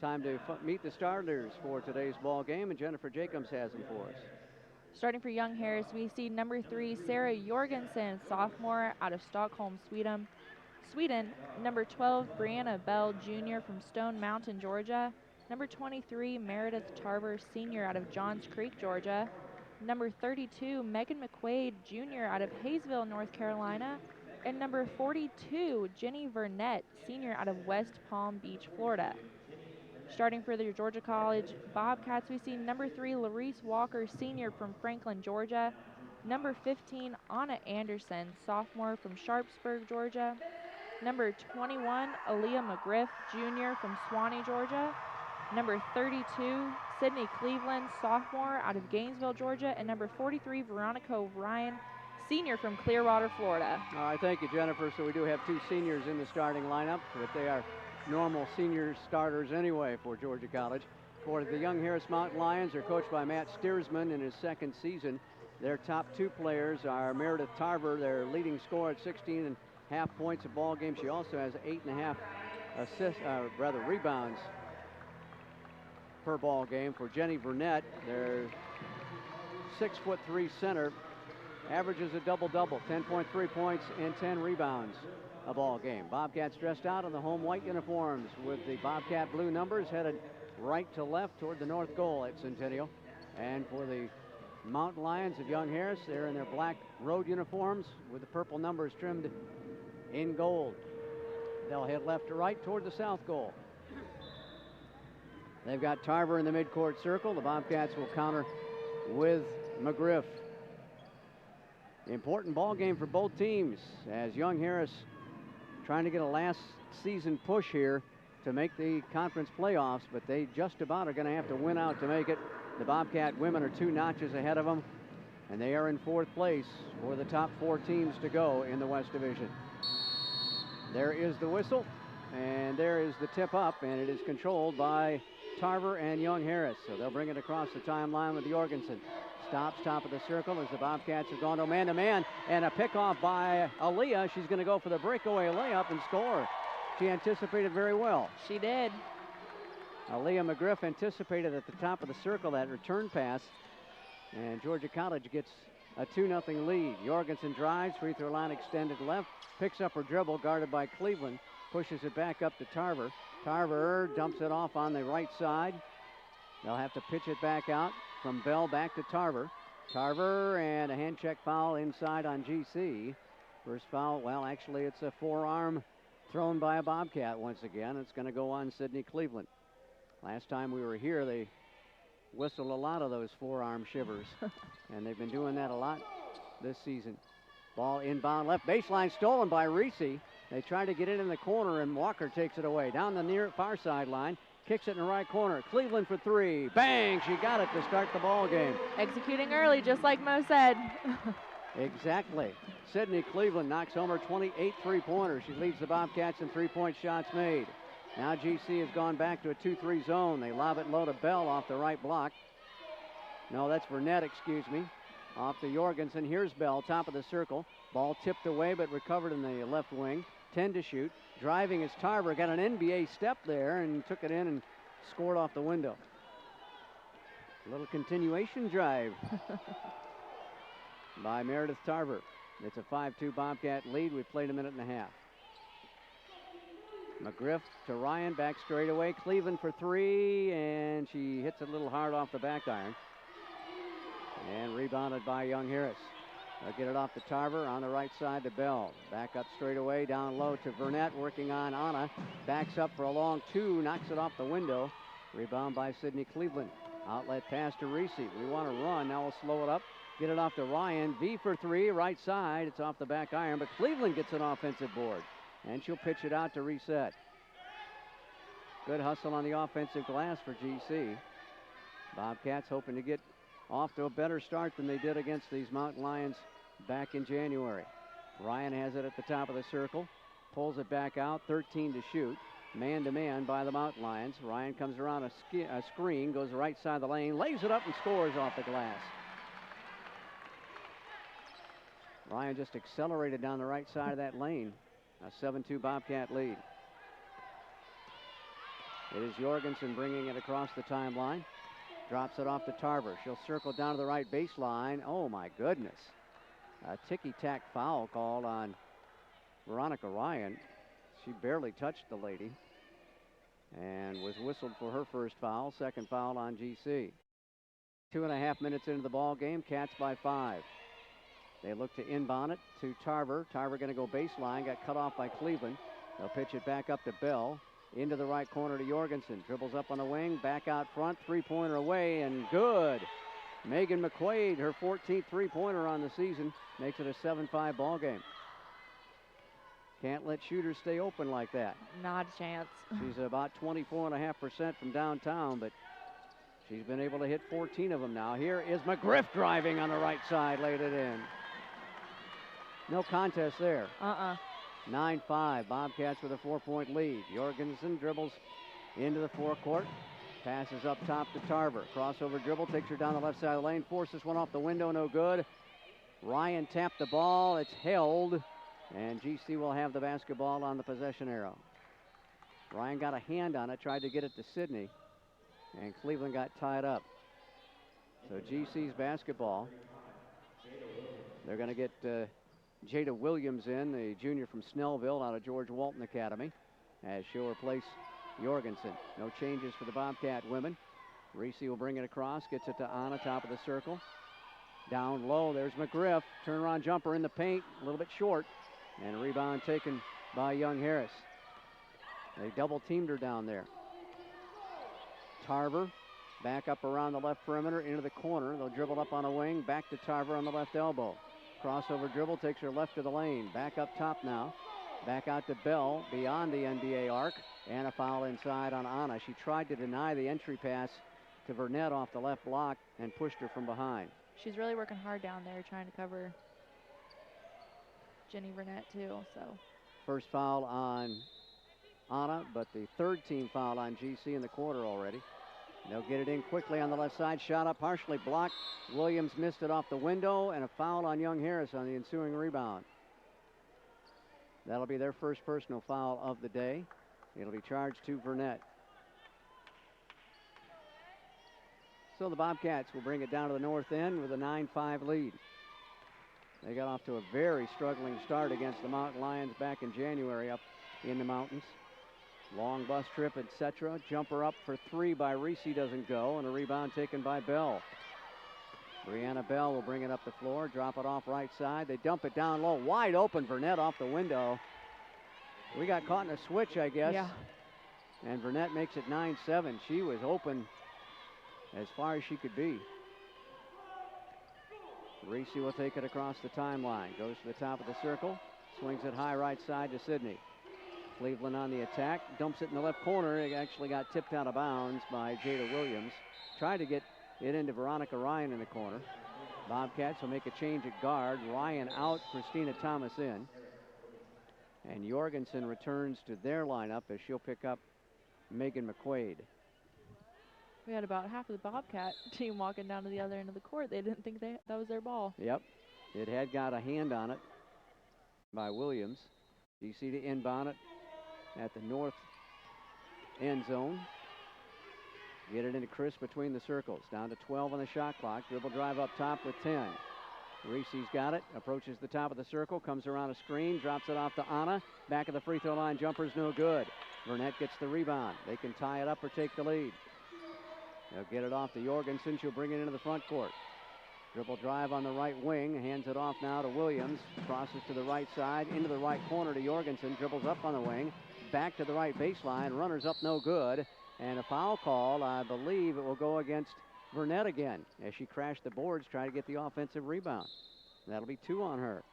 Time to meet the starters for today's ball game, and Jennifer Jacobs has them for us. Starting for Young Harris, we see number 3, Sarah Jorgensen, sophomore out of Stockholm, Sweden. Number 12, Brianna Bell, junior from Stone Mountain, Georgia. Number 23, Meredith Tarver, senior out of Johns Creek, Georgia. Number 32, Megan McQuaid, junior out of Hayesville, North Carolina. And number 42, Jenny Vernette, senior out of West Palm Beach, Florida. Starting for the Georgia College Bobcats, we see number 3, Larice Walker, senior from Franklin, Georgia. Number 15, Anna Anderson, sophomore from Sharpsburg, Georgia. Number 21, Aaliyah McGriff, junior from Swanee, Georgia. Number 32, Sydney Cleveland, sophomore out of Gainesville, Georgia. And number 43, Veronica O'Brien, senior from Clearwater, Florida. All right, thank you, Jennifer. So we do have 2 seniors in the starting lineup, but they are normal senior starters anyway for Georgia College. For the Young Harris Mountain Lions, they're coached by Matt Steersman in his 2nd season. Their top 2 players are Meredith Tarver, their leading scorer at 16.5 points a ball game. She also has 8.5 rebounds per ball game. For Jenny Vernette, their 6'3" center, averages a double-double, 10.3 points and 10 rebounds a ball game. Bobcats dressed out in the home white uniforms with the Bobcat blue numbers headed right to left toward the north goal at Centennial. And for the Mountain Lions of Young Harris, they're in their black road uniforms with the purple numbers trimmed in gold. They'll head left to right toward the south goal. They've got Tarver in the midcourt circle. The Bobcats will counter with McGriff. Important ball game for both teams as Young Harris trying to get a last season push here to make the conference playoffs, but they just about are going to have to win out to make it. The Bobcat women are 2 notches ahead of them, and they are in 4th place for the top 4 teams to go in the West Division. There is the whistle, and there is the tip up, and it is controlled by Tarver and Young Harris. So they'll bring it across the timeline with Jorgensen. Stops top of the circle as the Bobcats have gone to man-to-man, and a pickoff by Aaliyah. She's going to go for the breakaway layup and score. She anticipated very well. She did. Aaliyah McGriff anticipated at the top of the circle that return pass, and Georgia College gets a 2-0 lead. Jorgensen drives, free throw line extended left, picks up her dribble, guarded by Cleveland, pushes it back up to Tarver. Tarver dumps it off on the right side. They'll have to pitch it back out from Bell back to Tarver. Tarver, and a hand check foul inside on GC. First foul, well, actually it's a forearm thrown by a Bobcat once again. It's going to go on Sydney Cleveland. Last time we were here, they whistled a lot of those forearm shivers, and they've been doing that a lot this season. Ball inbound left baseline, stolen by Reese. They try to get it in the corner, and Walker takes it away. Down the near far sideline, kicks it in the right corner. Cleveland for 3. Bang! She got it to start the ball game. Executing early, just like Mo said. Exactly. Sydney Cleveland knocks home her 28 three-pointers. She leads the Bobcats in 3-point shots made. Now GC has gone back to a 2-3 zone. They lob it low to Bell off the right block. No, that's Vernette, excuse me. Off to Jorgensen. Here's Bell, top of the circle. Ball tipped away but recovered in the left wing. 10 to shoot. Driving is Tarver. Got an NBA step there and took it in and scored off the window. A little continuation drive by Meredith Tarver. It's a 5-2 Bobcat lead. We've played a minute and a half. McGriff to Ryan, back straight away. Cleveland for 3, and she hits it a little hard off the back iron. And rebounded by Young Harris. They'll get it off to Tarver on the right side to Bell. Back up straight away, down low to Vernette, working on Anna. Backs up for a long 2, knocks it off the window. Rebound by Sydney Cleveland. Outlet pass to Reese. We want to run. Now we'll slow it up. Get it off to Ryan. V for 3, right side. It's off the back iron, but Cleveland gets an offensive board. And she'll pitch it out to reset. Good hustle on the offensive glass for GC. Bobcats hoping to get off to a better start than they did against these Mountain Lions back in January. Ryan has it at the top of the circle. Pulls it back out, 13 to shoot. Man-to-man by the Mountain Lions. Ryan comes around a screen, goes the right side of the lane, lays it up and scores off the glass. Ryan just accelerated down the right side of that lane. A 7-2 Bobcat lead. It is Jorgensen bringing it across the timeline. Drops it off to Tarver. She'll circle down to the right baseline. Oh, my goodness. A ticky-tack foul called on Veronica Ryan. She barely touched the lady and was whistled for her first foul. Second foul on GC. 2.5 minutes into the ball game. Cats by 5. They look to inbound it to Tarver. Tarver going to go baseline. Got cut off by Cleveland. They'll pitch it back up to Bell. Into the right corner to Jorgensen. Dribbles up on the wing. Back out front. Three-pointer away and good. Megan McQuaid, her 14th three-pointer on the season. Makes it a 7-5 ball game. Can't let shooters stay open like that. Not a chance. She's about 24.5% from downtown, but she's been able to hit 14 of them now. Here is McGriff driving on the right side, laid it in. No contest there. 9-5, Bobcats with a 4-point lead. Jorgensen dribbles into the forecourt. Passes up top to Tarver. Crossover dribble, takes her down the left side of the lane, forces one off the window, no good. Ryan tapped the ball, it's held, and GC will have the basketball on the possession arrow. Ryan got a hand on it, tried to get it to Sydney, and Cleveland got tied up. So GC's basketball. They're going to get Jada Williams in, the junior from Snellville out of George Walton Academy, as she'll replace Jorgensen. No changes for the Bobcat women. Reese will bring it across, gets it to Anna, top of the circle. Down low, there's McGriff. Turnaround jumper in the paint, a little bit short. And a rebound taken by Young Harris. They double teamed her down there. Tarver back up around the left perimeter into the corner. They'll dribble up on a wing, back to Tarver on the left elbow. Crossover dribble takes her left to the lane. Back up top now. Back out to Bell beyond the NBA arc. And a foul inside on Anna. She tried to deny the entry pass to Burnett off the left block and pushed her from behind. She's really working hard down there trying to cover Jenny Burnett too. So first foul on Anna, but the third team foul on GC in the quarter already. They'll get it in quickly on the left side. Shot up, partially blocked. Williams missed it off the window, and a foul on Young Harris on the ensuing rebound. That'll be their first personal foul of the day. It'll be charged to Burnett. So the Bobcats will bring it down to the north end with a 9-5 lead. They got off to a very struggling start against the Mountain Lions back in January up in the mountains. Long bus trip, etc. Jumper up for three by Reese doesn't go, and a rebound taken by Bell. Brianna Bell will bring it up the floor, drop it off right side. They dump it down low, wide open. Burnett off the window. We got caught in a switch, I guess. Yeah. And Burnett makes it 9-7. She was open as far as she could be. Reese will take it across the timeline. Goes to the top of the circle. Swings it high right side to Sydney. Cleveland on the attack. Dumps it in the left corner. It actually got tipped out of bounds by Jada Williams. Tried to get it into Veronica Ryan in the corner. Bobcats will make a change at guard. Ryan out, Christina Thomas in. And Jorgensen returns to their lineup as she'll pick up Megan McQuaid. We had about half of the Bobcat team walking down to the other end of the court. They didn't think that was their ball. Yep. It had got a hand on it by Williams. GC to inbound it at the north end zone. Get it into Chris between the circles. Down to 12 on the shot clock. Dribble drive up top with 10. Reese's got it. Approaches the top of the circle. Comes around a screen. Drops it off to Anna. Back of the free throw line. Jumper's no good. Burnett gets the rebound. They can tie it up or take the lead. They'll get it off to Jorgensen. She'll bring it into the front court. Dribble drive on the right wing. Hands it off now to Williams. Crosses to the right side. Into the right corner to Jorgensen. Dribbles up on the wing. Back to the right baseline. Runners up no good. And a foul call. I believe it will go against Burnett again as she crashed the boards trying to get the offensive rebound. That'll be 2 on her.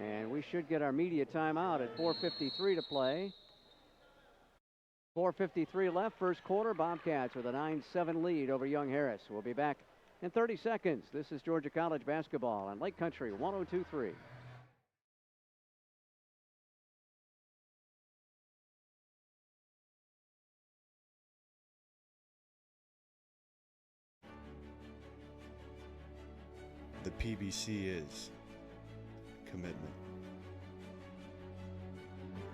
And we should get our media timeout at 4:53 to play. 4:53 left, first quarter. Bobcats with a 9-7 lead over Young Harris. We'll be back in 30 seconds. This is Georgia College basketball on Lake Country 102.3. The PBC is commitment.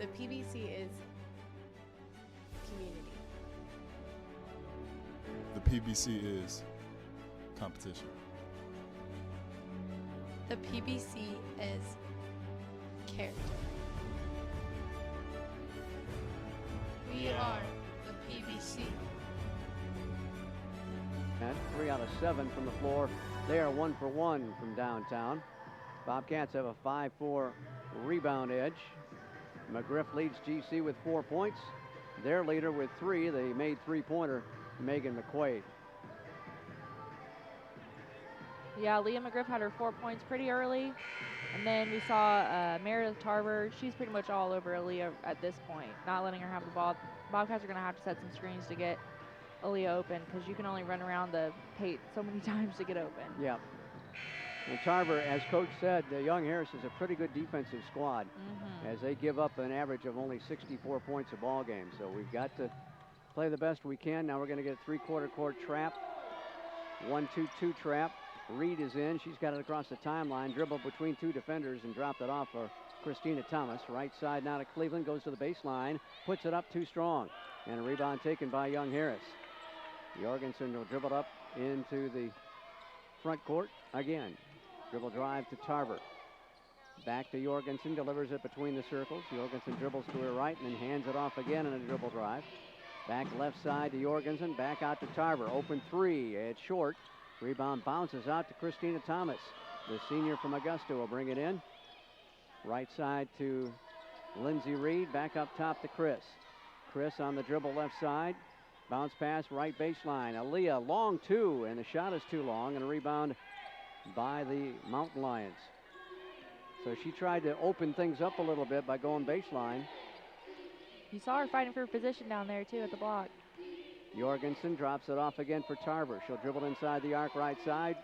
The PBC is The PBC is competition. The PBC is character. We are the PBC. And 3 out of 7 from the floor. They are 1 for 1 from downtown. Bobcats have a 5-4 rebound edge. McGriff leads GC with 4 points. Their leader with 3, the made three-pointer, Megan McQuaid. Yeah, Leah McGriff had her 4 points pretty early. And then we saw Meredith Tarver. She's pretty much all over Aaliyah at this point, not letting her have the ball. Bobcats are going to have to set some screens to get Aaliyah open because you can only run around the paint so many times to get open. Yeah. And Tarver, as Coach said, Young Harris is a pretty good defensive squad as they give up an average of only 64 points a ball game. So we've got to play the best we can. Now we're going to get a three-quarter court trap, 1-2-2 trap. Reed is in. She's got it across the timeline, dribbled between 2 defenders and dropped it off for Christina Thomas. Right side now to Cleveland, goes to the baseline, puts it up too strong. And a rebound taken by Young Harris. Jorgensen will dribble up into the front court again. Dribble drive to Tarver. Back to Jorgensen, delivers it between the circles. Jorgensen dribbles to her right and then hands it off again in a dribble drive. Back left side to Jorgensen, back out to Tarver. Open 3, it's short. Rebound bounces out to Christina Thomas. The senior from Augusta will bring it in. Right side to Lindsay Reed, back up top to Chris. Chris on the dribble left side. Bounce pass right baseline. Aaliyah long 2, and the shot is too long, and a rebound by the Mountain Lions. So she tried to open things up a little bit by going baseline. You saw her fighting for position down there too at the block. Jorgensen drops it off again for Tarver. She'll dribble inside the arc right side,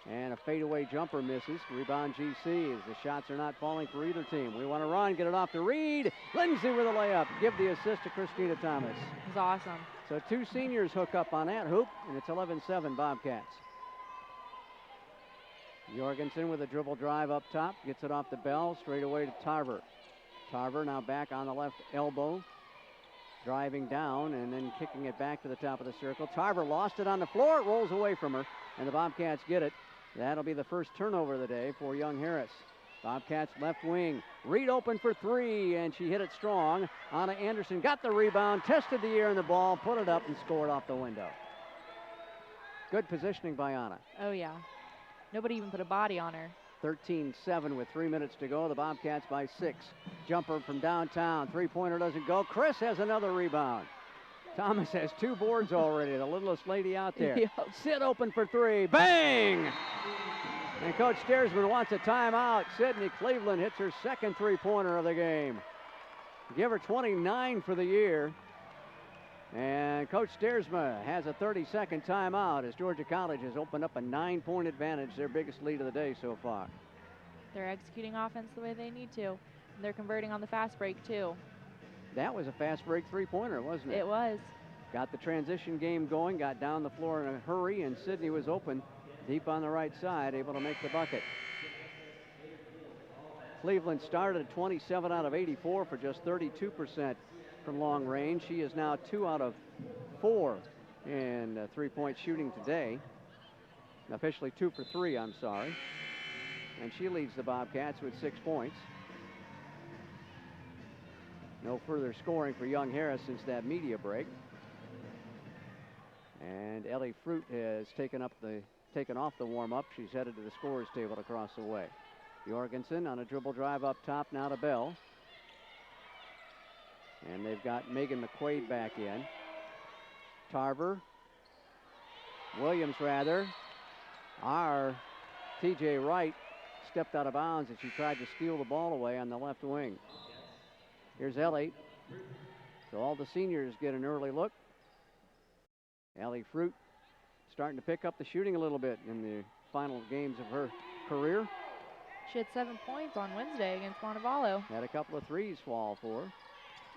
and a fadeaway jumper misses. Rebound GC as the shots are not falling for either team. We want to run, get it off to Reed. Lindsay with a layup. Give the assist to Christina Thomas. It was awesome. So 2 seniors hook up on that hoop, and it's 11-7 Bobcats. Jorgensen with a dribble drive up top, gets it off the Bell, straight away to Tarver. Tarver now back on the left elbow, driving down and then kicking it back to the top of the circle. Tarver lost it on the floor, it rolls away from her, and the Bobcats get it. That'll be the first turnover of the day for Young Harris. Bobcats left wing, Reed open for 3, and she hit it strong. Anna Anderson got the rebound, tested the air in the ball, put it up and scored off the window. Good positioning by Anna. Oh yeah. Nobody even put a body on her. 13-7 with 3 minutes to go. The Bobcats by 6. Jumper from downtown. Three-pointer doesn't go. Chris has another rebound. Thomas has 2 boards already. The littlest lady out there. Yep. Sid open for 3. Bang! And Coach Steersman wants a timeout. Sydney Cleveland hits her second three-pointer of the game. Give her 29 for the year. And Coach Steersma has a 30-second timeout as Georgia College has opened up a 9-point advantage, their biggest lead of the day so far. They're executing offense the way they need to. And they're converting on the fast break too. That was a fast break three-pointer, wasn't it? It was. Got the transition game going, got down the floor in a hurry, and Sydney was open deep on the right side, able to make the bucket. Cleveland started 27 out of 84 for just 32% from long range. She is now 2 out of 4 in three-point shooting today. Officially 2 for 3, I'm sorry. And she leads the Bobcats with 6 points. No further scoring for Young Harris since that media break. And Ellie Fruit has taken off the warm-up. She's headed to the scorer's table across the way. Jorgensen on a dribble drive up top now to Bell. And they've got Megan McQuaid back in. Tarver. Williams, rather. Our T.J. Wright stepped out of bounds and she tried to steal the ball away on the left wing. Here's Ellie. So all the seniors get an early look. Ellie Fruit starting to pick up the shooting a little bit in the final games of her career. She had 7 points on Wednesday against Montevallo. Had a couple of threes fall for her.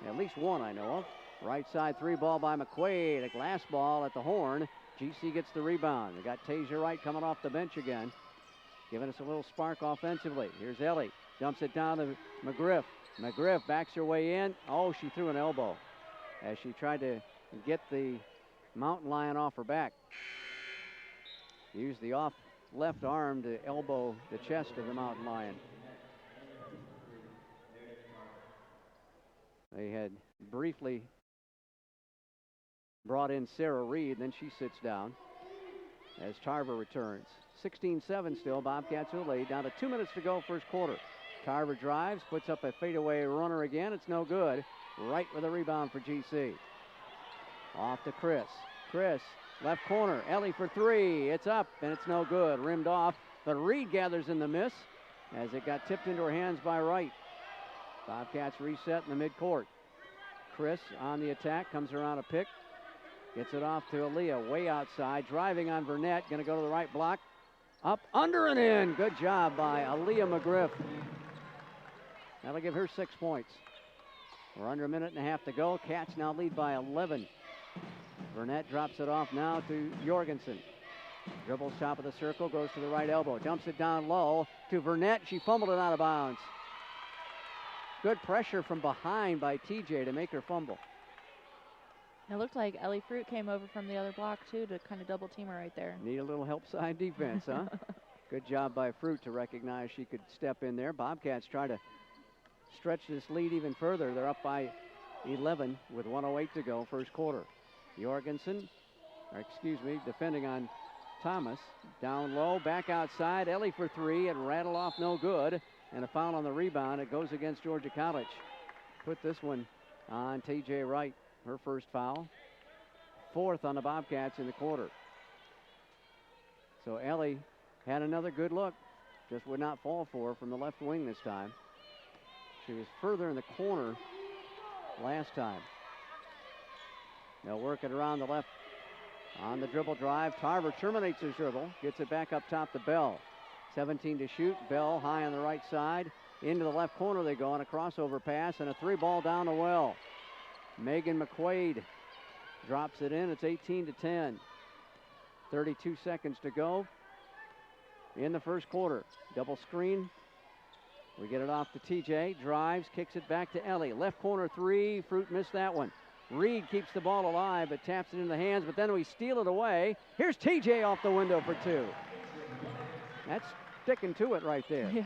At least one I know of. Right side 3 ball by McQuaid. A glass ball at the horn. GC gets the rebound. They got Tasia Wright coming off the bench again, giving us a little spark offensively. Here's Ellie. Dumps it down to McGriff. McGriff backs her way in. Oh, she threw an elbow as she tried to get the Mountain Lion off her back. Used the off left arm to elbow the chest of the Mountain Lion. They had briefly brought in Sarah Reed, then she sits down as Tarver returns. 16-7 still, Bobcats will lead. Down to 2 minutes to go, first quarter. Tarver drives, puts up a fadeaway runner again. It's no good. Right with a rebound for GC. Off to Chris. Chris, left corner. Ellie for three. It's up, and it's no good. Rimmed off, but Reed gathers in the miss as it got tipped into her hands by Wright. Bobcats reset in the midcourt. Chris on the attack, comes around a pick. Gets it off to Aaliyah, way outside. Driving on Burnett, going to go to the right block. Up, under, and in. Good job by Aaliyah McGriff. That'll give her 6 points. We're under a minute and a half to go. Cats now lead by 11. Burnett drops it off now to Jorgensen. Dribbles top of the circle, goes to the right elbow. Dumps it down low to Burnett. She fumbled it out of bounds. Good pressure from behind by TJ to make her fumble. It looked like Ellie Fruit came over from the other block, too, to kind of double team her right there. Need a little help side defense, huh? Good job by Fruit to recognize she could step in there. Bobcats try to stretch this lead even further. They're up by 11 with 1:08 to go, first quarter. Jorgensen, defending on Thomas. Down low, back outside. Ellie for three, and rattle off no good. And a foul on the rebound. It goes against Georgia College. Put this one on TJ Wright. Her first foul. Fourth on the Bobcats in the quarter. So Ellie had another good look. Just would not fall for her from the left wing this time. She was further in the corner last time. They'll work it around the left on the dribble drive. Tarver terminates his dribble. Gets it back up top to Bell. 17 to shoot. Bell high on the right side. Into the left corner they go on a crossover pass and a three ball down the well. Megan McQuaid drops it in. It's 18-10. 32 seconds to go in the first quarter. Double screen. We get it off to TJ. Drives, kicks it back to Ellie. Left corner three. Fruit missed that one. Reed keeps the ball alive, but taps it in the hands, but then we steal it away. Here's TJ off the window for two. That's sticking to it right there. Yeah.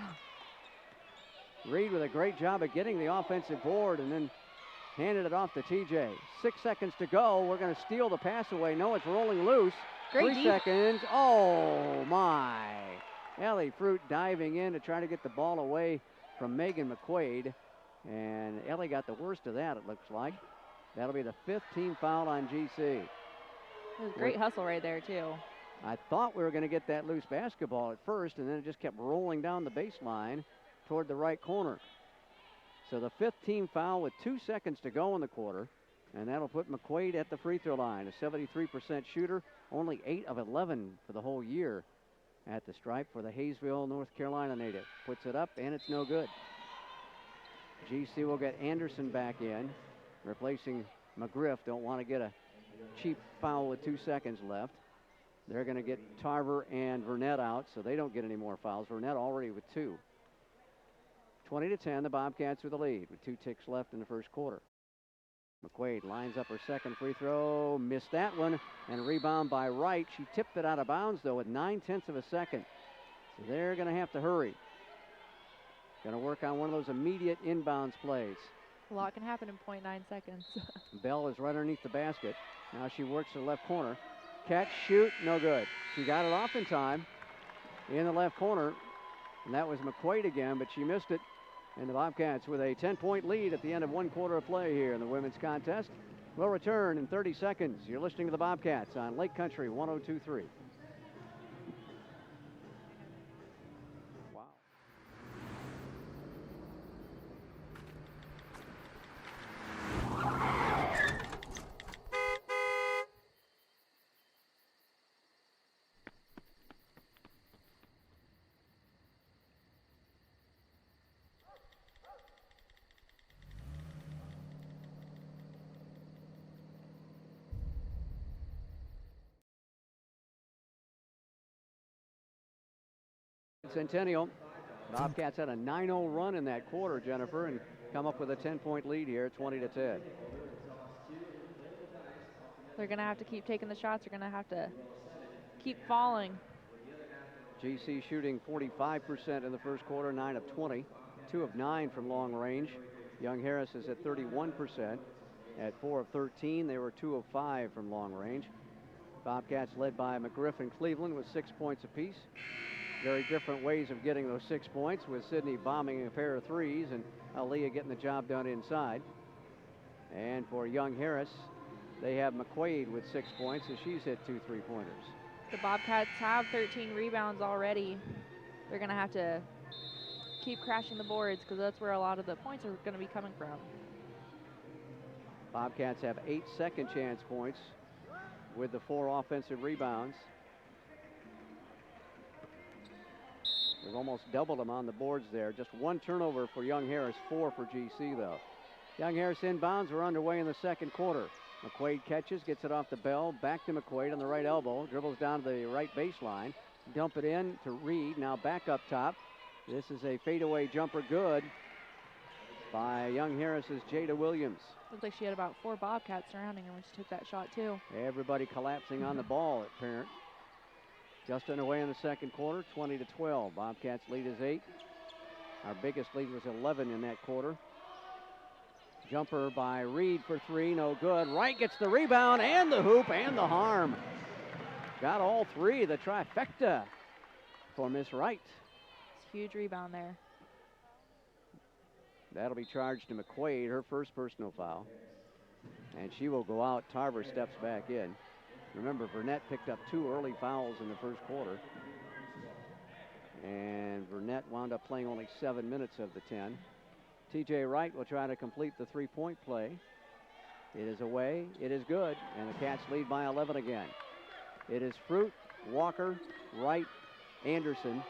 Reed with a great job of getting the offensive board and then handed it off to TJ. 6 seconds to go. We're going to steal the pass away. No, it's rolling loose. Great 3 seconds. Oh, my. Ellie Fruit diving in to try to get the ball away from Megan McQuaid. And Ellie got the worst of that, it looks like. That'll be the 5th team foul on GC. It was a great hustle right there, too. I thought we were going to get that loose basketball at first, and then it just kept rolling down the baseline toward the right corner. So the 5th team foul with 2 seconds to go in the quarter, and that'll put McQuaid at the free throw line. A 73% shooter, only 8 of 11 for the whole year at the stripe for the Hayesville, North Carolina native. Puts it up, and it's no good. GC will get Anderson back in, replacing McGriff. Don't want to get a cheap foul with 2 seconds left. They're going to get Tarver and Burnett out, so they don't get any more fouls. Burnett already with 2. 20-10, the Bobcats with the lead with 2 ticks left in the first quarter. McQuaid lines up her second free throw, missed that one, and rebound by Wright. She tipped it out of bounds, though, with 9/10 of a second. So they're going to have to hurry. Going to work on one of those immediate inbounds plays. A lot can happen in 0.9 seconds. Bell is right underneath the basket. Now she works to the left corner. Catch, shoot, no good. She got it off in time in the left corner, and that was McQuaid again, but she missed it. And the Bobcats with a 10-point lead at the end of 1 quarter of play here in the women's contest. We'll return in 30 seconds. You're listening to the Bobcats on Lake Country 102.3. Wow. Centennial. Bobcats had a 9-0 run in that quarter, Jennifer, and come up with a 10-point lead here, 20-10. They're going to have to keep taking the shots. They're going to have to keep falling. GC shooting 45% in the first quarter, 9 of 20, 2 of 9 from long range. Young Harris is at 31%. At 4 of 13, they were 2 of 5 from long range. Bobcats led by McGriff and Cleveland with 6 points apiece. Very different ways of getting those 6 points, with Sydney bombing a pair of threes and Aaliyah getting the job done inside. And for Young Harris, they have McQuaid with 6 points as she's hit 2 3-pointers. The Bobcats have 13 rebounds already. They're going to have to keep crashing the boards because that's where a lot of the points are going to be coming from. Bobcats have 8 second chance points with the 4 offensive rebounds. They've almost doubled them on the boards there. Just 1 turnover for Young Harris, 4 for GC though. Young Harris inbounds. We're underway in the second quarter. McQuaid catches, gets it off the bell, back to McQuaid on the right elbow, dribbles down to the right baseline, dump it in to Reed, now back up top. This is a fadeaway jumper, good by Young Harris's Jada Williams. Looks like she had about 4 Bobcats surrounding her when she took that shot too. Everybody collapsing on the ball at Parent. Just underway in the second quarter, 20-12. Bobcats lead is 8. Our biggest lead was 11 in that quarter. Jumper by Reed for 3, no good. Wright gets the rebound and the hoop and the harm. Got all 3, the trifecta for Miss Wright. It's a huge rebound there. That'll be charged to McQuaid, her first personal foul. And she will go out. Tarver steps back in. Remember, Burnett picked up 2 early fouls in the first quarter. And Burnett wound up playing only 7 minutes of the 10. TJ Wright will try to complete the 3-point play. It is away, it is good, and the Cats lead by 11 again. It is Fruit, Walker, Wright, Anderson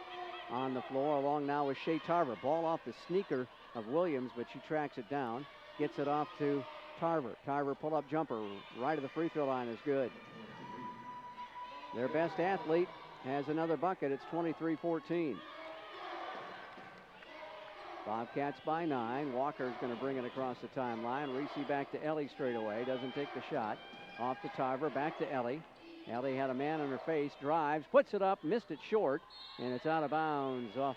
on the floor, along now with Shea Tarver. Ball off the sneaker of Williams, but she tracks it down, gets it off to Tarver. Tarver pull-up jumper, right of the free throw line is good. Their best athlete has another bucket. It's 23-14. Bobcats by 9. Walker's going to bring it across the timeline. Reese back to Ellie straight away. Doesn't take the shot. Off to Tarver, back to Ellie. Ellie had a man on her face, drives, puts it up, missed it short, and it's out of bounds off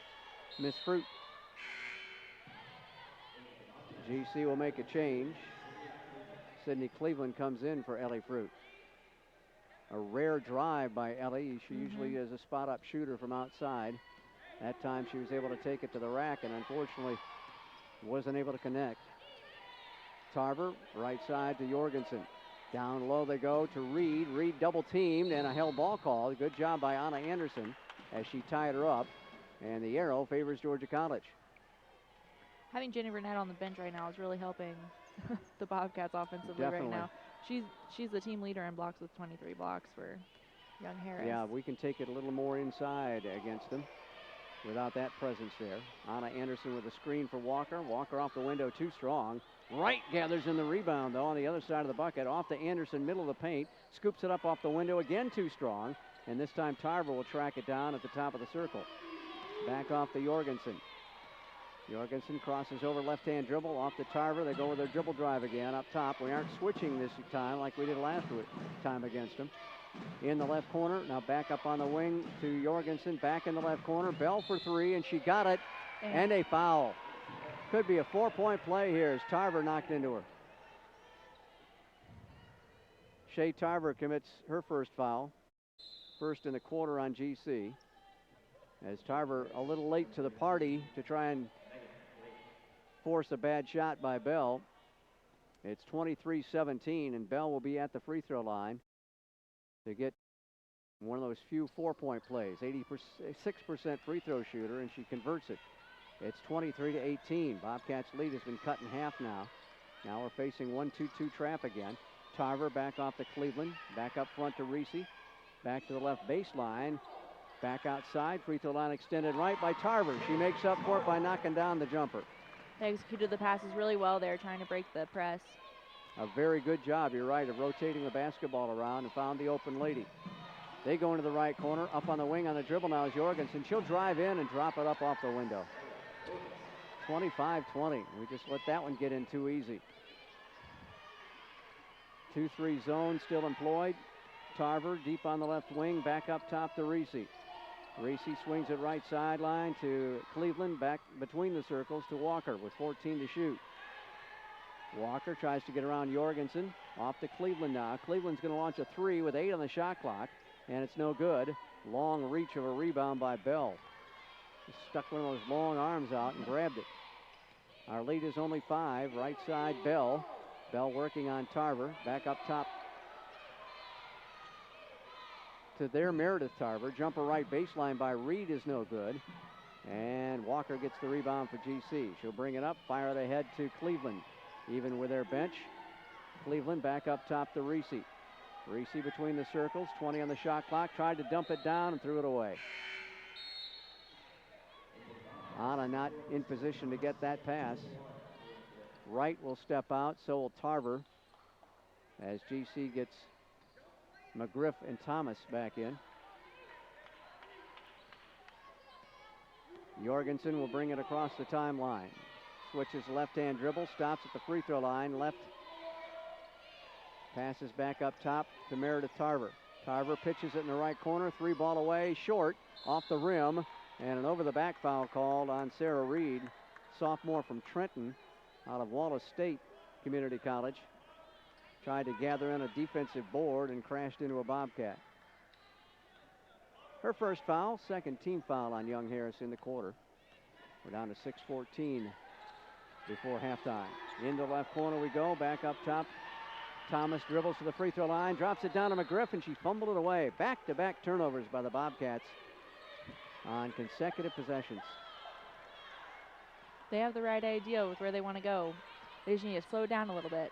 Miss Fruit. GC will make a change. Sydney Cleveland comes in for Ellie Fruit. A rare drive by Ellie. She usually is a spot-up shooter from outside. That time she was able to take it to the rack and unfortunately wasn't able to connect. Tarver, right side to Jorgensen. Down low they go to Reed. Reed double teamed and a held ball call. Good job by Anna Anderson as she tied her up. And the arrow favors Georgia College. Having Jenny Burnett on the bench right now is really helping the Bobcats offensively Definitely. right now. She's the team leader in blocks with 23 blocks for Young Harris. Yeah, we can take it a little more inside against them without that presence there. Anna Anderson with a screen for Walker. Walker off the window, too strong. Wright gathers in the rebound, though, on the other side of the bucket. Off to Anderson, middle of the paint. Scoops it up off the window, again too strong. And this time Tarver will track it down at the top of the circle. Back off to Jorgensen. Jorgensen crosses over left-hand dribble off to Tarver. They go with their dribble drive again up top. We aren't switching this time like we did last time against them. In the left corner, now back up on the wing to Jorgensen, back in the left corner. Bell for 3, and she got it, and a foul. Could be a 4-point play here as Tarver knocked into her. Shea Tarver commits her first foul, first in the quarter on GC. As Tarver a little late to the party to try and force a bad shot by Bell. It's 23-17, and Bell will be at the free throw line to get one of those few 4-point plays. 86% free throw shooter, and she converts it. It's 23-18. Bobcats' lead has been cut in half now. Now we're facing 1-2-2 trap again. Tarver back off to Cleveland, back up front to Reese, back to the left baseline, back outside, free throw line extended right by Tarver. She makes up for it by knocking down the jumper. They executed the passes really well there, trying to break the press. A very good job, you're right, of rotating the basketball around and found the open lady. They go into the right corner, up on the wing on the dribble now is Jorgensen. She'll drive in and drop it up off the window. 25-20. We just let that one get in too easy. 2-3 zone still employed. Tarver deep on the left wing, back up top to Reese. Reese swings it right sideline to Cleveland, back between the circles to Walker with 14 to shoot. Walker tries to get around Jorgensen. Off to Cleveland now. Cleveland's going to launch a 3 with 8 on the shot clock, and it's no good. Long reach of a rebound by Bell. He stuck one of those long arms out and grabbed it. Our lead is only 5. Right side, Bell. Bell working on Tarver. Back up top to their Meredith Tarver. Jumper right baseline by Reed is no good. And Walker gets the rebound for GC. She'll bring it up, fire it ahead to Cleveland. Even with their bench. Cleveland back up top to Reese. Reese between the circles, 20 on the shot clock. Tried to dump it down and threw it away. Anna not in position to get that pass. Wright will step out, so will Tarver, as GC gets McGriff and Thomas back in. Jorgensen will bring it across the timeline. Switches left-hand dribble, stops at the free throw line, left. Passes back up top to Meredith Tarver. Tarver pitches it in the right corner, 3 ball away, short, off the rim, and an over-the-back foul called on Sarah Reed, sophomore from Trenton, out of Wallace State Community College. Tried to gather in a defensive board and crashed into a Bobcat. Her first foul, second team foul on Young Harris in the quarter. We're down to 6:14 before halftime. Into left corner we go, back up top. Thomas dribbles to the free throw line, drops it down to McGriff, and she fumbled it away. Back-to-back turnovers by the Bobcats on consecutive possessions. They have the right idea with where they want to go. They just need to slow down a little bit.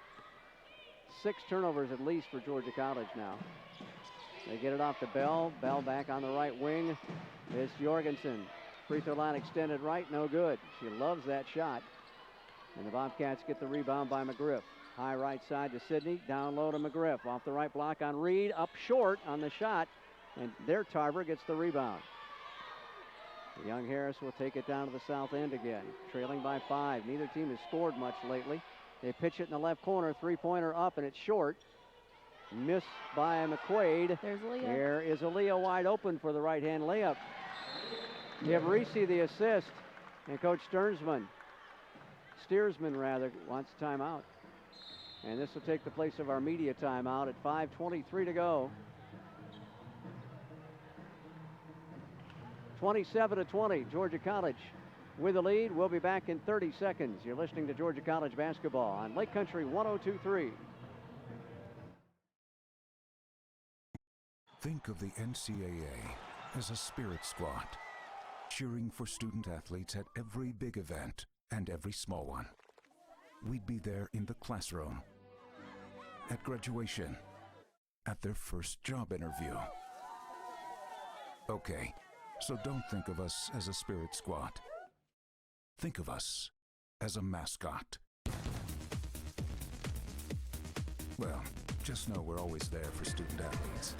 6 turnovers at least for Georgia College now. They get it off to Bell. Bell back on the right wing. It's Jorgensen. Free throw line extended right, no good. She loves that shot. And the Bobcats get the rebound by McGriff. High right side to Sidney. Down low to McGriff. Off the right block on Reed. Up short on the shot. And there Tarver gets the rebound. Young Harris will take it down to the south end again. Trailing by 5. Neither team has scored much lately. They pitch it in the left corner. 3-pointer up, and it's short. Miss by McQuaid. There's Aaliyah. There is Aaliyah wide open for the right-hand layup. Give Reese the assist. And Coach Steersman wants timeout. And this will take the place of our media timeout at 5:23 to go. 27-20, Georgia College with the lead. We'll be back in 30 seconds. You're listening to Georgia College basketball on Lake Country 102.3. Think of the NCAA as a spirit squad, cheering for student athletes at every big event and every small one. We'd be there in the classroom, at graduation, at their first job interview. Okay, so don't think of us as a spirit squad. Think of us as a mascot. Well, just know we're always there for student athletes.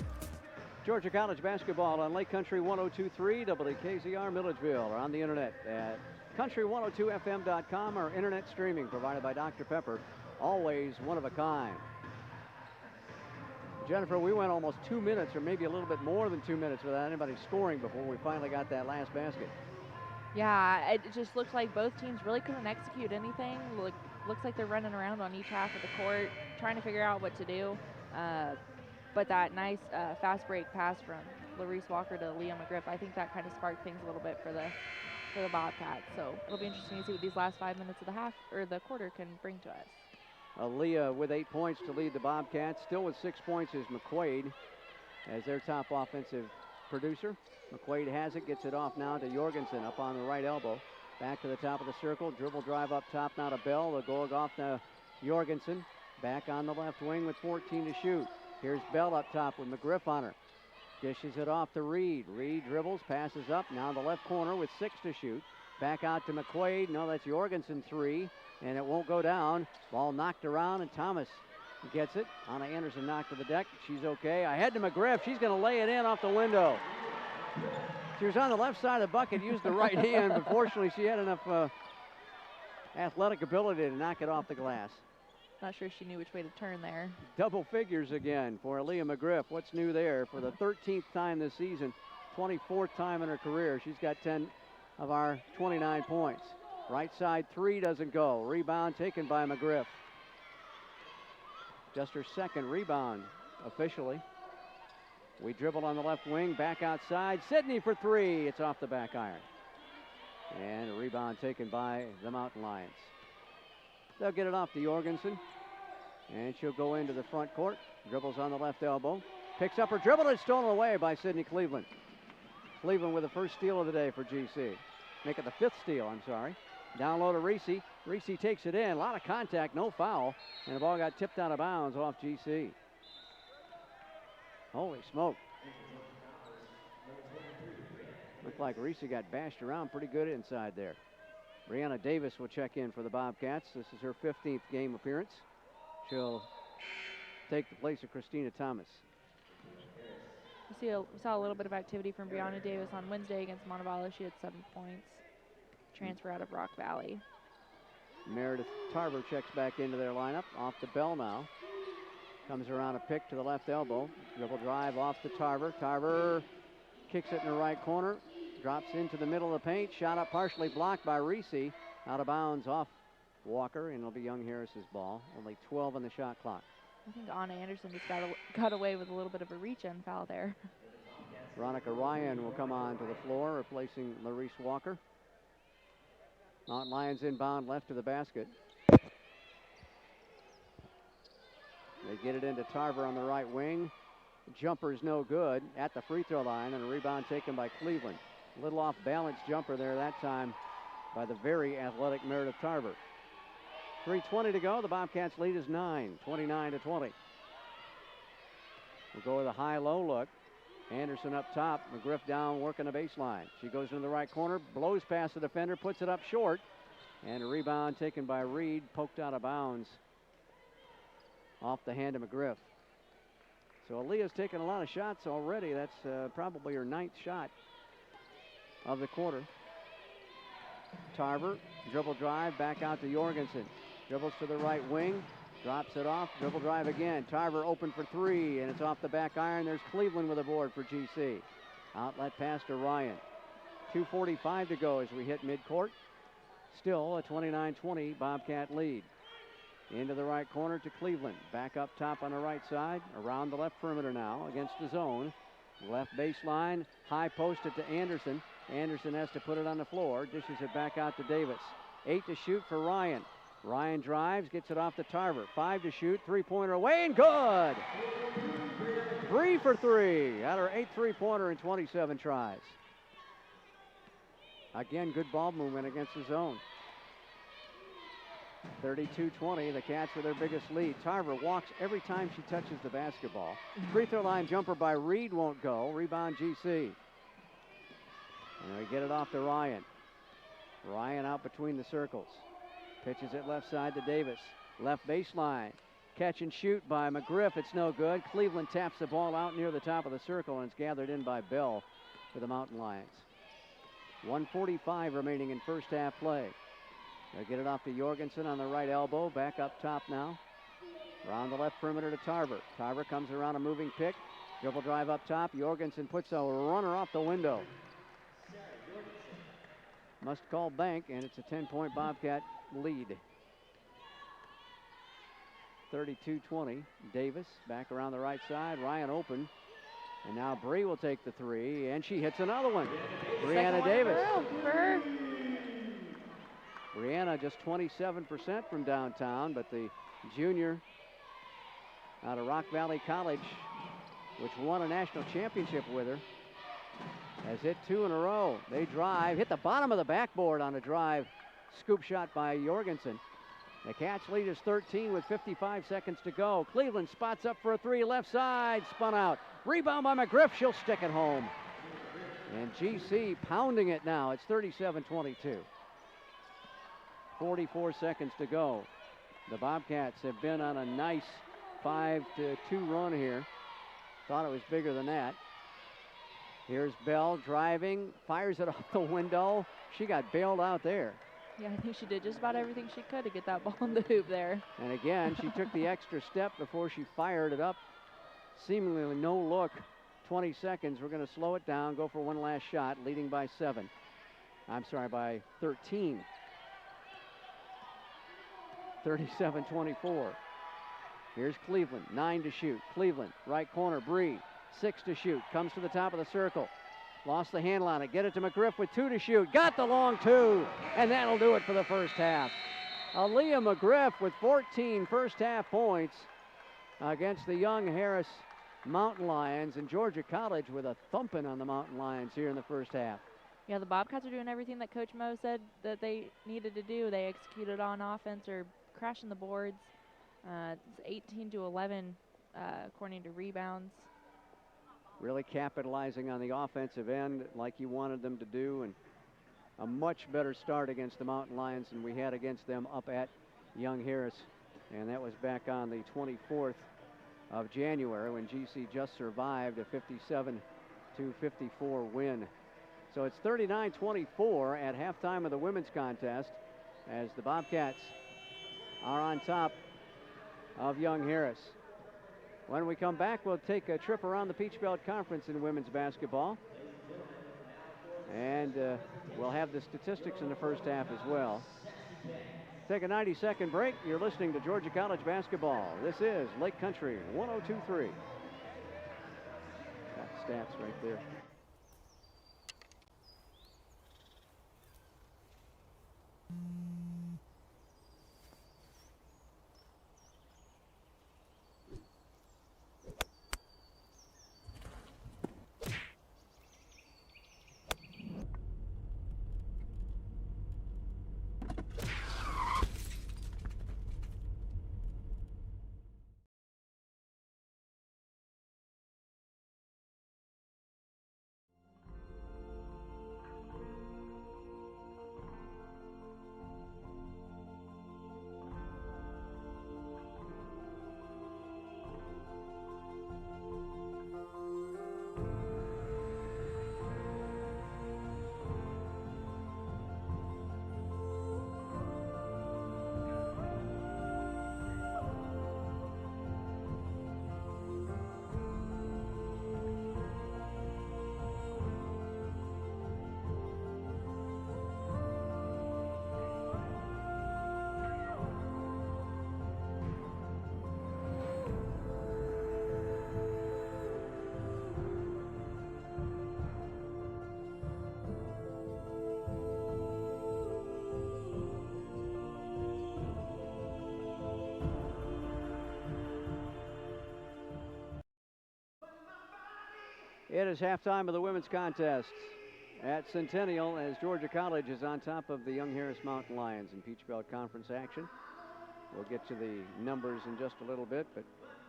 Georgia College basketball on Lake Country 102.3, WKZR Milledgeville, or on the internet at country102fm.com, or internet streaming provided by Dr. Pepper. Always one of a kind. Jennifer, we went almost 2 minutes, or maybe a little bit more than 2 minutes without anybody scoring before we finally got that last basket. Yeah, it just looks like both teams really couldn't execute anything. Looks like they're running around on each half of the court, trying to figure out what to do. But that nice fast break pass from Larice Walker to Leah McGriff, I think that kind of sparked things a little bit for the Bobcats. So it'll be interesting to see what these last 5 minutes of the half or the quarter can bring to us. Aaliyah with 8 points to lead the Bobcats. Still with 6 points is McQuaid as their top offensive producer. McQuaid has it, gets it off now to Jorgensen up on the right elbow. Back to the top of the circle. Dribble drive up top now to Bell. They'll go off to Jorgensen. Back on the left wing with 14 to shoot. Here's Bell up top with McGriff on her. Dishes it off to Reed. Reed dribbles, passes up. Now in the left corner with 6 to shoot. Back out to McQuaid. No, that's Jorgensen 3. And it won't go down. Ball knocked around, and Thomas gets it. Anna Anderson knocked to the deck. She's okay. Ahead to McGriff. She's going to lay it in off the window. She was on the left side of the bucket, used the right hand, but fortunately she had enough athletic ability to knock it off the glass. Not sure she knew which way to turn there. Double figures again for Aaliyah McGriff. What's new there? For the 13th time this season, 24th time in her career, she's got 10 of our 29 points. Right side three doesn't go. Rebound taken by McGriff. Just her second rebound officially. We dribble on the left wing, back outside. Sydney for three. It's off the back iron. And a rebound taken by the Mountain Lions. They'll get it off to Jorgensen. And she'll go into the front court. Dribbles on the left elbow. Picks up her dribble and it's stolen away by Sydney Cleveland. Cleveland with the first steal of the day for GC. Make it the fifth steal, I'm sorry. Down low to Reese. Reese takes it in. A lot of contact, no foul. And the ball got tipped out of bounds off GC. Holy smoke. Looked like Reese got bashed around pretty good inside there. Brianna Davis will check in for the Bobcats. This is her 15th game appearance. She'll take the place of Christina Thomas. We saw a little bit of activity from Brianna Davis on Wednesday against Montevallo. She had 7 points. Transfer out of Rock Valley. Meredith Tarver checks back into their lineup. Off the bell now. Comes around a pick to the left elbow. Dribble drive off to Tarver. Tarver kicks it in the right corner. Drops into the middle of the paint. Shot up partially blocked by Reese. Out of bounds off Walker, and it'll be Young Harris's ball. Only 12 on the shot clock. I think Anna Anderson just got away with a little bit of a reach-in foul there. Veronica Ryan will come on to the floor, replacing Larice Walker. Mountain Lions inbound left to the basket. They get it into Tarver on the right wing. Jumper's no good at the free throw line, and a rebound taken by Cleveland. A little off balance jumper there that time by the very athletic Meredith Tarver. 3:20 to go. The Bobcats lead is 9, 29-20. We'll go with a high-low look. Anderson up top. McGriff down working the baseline. She goes into the right corner, blows past the defender, puts it up short. And a rebound taken by Reed, poked out of bounds off the hand of McGriff. So Aaliyah's taken a lot of shots already. That's probably her 9th shot of the quarter. Tarver, dribble drive, back out to Jorgensen. Dribbles to the right wing, drops it off, dribble drive again. Tarver open for three, and it's off the back iron. There's Cleveland with a board for GC. Outlet pass to Ryan. 2:45 to go as we hit midcourt. Still a 29-20 Bobcat lead. Into the right corner to Cleveland. Back up top on the right side. Around the left perimeter now against the zone. Left baseline. High posted to Anderson. Anderson has to put it on the floor. Dishes it back out to Davis. 8 to shoot for Ryan. Ryan drives, gets it off to Tarver. 5 to shoot. Three-pointer away and good. 3 for 3. At her 8th three-pointer in 27 tries. Again, good ball movement against the zone. 32-20, the Cats with their biggest lead. Tarver walks every time she touches the basketball. Free throw line jumper by Reed won't go. Rebound GC. And we get it off to Ryan. Ryan out between the circles. Pitches it left side to Davis. Left baseline. Catch and shoot by McGriff. It's no good. Cleveland taps the ball out near the top of the circle, and it's gathered in by Bell for the Mountain Lions. 1:45 remaining in first half play. They'll get it off to Jorgensen on the right elbow. Back up top now. Around the left perimeter to Tarver. Tarver comes around a moving pick. Dribble drive up top. Jorgensen puts a runner off the window. Must call bank, and it's a 10-point Bobcat lead. 32-20. Davis back around the right side. Ryan open. And now Bree will take the three, and she hits another one. Brianna Davis. Brianna just 27% from downtown, but the junior out of Rock Valley College, which won a national championship with her, has hit 2 in a row. They drive, hit the bottom of the backboard on a drive. Scoop shot by Jorgensen. The Cats lead is 13 with 55 seconds to go. Cleveland spots up for a three, left side, spun out. Rebound by McGriff, she'll stick it home. And GC pounding it now. It's 37-22. 44 seconds to go. The Bobcats have been on a nice 5-2 run here. Thought it was bigger than that. Here's Bell driving, fires it off the window. She got bailed out there. Yeah, I think she did just about everything she could to get that ball in the hoop there. And again, she took the extra step before she fired it up. Seemingly no look. 20 seconds. We're going to slow it down, go for one last shot, leading by 7. I'm sorry, by 13. 37-24. Here's Cleveland, 9 to shoot. Cleveland, right corner, Bree, 6 to shoot. Comes to the top of the circle. Lost the handle on it. Get it to McGriff with 2 to shoot. Got the long 2, and that'll do it for the first half. Aaliyah McGriff with 14 first half points against the Young Harris Mountain Lions, and Georgia College with a thumping on the Mountain Lions here in the first half. Yeah, the Bobcats are doing everything that Coach Mo said that they needed to do. They executed on offense or crashing the boards. It's 18-11 according to rebounds. Really capitalizing on the offensive end like you wanted them to do, and a much better start against the Mountain Lions than we had against them up at Young Harris. And that was back on the 24th of January when GC just survived a 57-54 win. So it's 39-24 at halftime of the women's contest as the Bobcats are on top of Young Harris. When we come back, we'll take a trip around the Peach Belt Conference in women's basketball. And we'll have the statistics in the first half as well. Take a 90-second break. You're listening to Georgia College basketball. This is Lake Country 102.3. Got stats right there. It is halftime of the women's contest at Centennial as Georgia College is on top of the Young Harris Mountain Lions in Peach Belt Conference action. We'll get to the numbers in just a little bit, but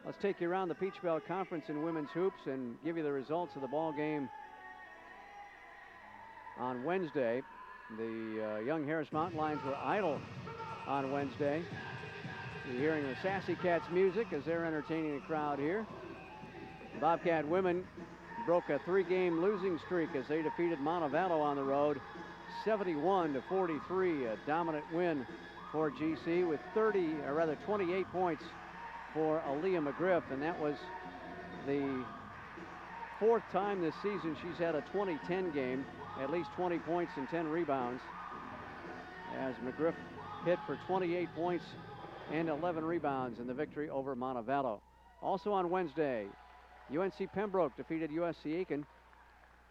let's take you around the Peach Belt Conference in women's hoops and give you the results of the ball game on Wednesday. The Young Harris Mountain Lions were idle on Wednesday. You're hearing the Sassy Cats music as they're entertaining the crowd here. The Bobcat women broke a 3-game losing streak as they defeated Montevallo on the road 71-43, a dominant win for GC with 28 points for Aaliyah McGriff, and that was the 4th time this season she's had a 20-10 game, at least 20 points and 10 rebounds, as McGriff hit for 28 points and 11 rebounds in the victory over Montevallo. Also on Wednesday, UNC Pembroke defeated USC Aiken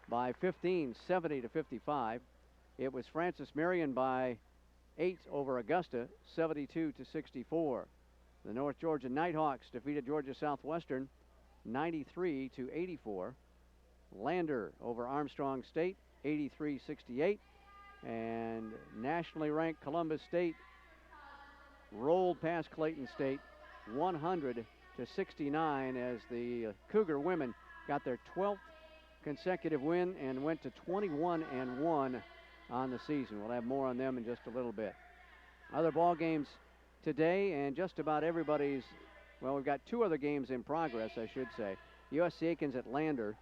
by 15, 70-55. It was Francis Marion by 8 over Augusta, 72-64. The North Georgia Nighthawks defeated Georgia Southwestern 93-84. Lander over Armstrong State, 83-68. And nationally ranked Columbus State rolled past Clayton State 100-69 as the Cougar women got their 12th consecutive win and went to 21-1 on the season. We'll have more on them in just a little bit. Other ball games today, and just about everybody's, well, we've got 2 other games in progress, I should say. USC Aiken's at Lander.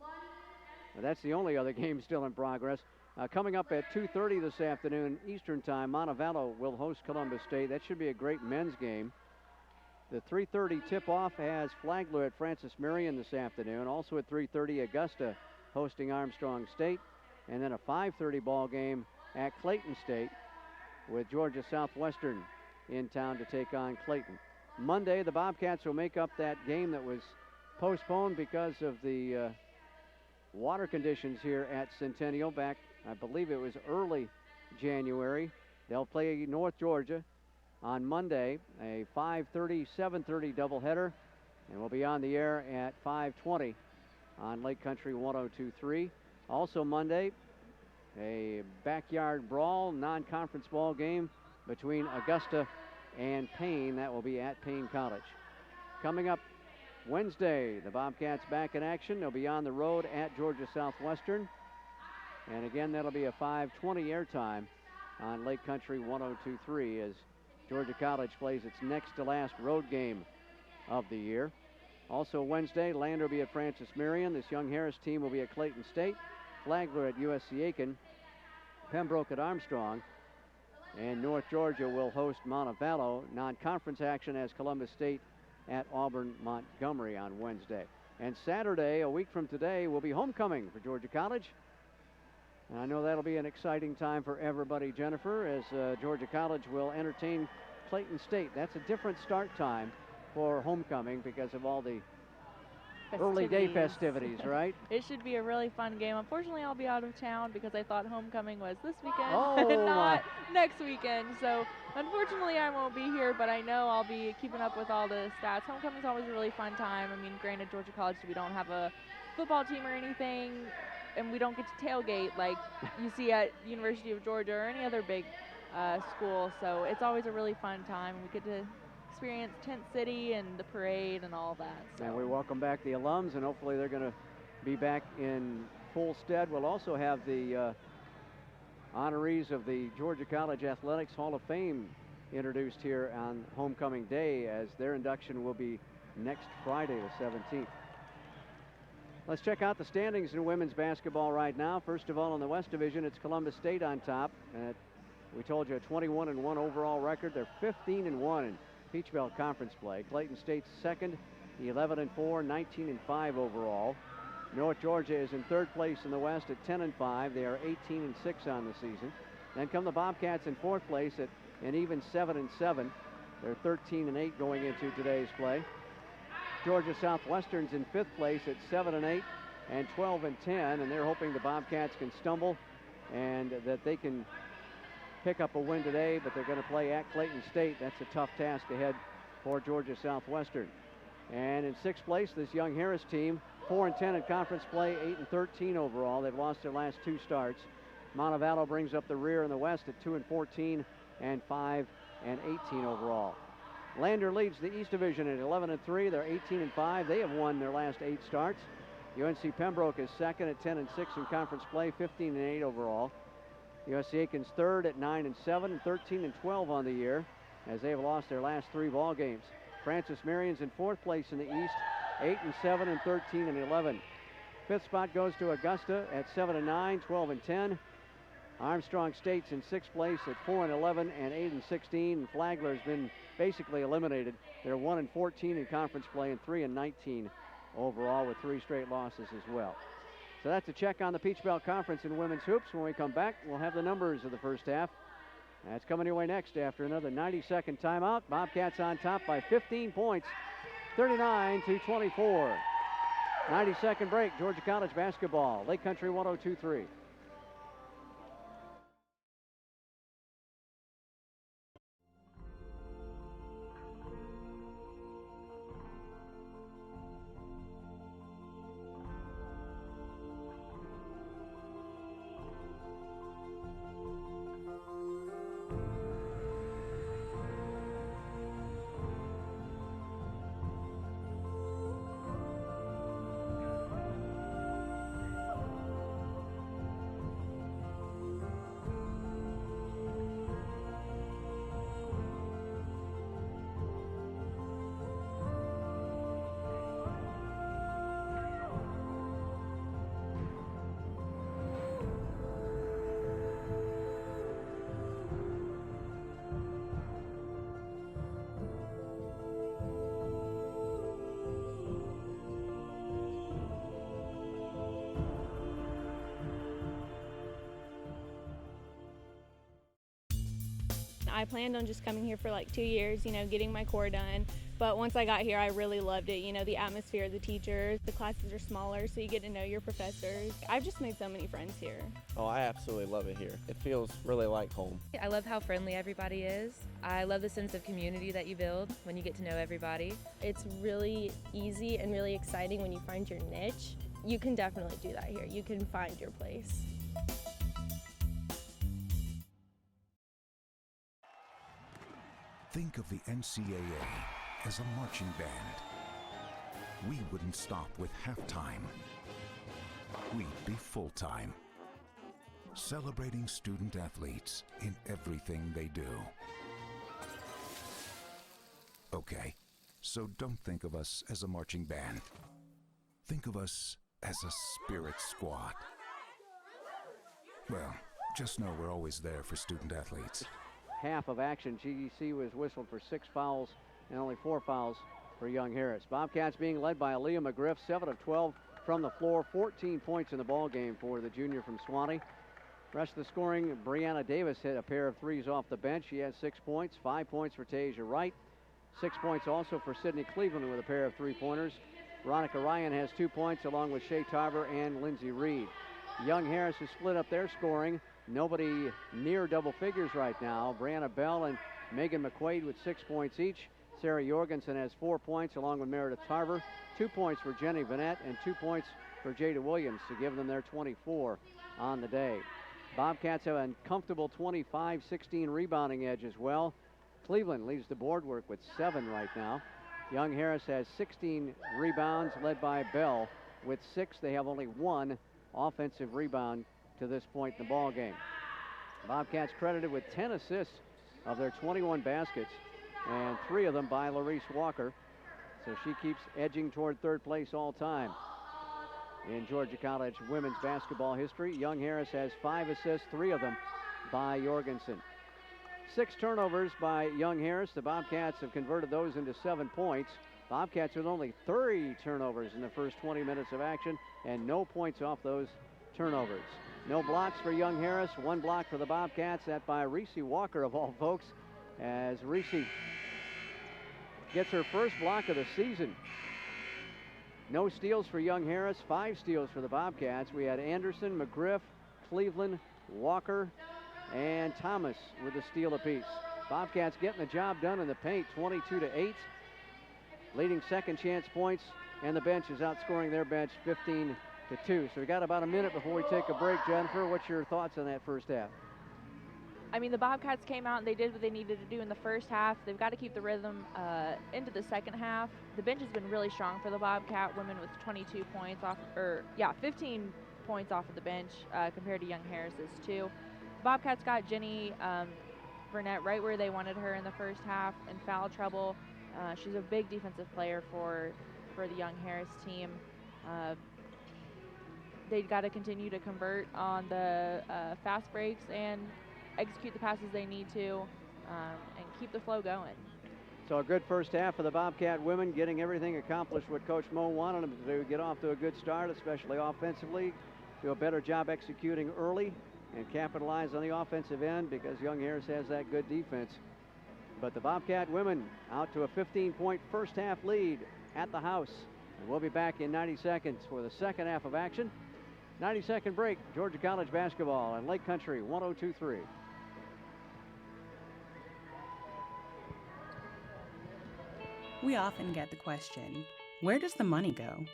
Well, that's the only other game still in progress. Coming up at 2:30 this afternoon Eastern Time, Montevallo will host Columbus State. That should be a great men's game. The 3:30 tip-off has Flagler at Francis Marion this afternoon. Also at 3:30, Augusta hosting Armstrong State. And then a 5:30 ball game at Clayton State with Georgia Southwestern in town to take on Clayton. Monday, the Bobcats will make up that game that was postponed because of the water conditions here at Centennial back, I believe it was early January. They'll play North Georgia on Monday, a 5:30, 7:30 doubleheader, and we'll be on the air at 5:20 on Lake Country 102.3. Also Monday, a backyard brawl, non-conference ball game between Augusta and Payne. That will be at Payne College. Coming up Wednesday, the Bobcats back in action. They'll be on the road at Georgia Southwestern. And again, that'll be a 5:20 airtime on Lake Country 102.3 as Georgia College plays its next to last road game of the year. Also Wednesday, Lander will be at Francis Marion. This Young Harris team will be at Clayton State. Flagler at USC Aiken. Pembroke at Armstrong. And North Georgia will host Montevallo. Non-conference action as Columbus State at Auburn Montgomery on Wednesday. And Saturday, a week from today, will be homecoming for Georgia College. And I know that'll be an exciting time for everybody, Jennifer, as Georgia College will entertain Clayton State. That's a different start time for homecoming because of all the early day festivities, right? It should be a really fun game. Unfortunately, I'll be out of town because I thought homecoming was this weekend Oh, and not next weekend. So unfortunately, I won't be here, but I know I'll be keeping up with all the stats. Homecoming's always a really fun time. I mean, granted, Georgia College, we don't have a football team or anything, and we don't get to tailgate like you see at University of Georgia or any other big school. So it's always a really fun time. We get to experience Tent City and the parade and all that. So. And we welcome back the alums, and hopefully they're going to be back in full stead. We'll also have the honorees of the Georgia College Athletics Hall of Fame introduced here on homecoming day, as their induction will be next Friday, the 17th. Let's check out the standings in women's basketball right now. First of all, in the West Division, it's Columbus State on top. We told you a 21-1 overall record. They're 15-1 in Peach Belt Conference play. Clayton State's second, 11-4, 19-5 overall. North Georgia is in third place in the West at 10-5. They are 18-6 on the season. Then come the Bobcats in fourth place at an even 7-7. They're 13-8 going into today's play. Georgia Southwestern's in fifth place at 7-8 and 12-10, and they're hoping the Bobcats can stumble and that they can pick up a win today, but they're going to play at Clayton State. That's a tough task ahead for Georgia Southwestern. And in sixth place, this Young Harris team, 4-10 in conference play, 8-13 overall. They've lost their last two starts. Montevallo brings up the rear in the West at 2-14 and 5-18 overall. Lander leads the East Division at 11-3. They're 18-5. They have won their last 8 starts. UNC Pembroke is second at 10-6 in conference play, 15-8 overall. USC Aiken's third at 9-7 and 13-12 on the year, as they have lost their last 3 ball games. Francis Marion's in fourth place in the East, 8-7 and 13-11. Fifth spot goes to Augusta at 7-9, 12-10. Armstrong State's in sixth place at 4-11 and 8-16. And Flagler's been basically eliminated. They're 1-14 in conference play and 3-19 overall, with 3 straight losses as well. So that's a check on the Peach Belt Conference in women's hoops. When we come back, we'll have the numbers of the first half. That's coming your way next after another 90-second timeout. Bobcats on top by 15 points, 39-24. 90-second break, Georgia College basketball, Lake Country 102.3. I planned on just coming here for like 2 years, getting my core done. But once I got here, I really loved it. The atmosphere, the teachers, the classes are smaller, so you get to know your professors. I've just made so many friends here. Oh, I absolutely love it here. It feels really like home. I love how friendly everybody is. I love the sense of community that you build when you get to know everybody. It's really easy and really exciting when you find your niche. You can definitely do that here. You can find your place. Think of the NCAA as a marching band. We wouldn't stop with halftime. We'd be full-time, celebrating student athletes in everything they do. Okay, so don't think of us as a marching band. Think of us as a spirit squad. Well, just know we're always there for student athletes. Half of action, GC was whistled for 6 fouls and only 4 fouls for Young Harris. Bobcats being led by Aaliyah McGriff, 7 of 12 from the floor, 14 points in the ball game for the junior from Swanee. Rest of the scoring, Brianna Davis hit a pair of threes off the bench. She has 6 points, 5 points for Tasia Wright. 6 points also for Sydney Cleveland with a pair of 3-pointers. Veronica Ryan has 2 points along with Shea Tarver and Lindsey Reed. Young Harris has split up their scoring. Nobody near double figures right now. Brianna Bell and Megan McQuaid with 6 points each. Sarah Jorgensen has 4 points along with Meredith Tarver. 2 points for Jenny Vanette and 2 points for Jada Williams to give them their 24 on the day. Bobcats have a comfortable 25-16 rebounding edge as well. Cleveland leads the board work with 7 right now. Young Harris has 16 rebounds, led by Bell with 6. They have only 1 offensive rebound to this point in the ball game. Bobcats credited with 10 assists of their 21 baskets, and 3 of them by Larice Walker. So she keeps edging toward 3rd place all time in Georgia College women's basketball history. Young Harris has 5 assists, 3 of them by Jorgensen. 6 turnovers by Young Harris. The Bobcats have converted those into 7 points. Bobcats with only 3 turnovers in the first 20 minutes of action and no points off those turnovers. No blocks for Young Harris. 1 block for the Bobcats, that by Reese Walker of all folks, as Reese gets her first block of the season. No steals for Young Harris, 5 steals for the Bobcats. We had Anderson, McGriff, Cleveland, Walker, and Thomas with a steal apiece. Bobcats getting the job done in the paint, 22-8. Leading second chance points, and the bench is outscoring their bench 15-2. So we got about a minute before we take a break. Jennifer, what's your thoughts on that first half? I mean, the Bobcats came out and they did what they needed to do in the first half. They've got to keep the rhythm into the second half. The bench has been really strong for the Bobcat women with 22 points off, 15 points off of the bench compared to Young Harris's 2. Bobcats got Jenny Burnett right where they wanted her in the first half in foul trouble. She's a big defensive player for the Young Harris team. They've got to continue to convert on the fast breaks and execute the passes they need to and keep the flow going. So a good first half for the Bobcat women, getting everything accomplished what Coach Moe wanted them to do, get off to a good start, especially offensively, do a better job executing early and capitalize on the offensive end because Young Harris has that good defense. But the Bobcat women out to a 15-point first half lead at the house. And we'll be back in 90 seconds for the second half of action. 90-second break, Georgia College basketball and Lake Country 102.3. We often get the question, where does the money go?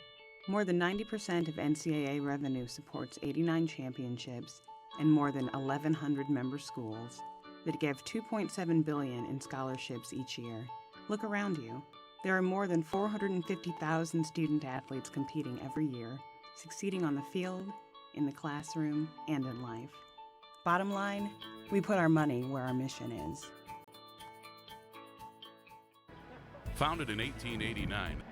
More than 90% of NCAA revenue supports 89 championships and more than 1,100 member schools that give $2.7 billion in scholarships each year. Look around you. There are more than 450,000 student athletes competing every year, succeeding on the field, in the classroom, and in life. Bottom line, we put our money where our mission is. Founded in 1889,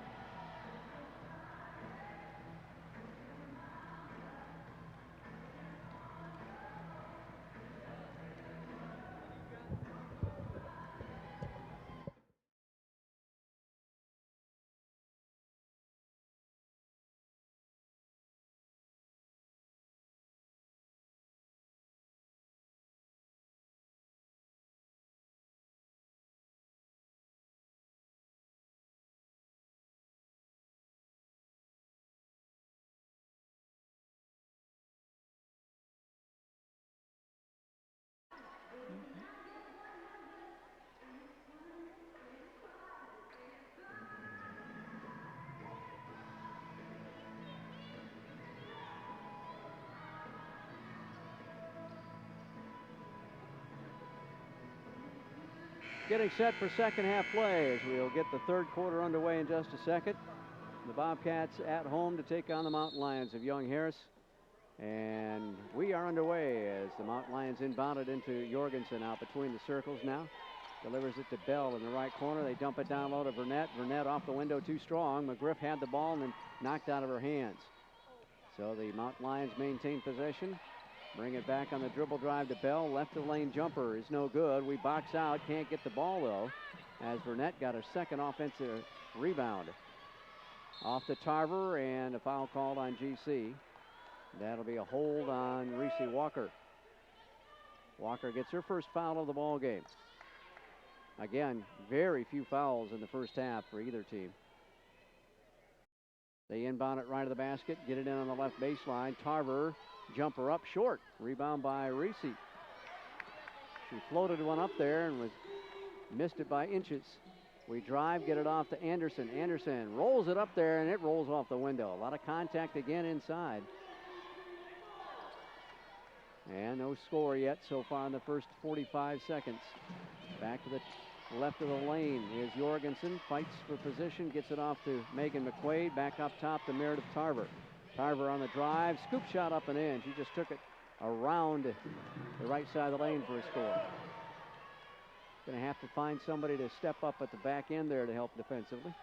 Getting set for second half play as we'll get the third quarter underway in just a second. The Bobcats at home to take on the Mountain Lions of Young Harris. And we are underway as the Mountain Lions inbounded into Jorgensen out between the circles now. Delivers it to Bell in the right corner. They dump it down low to Burnett. Burnett off the window too strong. McGriff had the ball and then knocked out of her hands. So the Mountain Lions maintain possession. Bring it back on the dribble drive to Bell. Left of the lane jumper is no good. We box out. Can't get the ball though, as Burnett got her second offensive rebound. Off to Tarver, and a foul called on GC. That'll be a hold on Reese Walker. Walker gets her first foul of the ball game. Again, very few fouls in the first half for either team. They inbound it right to the basket, get it in on the left baseline. Tarver, jumper up short. Rebound by Reese. She floated one up there and missed it by inches. We drive, get it off to Anderson. Anderson rolls it up there, and it rolls off the window. A lot of contact again inside. And no score yet so far in the first 45 seconds. Back to the left of the lane is Jorgensen. Fights for position, gets it off to Megan McQuaid. Back up top to Meredith Tarver. Tarver on the drive, scoop shot up and in. She just took it around the right side of the lane for a score. Going to have to find somebody to step up at the back end there to help defensively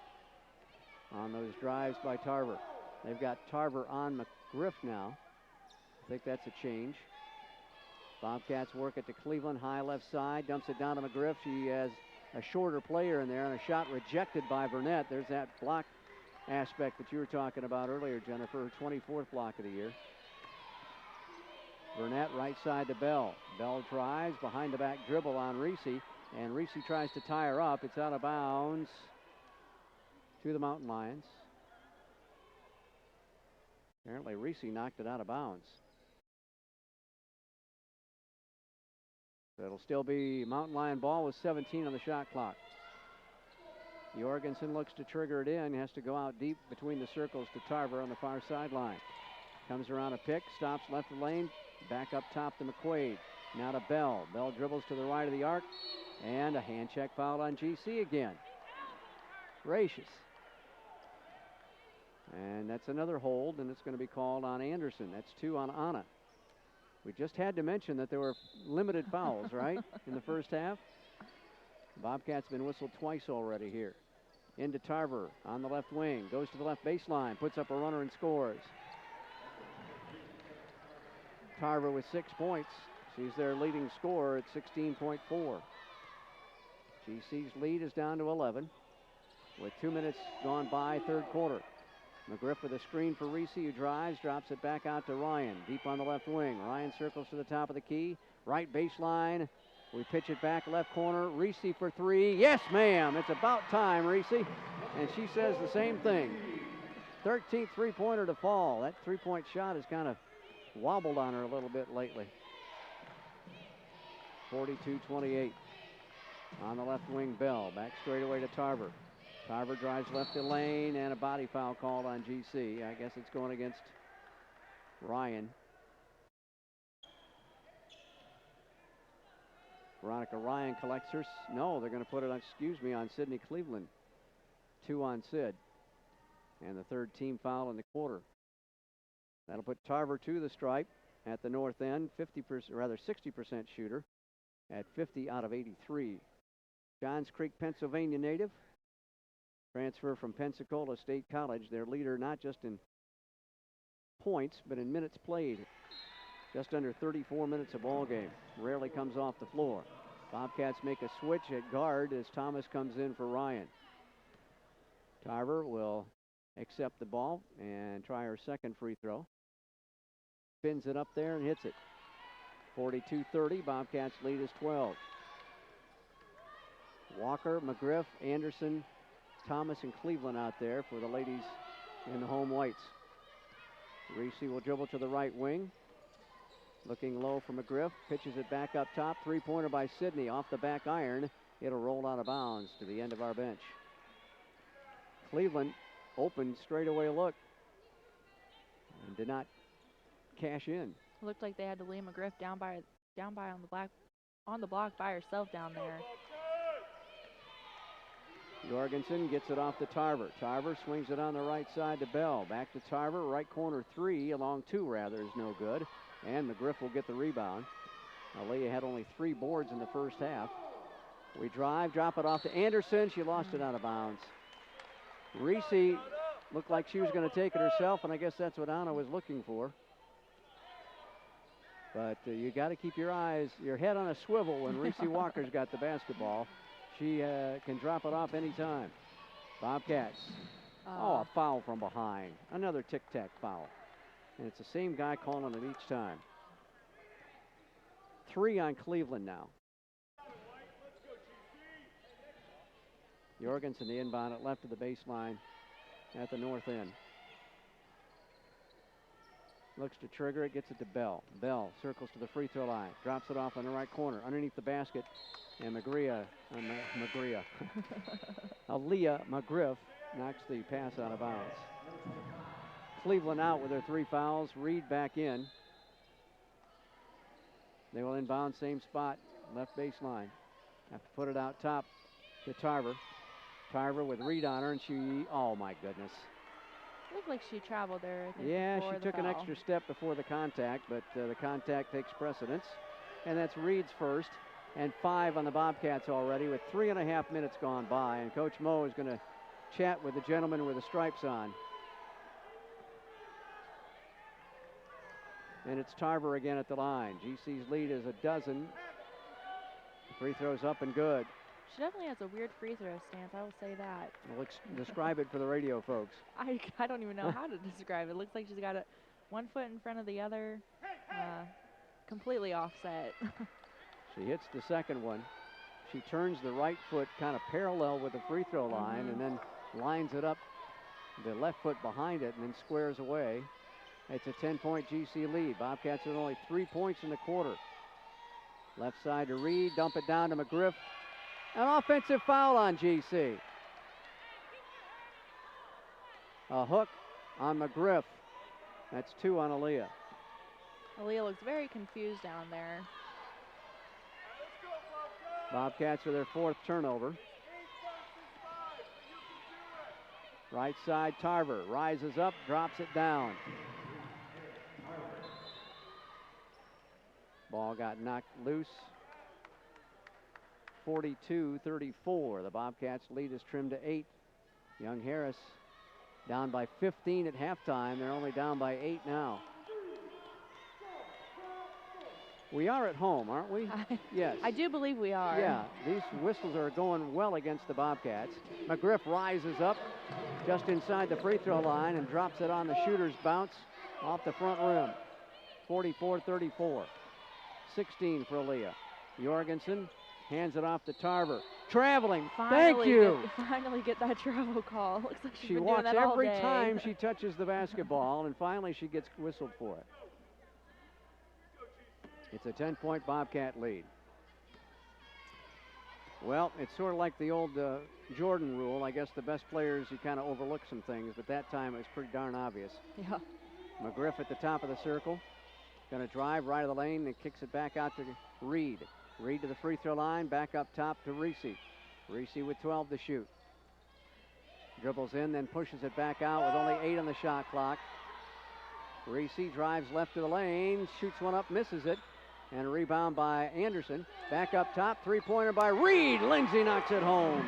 on those drives by Tarver. They've got Tarver on McGriff now. I think that's a change. Bobcats work it to Cleveland, high left side, dumps it down to McGriff. She has a shorter player in there, and a shot rejected by Burnett. There's that block aspect that you were talking about earlier, Jennifer, her 24th block of the year. Burnett right side to Bell. Bell drives, behind the back dribble on Reese, and Reese tries to tie her up. It's out of bounds to the Mountain Lions. Apparently Reese knocked it out of bounds. It'll still be Mountain Lion ball with 17 on the shot clock. Jorgensen looks to trigger it in, has to go out deep between the circles to Tarver on the far sideline. Comes around a pick, stops left of lane, back up top to McQuaid. Now to Bell. Bell dribbles to the right of the arc, and a hand check foul on GC again. Gracious. And that's another hold, and it's going to be called on Anderson. That's 2 on Anna. We just had to mention that there were limited fouls, right, in the first half. Bobcats been whistled twice already here. Into Tarver on the left wing. Goes to the left baseline. Puts up a runner and scores. Tarver with 6 points. She's their leading scorer at 16.4. GC's lead is down to 11 with 2 minutes gone by, third quarter. McGriff with a screen for Reese, who drives, drops it back out to Ryan. Deep on the left wing. Ryan circles to the top of the key. Right baseline. We pitch it back left corner. Reese for 3. Yes, ma'am. It's about time, Reese. And she says the same thing. 13th three-pointer to fall. That three-point shot has kind of wobbled on her a little bit lately. 42-28. On the left wing, Bell. Back straight away to Tarver. Tarver drives left the lane, and a body foul called on GC. I guess it's going against Ryan. Veronica Ryan collects her. No, they're going to put it on, on Sydney Cleveland. 2 on Sid. And the third team foul in the quarter. That'll put Tarver to the stripe at the north end. 60% shooter at 50 out of 83. Johns Creek, Pennsylvania native. Transfer from Pensacola State College. Their leader not just in points, but in minutes played. Just under 34 minutes of ball game. Rarely comes off the floor. Bobcats make a switch at guard as Thomas comes in for Ryan. Tarver will accept the ball and try her second free throw. Spins it up there and hits it. 42-30, Bobcats lead is 12. Walker, McGriff, Anderson, Thomas, and Cleveland out there for the ladies in the home whites. Reese will dribble to the right wing. Looking low for McGriff, pitches it back up top. Three-pointer by Sidney off the back iron. It'll roll out of bounds to the end of our bench. Cleveland opened straightaway look and did not cash in. Looked like they had to lay McGriff down by on the block by herself down there. Jorgensen gets it off to Tarver. Tarver swings it on the right side to Bell. Back to Tarver, right corner 3, along 2 rather, is no good. And McGriff will get the rebound. Aaliyah had only 3 boards in the first half. We drive, drop it off to Anderson. She lost it out of bounds. Reese looked like she was going to take it herself, and I guess that's what Anna was looking for. But you got to keep your head on a swivel when Reese Walker's got the basketball. She can drop it off anytime. Bobcats. Oh, a foul from behind. Another tic-tac foul. And it's the same guy calling it each time. 3 on Cleveland now. Jorgensen, the inbound at left of the baseline at the north end. Looks to trigger it, gets it to Bell. Bell circles to the free throw line, drops it off in the right corner, underneath the basket, and Aaliyah McGriff knocks the pass out of bounds. Cleveland out with their 3 fouls. Reed back in. They will inbound, same spot, left baseline. Have to put it out top to Tarver. Tarver with Reed on her, and she, oh my goodness. Looked like she traveled there. I think, yeah, she took foul. an extra step before the contact, but the contact takes precedence. And that's Reed's first, and 5 on the Bobcats already with 3.5 minutes gone by. And Coach Moe is going to chat with the gentleman with the stripes on. And it's Tarver again at the line. GC's lead is 12. Free throws up and good. She definitely has a weird free throw stance, I will say that. Well, describe it for the radio folks. I don't even know how to describe it. It looks like she's got 1 foot in front of the other, completely offset. She hits the second one. She turns the right foot kind of parallel with the free throw line and then lines it up, the left foot behind it, and then squares away. It's a 10-point GC lead. Bobcats with only 3 points in the quarter. Left side to Reed, dump it down to McGriff. An offensive foul on GC. A hook on McGriff. That's 2 on Aaliyah. Aaliyah looks very confused down there. Bobcats with their 4th turnover. Right side, Tarver rises up, drops it down. Ball got knocked loose. 42-34. The Bobcats lead is trimmed to 8. Young Harris down by 15 at halftime. They're only down by 8 now. We are at home, aren't we? Yes. I do believe we are. Yeah, these whistles are going well against the Bobcats. McGriff rises up just inside the free throw line and drops it on the shooter's bounce off the front rim. 44-34. 16 for Aaliyah. Jorgensen hands it off to Tarver. Traveling. Thank you. Finally get that travel call. Looks like she's been walks doing that all every day. time she touches the basketball, and finally she gets whistled for it. It's a 10-point Bobcat lead. Well, it's sort of like the old Jordan rule. I guess the best players, you kind of overlook some things, but that time it was pretty darn obvious. Yeah. McGriff at the top of the circle. Going to drive right of the lane and kicks it back out to Reed. Reed to the free throw line, back up top to Reese. Reese with 12 to shoot. Dribbles in, then pushes it back out with only 8 on the shot clock. Reese drives left to the lane, shoots one up, misses it. And a rebound by Anderson. Back up top, 3-pointer by Reed. Lindsay knocks it home.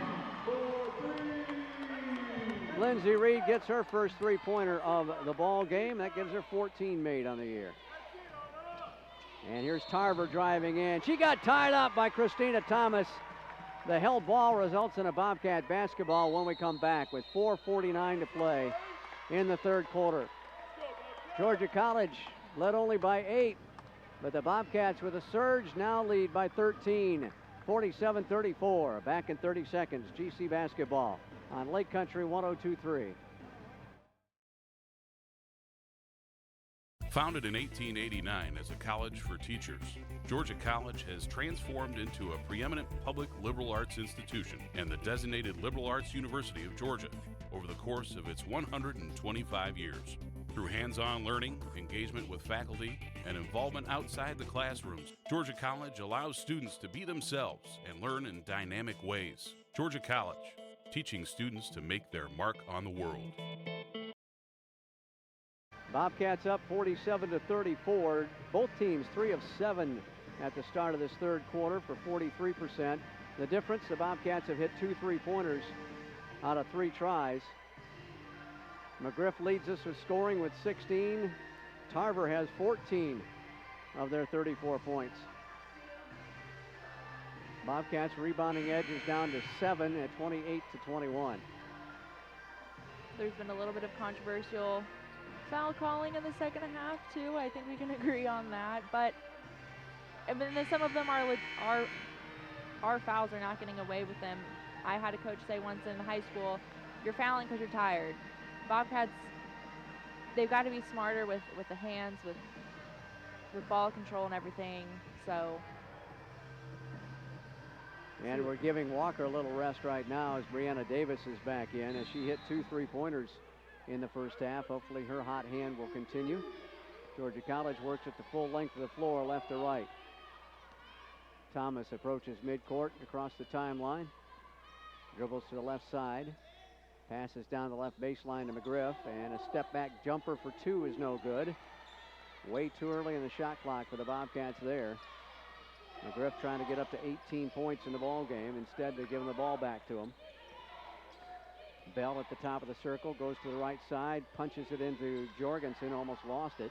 Lindsay Reed gets her first 3-pointer of the ball game. That gives her 14 made on the year. And here's Tarver driving in. She got tied up by Christina Thomas. The held ball results in a Bobcat basketball when we come back with 4:49 to play in the third quarter. Georgia College led only by 8, but the Bobcats with a surge now lead by 13, 47-34. Back in 30 seconds, GC basketball on Lake Country 102.3. Founded in 1889 as a college for teachers, Georgia College has transformed into a preeminent public liberal arts institution and the designated liberal arts university of Georgia over the course of its 125 years. Through hands-on learning, engagement with faculty, and involvement outside the classrooms, Georgia College allows students to be themselves and learn in dynamic ways. Georgia College, teaching students to make their mark on the world. Bobcats up 47-34. Both teams 3 of 7 at the start of this third quarter for 43%. The difference, the Bobcats have hit 2 3-pointers out of 3 tries. McGriff leads us with scoring with 16. Tarver has 14 of their 34 points. Bobcats rebounding edge is down to 7 at 28-21. There's been a little bit of controversial foul calling in the second half too. I think we can agree on that. But and then some of them our fouls are not getting away with them. I had a coach say once in high school, "You're fouling because you're tired." Bobcats, they've got to be smarter with the hands, with ball control and everything. So. And we're giving Walker a little rest right now as Brianna Davis is back in, as she hit 2 3-pointers in the first half. Hopefully her hot hand will continue. Georgia College works at the full length of the floor, left to right. Thomas approaches midcourt across the timeline. Dribbles to the left side. Passes down the left baseline to McGriff, and a step-back jumper for 2 is no good. Way too early in the shot clock for the Bobcats there. McGriff trying to get up to 18 points in the ball game. Instead, they're giving the ball back to him. Bell at the top of the circle, goes to the right side, punches it into Jorgensen, almost lost it.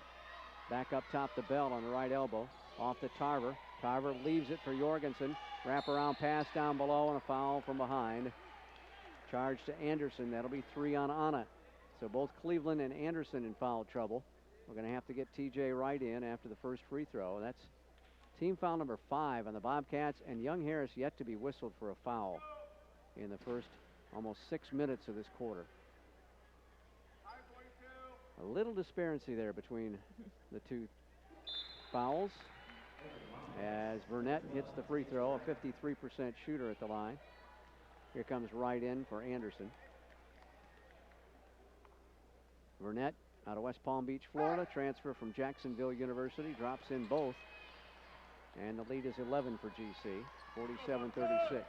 Back up top to Bell on the right elbow. Off to Tarver. Tarver leaves it for Jorgensen. Wraparound pass down below and a foul from behind. Charge to Anderson. That'll be 3 on Anna. So both Cleveland and Anderson in foul trouble. We're going to have to get TJ Wright in after the first free throw. That's team foul number 5 on the Bobcats, and Young Harris yet to be whistled for a foul in the first almost 6 minutes of this quarter. A little disparity there between the two fouls as Burnett hits the free throw, a 53% shooter at the line. Here comes Wright in for Anderson. Burnett out of West Palm Beach, Florida, transfer from Jacksonville University, drops in both. And the lead is 11 for GC, 47-36.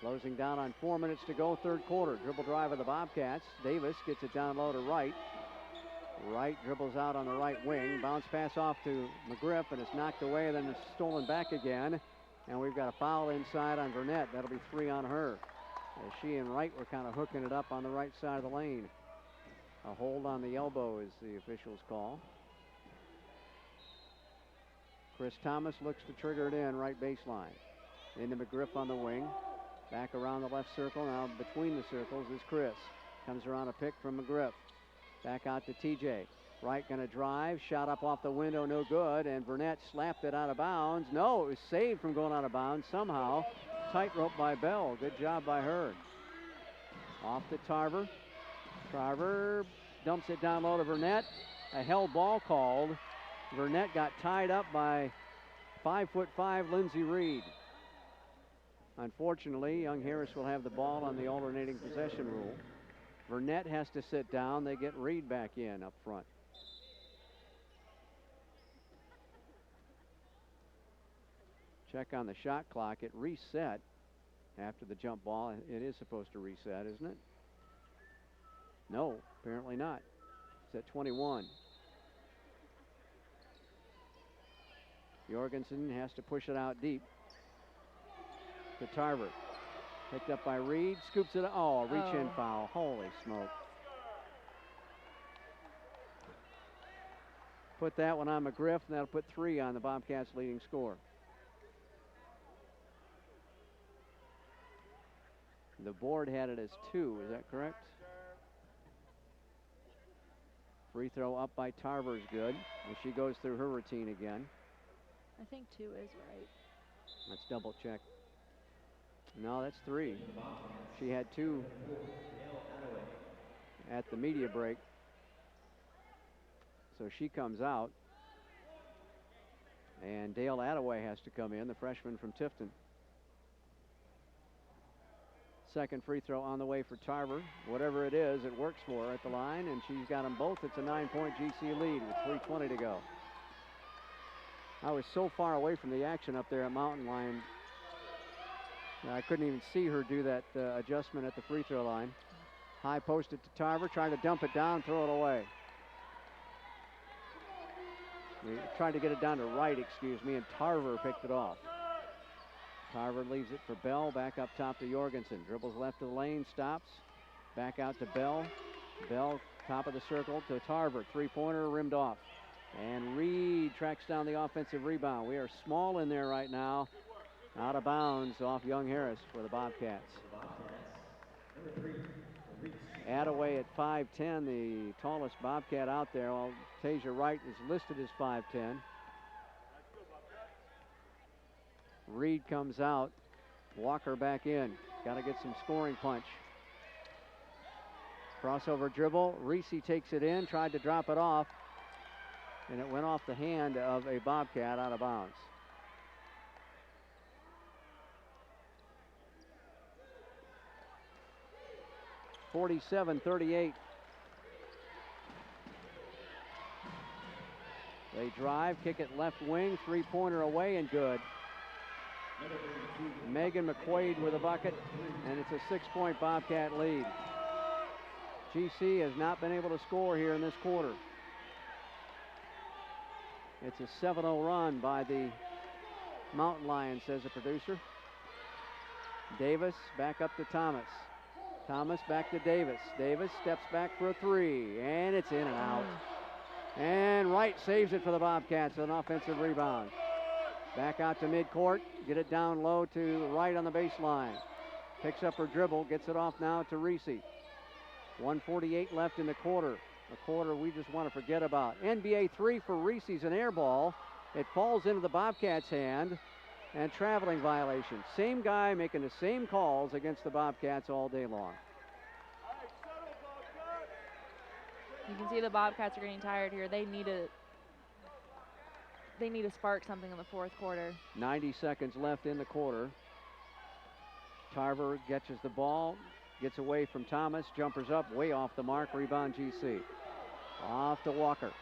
Closing down on 4 minutes to go, third quarter. Dribble drive of the Bobcats. Davis gets it down low to Wright. Wright dribbles out on the right wing. Bounce pass off to McGriff, and it's knocked away, then it's stolen back again. And we've got a foul inside on Burnett. That'll be 3 on her. As she and Wright were kind of hooking it up on the right side of the lane. A hold on the elbow is the official's call. Chris Thomas looks to trigger it in, right baseline. Into McGriff on the wing. Back around the left circle. Now between the circles is Chris. Comes around a pick from McGriff. Back out to TJ. Wright going to drive. Shot up off the window, no good. And Burnett slapped it out of bounds. No, it was saved from going out of bounds somehow. Tightrope by Bell. Good job by her. Off to Tarver. Tarver dumps it down low to Burnett. A held ball called. Burnett got tied up by 5'5" Lindsey Reed. Unfortunately, Young Harris will have the ball on the alternating possession rule. Burnett has to sit down. They get Reed back in up front. Check on the shot clock. It reset after the jump ball. It is supposed to reset, isn't it? No, apparently not. It's at 21. Jorgensen has to push it out deep to Tarver. Picked up by Reed, scoops it. Oh, reach-in foul. Holy smoke. Put that one on McGriff, and that'll put 3 on the Bobcats' leading scorer. The board had it as 2, is that correct? Free throw up by Tarver is good, and she goes through her routine again. I think 2 is right. Let's double check. No, that's 3. She had 2 at the media break. So she comes out. And Dale Attaway has to come in, the freshman from Tifton. Second free throw on the way for Tarver. Whatever it is, it works for her at the line, and she's got them both. It's a 9-point GC lead with 3:20 to go. I was so far away from the action up there at Mountain Lion I couldn't even see her do that adjustment at the free throw line. High post it to Tarver, trying to dump it down, throw it away. We tried to get it down to right, and Tarver picked it off. Tarver leaves it for Bell, back up top to Jorgensen. Dribbles left of the lane, stops. Back out to Bell. Bell, top of the circle to Tarver. Three-pointer rimmed off. And Reed tracks down the offensive rebound. We are small in there right now. Out of bounds off Young Harris for the Bobcats. Attaway at 5'10", the tallest Bobcat out there. While Tasia Wright is listed as 5'10". Reed comes out. Walker back in. Got to get some scoring punch. Crossover dribble. Reese takes it in, tried to drop it off, and it went off the hand of a Bobcat out of bounds. (47-38). They drive, kick it left wing, three-pointer away and good. Megan McQuaid with a bucket, and it's a 6-point Bobcat lead. GC has not been able to score here in this quarter. It's a 7-0 run by the Mountain Lions, says the producer. Davis back up to Thomas. Thomas back to Davis. Davis steps back for a three, and it's in and out. And Wright saves it for the Bobcats, an offensive rebound. Back out to midcourt, get it down low to Wright on the baseline. Picks up her dribble, gets it off now to Reese. 1:48 left in the quarter. A quarter we just want to forget about. NBA three for Reese's, an air ball. It falls into the Bobcats' hand, and traveling violation. Same guy making the same calls against the Bobcats all day long. You can see the Bobcats are getting tired here. They need to spark something in the fourth quarter. 90 seconds left in the quarter. Tarver catches the ball, gets away from Thomas, jumpers up, way off the mark, rebound GC. Off to Walker.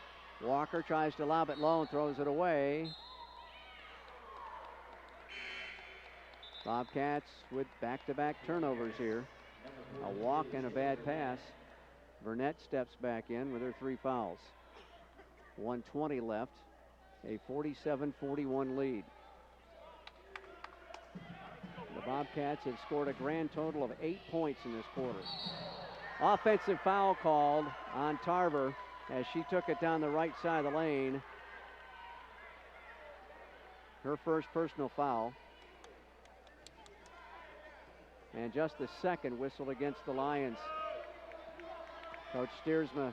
Walker tries to lob it low and throws it away. Bobcats with back-to-back turnovers here. A walk and a bad pass. Burnett steps back in with her 3 fouls. 1:20 left. A 47-41 lead. The Bobcats have scored a grand total of 8 points in this quarter. Offensive foul called on Tarver as she took it down the right side of the lane. Her first personal foul. And just the second whistled against the Lions. Coach Steersma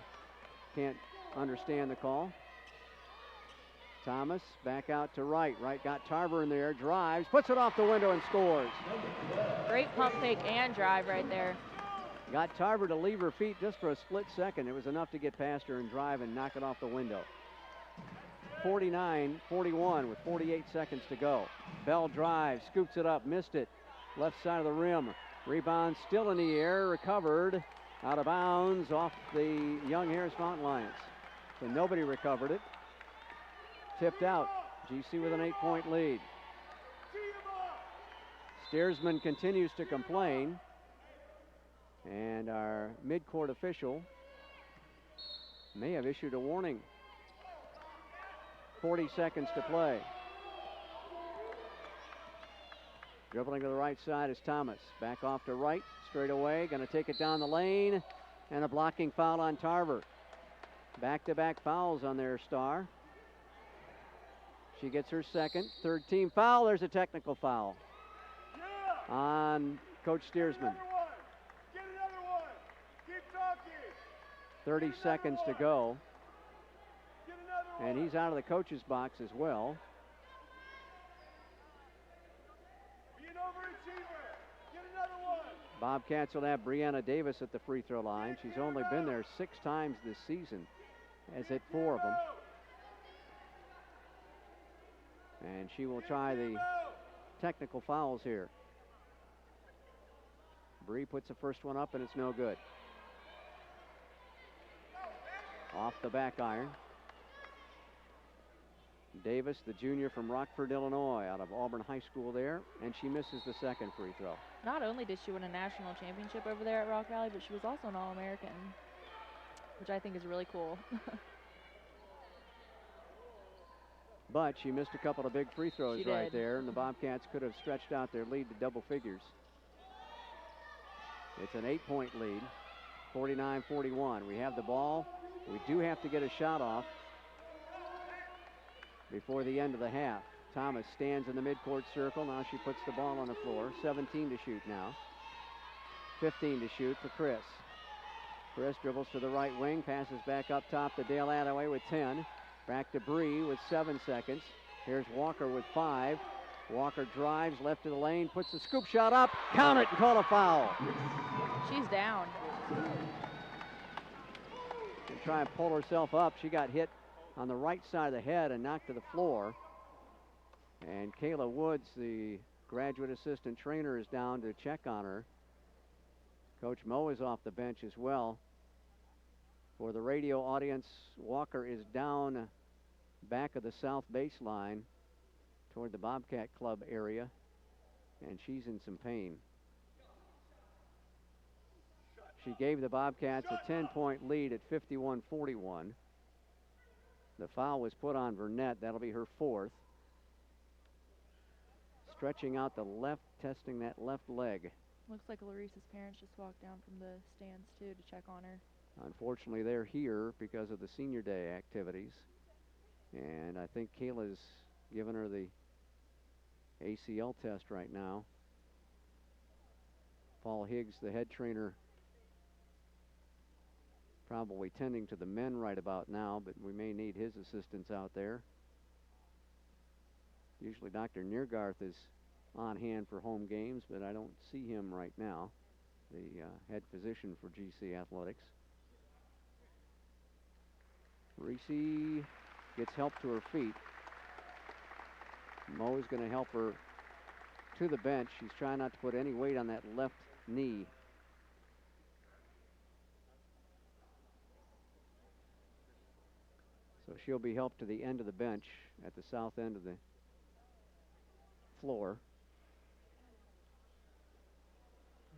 can't understand the call. Thomas back out to Wright. Wright got Tarver in there, drives, puts it off the window and scores. Great pump fake and drive right there. Got Tarver to leave her feet just for a split second. It was enough to get past her and drive and knock it off the window. 49-41 with 48 seconds to go. Bell drives, scoops it up, missed it. Left side of the rim. Rebound still in the air, recovered. Out of bounds off the Young Harris Mountain Lions. So nobody recovered it. Tipped out. GC with an 8-point lead. Steersman continues to complain. And our midcourt official may have issued a warning. 40 seconds to play. Dribbling to the right side is Thomas. Back off to Wright. Straight away. Going to take it down the lane. And a blocking foul on Tarver. Back-to-back fouls on their star. She gets her second. Third team foul. There's a technical foul on Coach Steersman. 30 seconds to go. And he's out of the coach's box as well. Bobcats will have Brianna Davis at the free throw line. She's only been there 6 times this season, has hit 4 of them. And she will try the technical fouls here. Bree puts the first one up and it's no good. Off the back iron. Davis, the junior from Rockford, Illinois, out of Auburn High School there, and she misses the second free throw. Not only did she win a national championship over there at Rock Valley, but she was also an All-American, which I think is really cool. But she missed a couple of big free throws She right did. there, and the Bobcats could have stretched out their lead to double figures. It's an 8-point lead, 49-41. We have the ball. We do have to get a shot off before the end of the half. Thomas stands in the midcourt circle. Now she puts the ball on the floor. 17 to shoot now. 15 to shoot for Chris. Chris dribbles to the right wing, passes back up top to Dale Attaway with 10. Back to Bree with 7 seconds. Here's Walker with 5. Walker drives left to the lane, puts the scoop shot up, count it and call a foul. She's down. To try and pull herself up, she got hit on the right side of the head and knocked to the floor. And Kayla Woods, the graduate assistant trainer, is down to check on her. Coach Moe is off the bench as well. For the radio audience, Walker is down back of the south baseline toward the Bobcat Club area, and she's in some pain. She gave the Bobcats a 10-point lead at 51-41. The foul was put on Burnett. That'll be her 4th. Stretching out the left, testing that left leg. Looks like Larissa's parents just walked down from the stands, too, to check on her. Unfortunately, they're here because of the senior day activities. And I think Kayla's giving her the ACL test right now. Paul Higgs, the head trainer, probably tending to the men right about now, but we may need his assistance out there. Usually Dr. Neergarth is on hand for home games, but I don't see him right now, the head physician for GC Athletics. Reese gets help to her feet. Moe's going to help her to the bench. She's trying not to put any weight on that left knee. So she'll be helped to the end of the bench at the south end of the floor.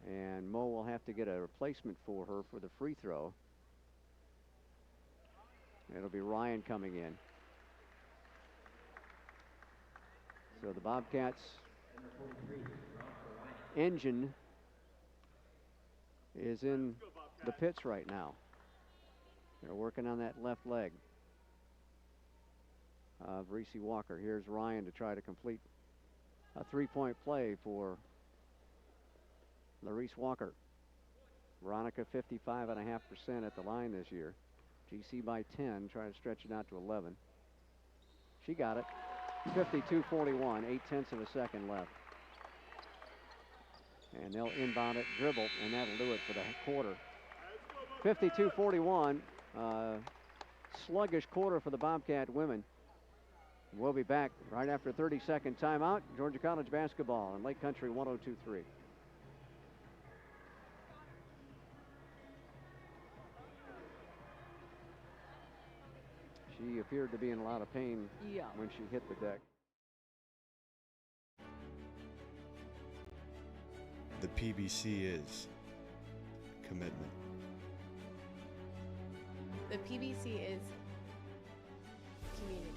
And Moe will have to get a replacement for her for the free throw. It'll be Ryan coming in. So the Bobcats engine is in the pits right now. They're working on that left leg of Reese Walker. Here's Ryan to try to complete a 3-point play for Larise Walker. Veronica 55.5% at the line this year. GC by 10, trying to stretch it out to 11. She got it. 52-41, 0.8 of a second left. And they'll inbound it, dribble, and that'll do it for the quarter. 52-41, sluggish quarter for the Bobcat women. We'll be back right after a 30-second timeout. Georgia College basketball on Lake Country 102.3. She appeared to be in a lot of pain when she hit the deck. The PBC is commitment. The PBC is community.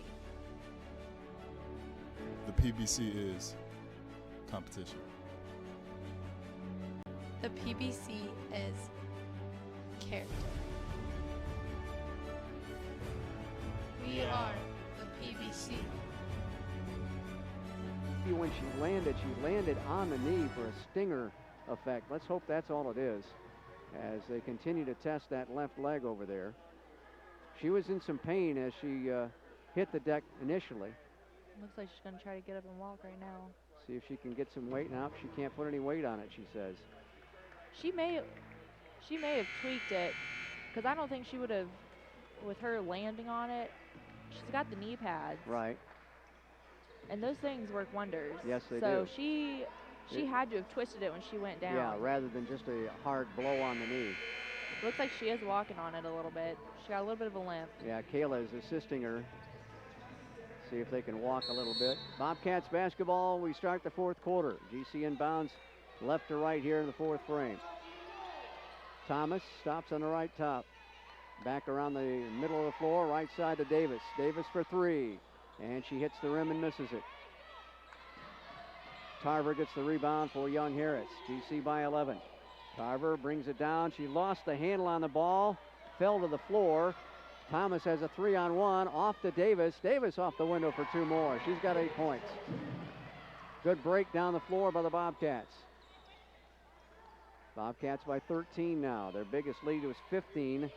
The PBC is competition. The PBC is character. We are the PBC. When she landed on the knee for a stinger effect. Let's hope that's all it is as they continue to test that left leg over there. She was in some pain as she hit the deck initially. Looks like she's going to try to get up and walk right now. See if she can get some weight. Now she can't put any weight on it, she says. She may have tweaked it, because I don't think she would have, with her landing on it. She's got the knee pads. Right. And those things work wonders. Yes, they do. So she had to have twisted it when she went down. Yeah, rather than just a hard blow on the knee. Looks like she is walking on it a little bit. She got a little bit of a limp. Yeah, Kayla is assisting her. See if they can walk a little bit. Bobcats basketball, we start the fourth quarter. GC inbounds left to right here in the fourth frame. Thomas stops on the right top. Back around the middle of the floor, right side to Davis. Davis for three, and she hits the rim and misses it. Tarver gets the rebound for Young Harris. GC by 11. Tarver brings it down. She lost the handle on the ball, fell to the floor. Thomas has a 3-on-1 off to Davis. Davis off the window for two more. She's got 8 points. Good break down the floor by the Bobcats. Bobcats by 13 now. Their biggest lead was 15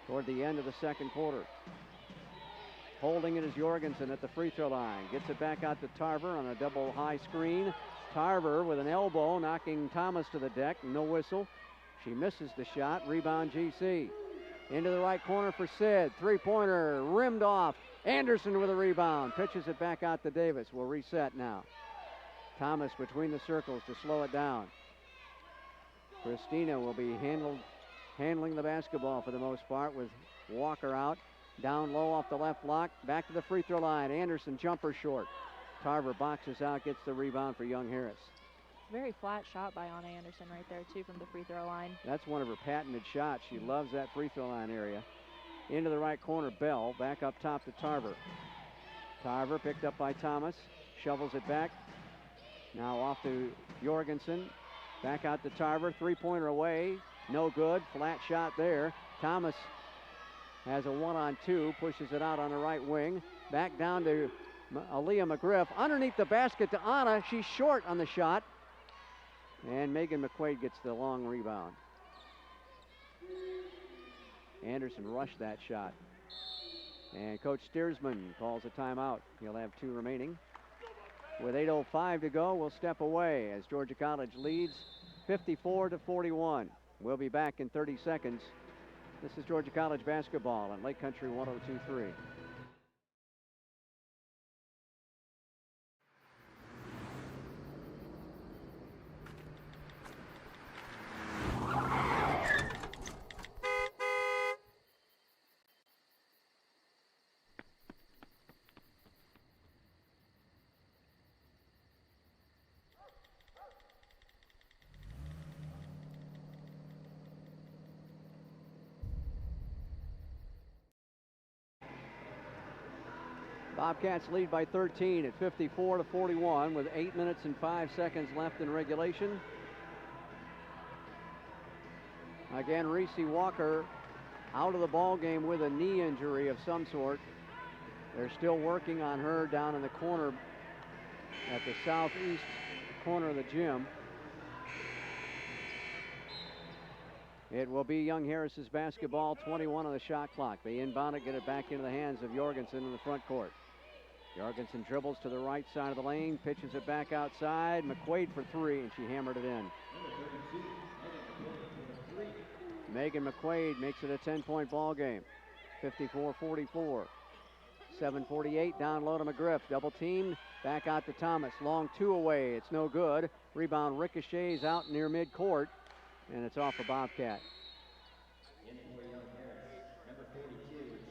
toward the end of the second quarter. Holding it is Jorgensen at the free throw line. Gets it back out to Tarver on a double high screen. Tarver with an elbow knocking Thomas to the deck. No whistle. She misses the shot. Rebound GC. Into the right corner for Sid. Three-pointer rimmed off. Anderson with a rebound. Pitches it back out to Davis. We'll reset now. Thomas between the circles to slow it down. Christina will be handling the basketball for the most part with Walker out. Down low off the left block. Back to the free throw line. Anderson jumper short. Tarver boxes out, gets the rebound for Young Harris. Very flat shot by Anna Anderson right there, too, from the free throw line. That's one of her patented shots. She loves that free throw line area. Into the right corner, Bell. Back up top to Tarver. Tarver picked up by Thomas. Shovels it back. Now off to Jorgensen. Back out to Tarver. Three-pointer away. No good. Flat shot there. Thomas has a 1-on-2. Pushes it out on the right wing. Back down to Aaliyah McGriff. Underneath the basket to Anna. She's short on the shot. And Megan McQuaid gets the long rebound. Anderson rushed that shot. And Coach Steersman calls a timeout. He'll have 2 remaining. With 8:05 to go, we'll step away as Georgia College leads 54-41. We'll be back in 30 seconds. This is Georgia College basketball on Lake Country 102.3. Bobcats lead by 13 at 54-41 with 8 minutes and 5 seconds left in regulation. Again, Reese Walker out of the ball game with a knee injury of some sort. They're still working on her down in the corner at the southeast corner of the gym. It will be Young Harris's basketball, 21 on the shot clock. They inbound it, get it back into the hands of Jorgensen in the front court. Jorgensen dribbles to the right side of the lane, pitches it back outside. McQuaid for 3, and she hammered it in. Megan McQuaid makes it a 10-point ball game, 54-44. 7:48 down low to McGriff. Double teamed, back out to Thomas. Long 2 away, it's no good. Rebound ricochets out near midcourt, and it's off a Bobcat.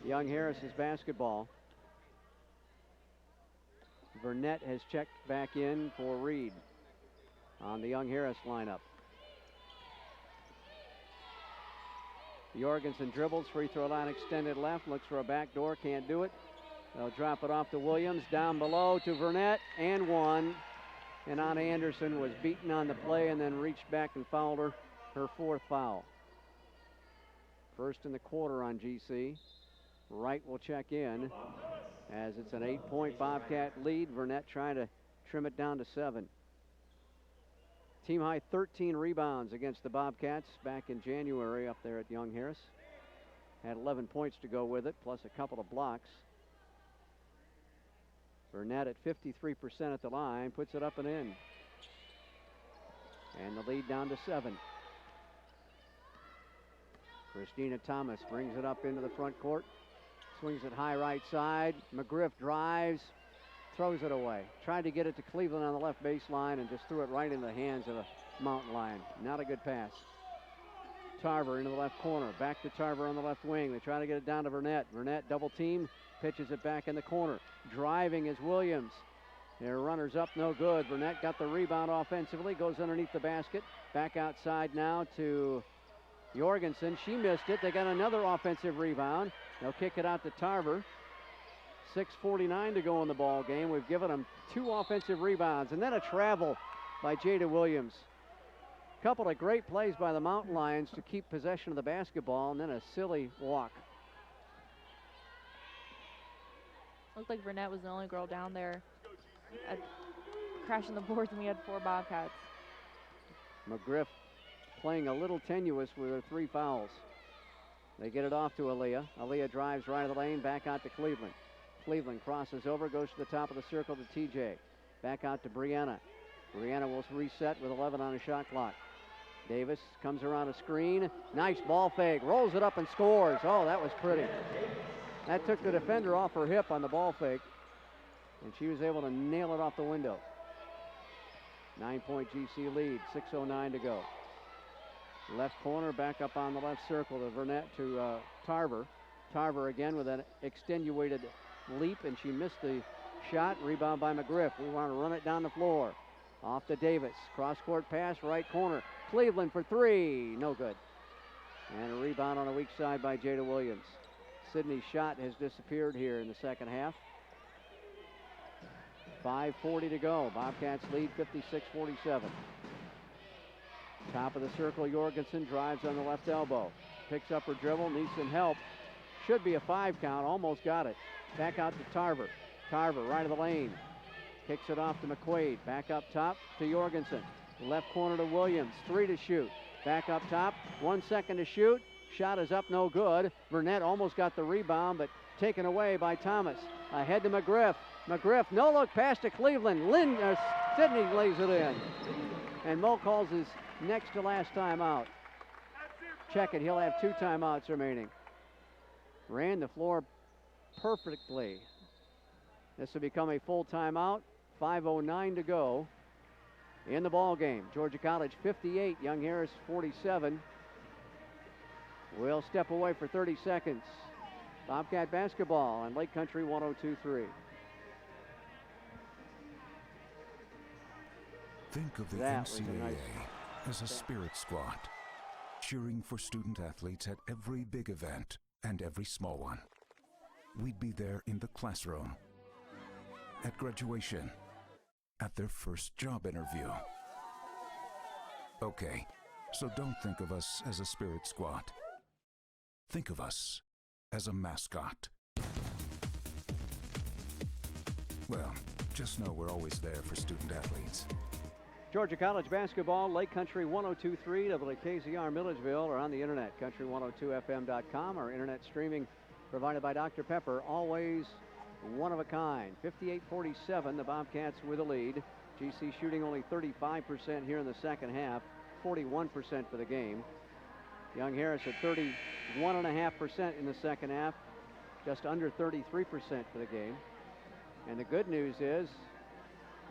Young Harris's basketball. Burnett has checked back in for Reed on the Young Harris lineup. Jorgensen dribbles, free throw line extended left, looks for a back door, can't do it. They'll drop it off to Williams, down below to Burnett, and 1. And Anna Anderson was beaten on the play and then reached back and fouled her 4th foul. First in the quarter on GC. Wright will check in as it's an 8-point Bobcat lead. Burnett trying to trim it down to 7. Team high 13 rebounds against the Bobcats back in January up there at Young Harris. Had 11 points to go with it, plus a couple of blocks. Burnett at 53% at the line, puts it up and in. And the lead down to 7. Christina Thomas brings it up into the front court. Swings it high right side. McGriff drives, throws it away. Tried to get it to Cleveland on the left baseline and just threw it right into the hands of a Mountain Lion. Not a good pass. Tarver into the left corner. Back to Tarver on the left wing. They try to get it down to Burnett. Burnett double team, pitches it back in the corner. Driving is Williams. Their runners up, no good. Burnett got the rebound offensively, goes underneath the basket. Back outside now to Jorgensen. She missed it. They got another offensive rebound. They'll kick it out to Tarver. 6:49 to go in the ball game. We've given them 2 offensive rebounds, and then a travel by Jada Williams. Couple of great plays by the Mountain Lions to keep possession of the basketball, and then a silly walk. Looked like Burnett was the only girl down there at crashing the boards, and we had 4 Bobcats. McGriff playing a little tenuous with her 3 fouls. They get it off to Aaliyah. Aaliyah drives right of the lane, back out to Cleveland. Cleveland crosses over, goes to the top of the circle to TJ. Back out to Brianna. Brianna will reset with 11 on the shot clock. Davis comes around a screen. Nice ball fake. Rolls it up and scores. Oh, that was pretty. That took the defender off her hip on the ball fake, and she was able to nail it off the window. 9-point GC lead, 6:09 to go. Left corner, back up on the left circle to Burnett to Tarver. Tarver again with an extenuated leap, and she missed the shot. Rebound by McGriff. We want to run it down the floor. Off to Davis. Cross-court pass, right corner. Cleveland for 3. No good. And a rebound on the weak side by Jada Williams. Sydney's shot has disappeared here in the second half. 5:40 to go. Bobcats lead 56-47. Top of the circle, Jorgensen drives on the left elbow. Picks up her dribble, needs some help. Should be a 5 count, almost got it. Back out to Tarver. Tarver, right of the lane. Kicks it off to McQuaid. Back up top to Jorgensen. Left corner to Williams. 3 to shoot. Back up top. 1 second to shoot. Shot is up, no good. Burnett almost got the rebound, but taken away by Thomas. Ahead to McGriff. McGriff, no look pass to Cleveland. Sydney lays it in. And Mo calls his next to last timeout. Check it, he'll have 2 timeouts remaining. Ran the floor perfectly. This will become a full timeout. 5:09 to go in the ball game. Georgia College 58, Young Harris 47. We'll step away for 30 seconds. Bobcat basketball on Lake Country 102.3. Think of the NCAA as a spirit squad, cheering for student athletes at every big event and every small one. We'd be there in the classroom, at graduation, at their first job interview. Okay, so don't think of us as a spirit squad. Think of us as a mascot. Well, just know we're always there for student athletes. Georgia College basketball, Lake Country 102.3, WKZR Milledgeville, or on the internet, country102fm.com. Our internet streaming provided by Dr. Pepper, always one of a kind. 58-47, the Bobcats with a lead. GC shooting only 35% here in the second half, 41% for the game. Young Harris at 31.5% in the second half, just under 33% for the game. And the good news is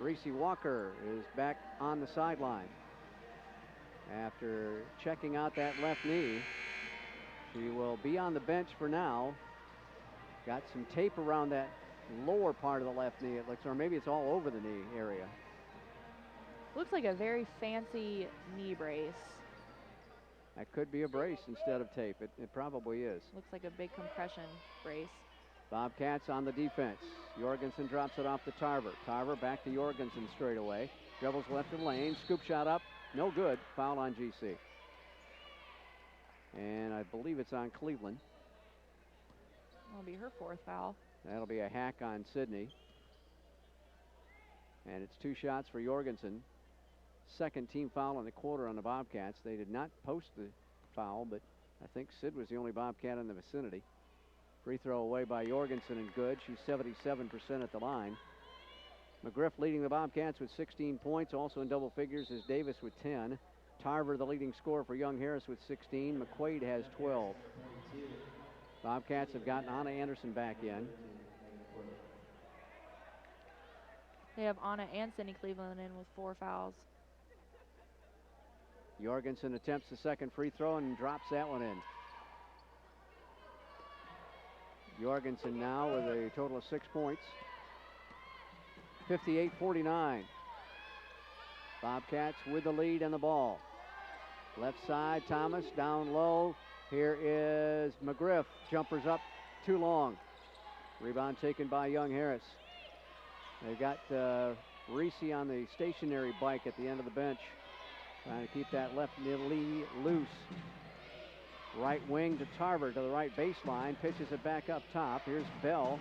Reese Walker is back on the sideline. After checking out that left knee, she will be on the bench for now. Got some tape around that lower part of the left knee, it looks, or maybe it's all over the knee area. Looks like a very fancy knee brace. That could be a brace instead of tape. It probably is. Looks like a big compression brace. Bobcats on the defense. Jorgensen drops it off to Tarver. Tarver back to Jorgensen straight away. Dribbles left of the lane. Scoop shot up. No good. Foul on GC. And I believe it's on Cleveland. That'll be her 4th foul. That'll be a hack on Sydney. And it's 2 shots for Jorgensen. Second team foul in the quarter on the Bobcats. They did not post the foul, but I think Sid was the only Bobcat in the vicinity. Free throw away by Jorgensen and good. She's 77% at the line. McGriff leading the Bobcats with 16 points. Also in double figures is Davis with 10. Tarver the leading scorer for Young Harris with 16. McQuaid has 12. Bobcats have gotten Anna Anderson back in. They have Anna and Cindy Cleveland in with 4 fouls. Jorgensen attempts the second free throw and drops that one in. Jorgensen now with a total of 6 points. 58-49. Bobcats with the lead and the ball. Left side, Thomas down low. Here is McGriff. Jumpers up too long. Rebound taken by Young Harris. They've got Reese on the stationary bike at the end of the bench, trying to keep that left knee loose. Right wing to Tarver to the right baseline, pitches it back up top. Here's Bell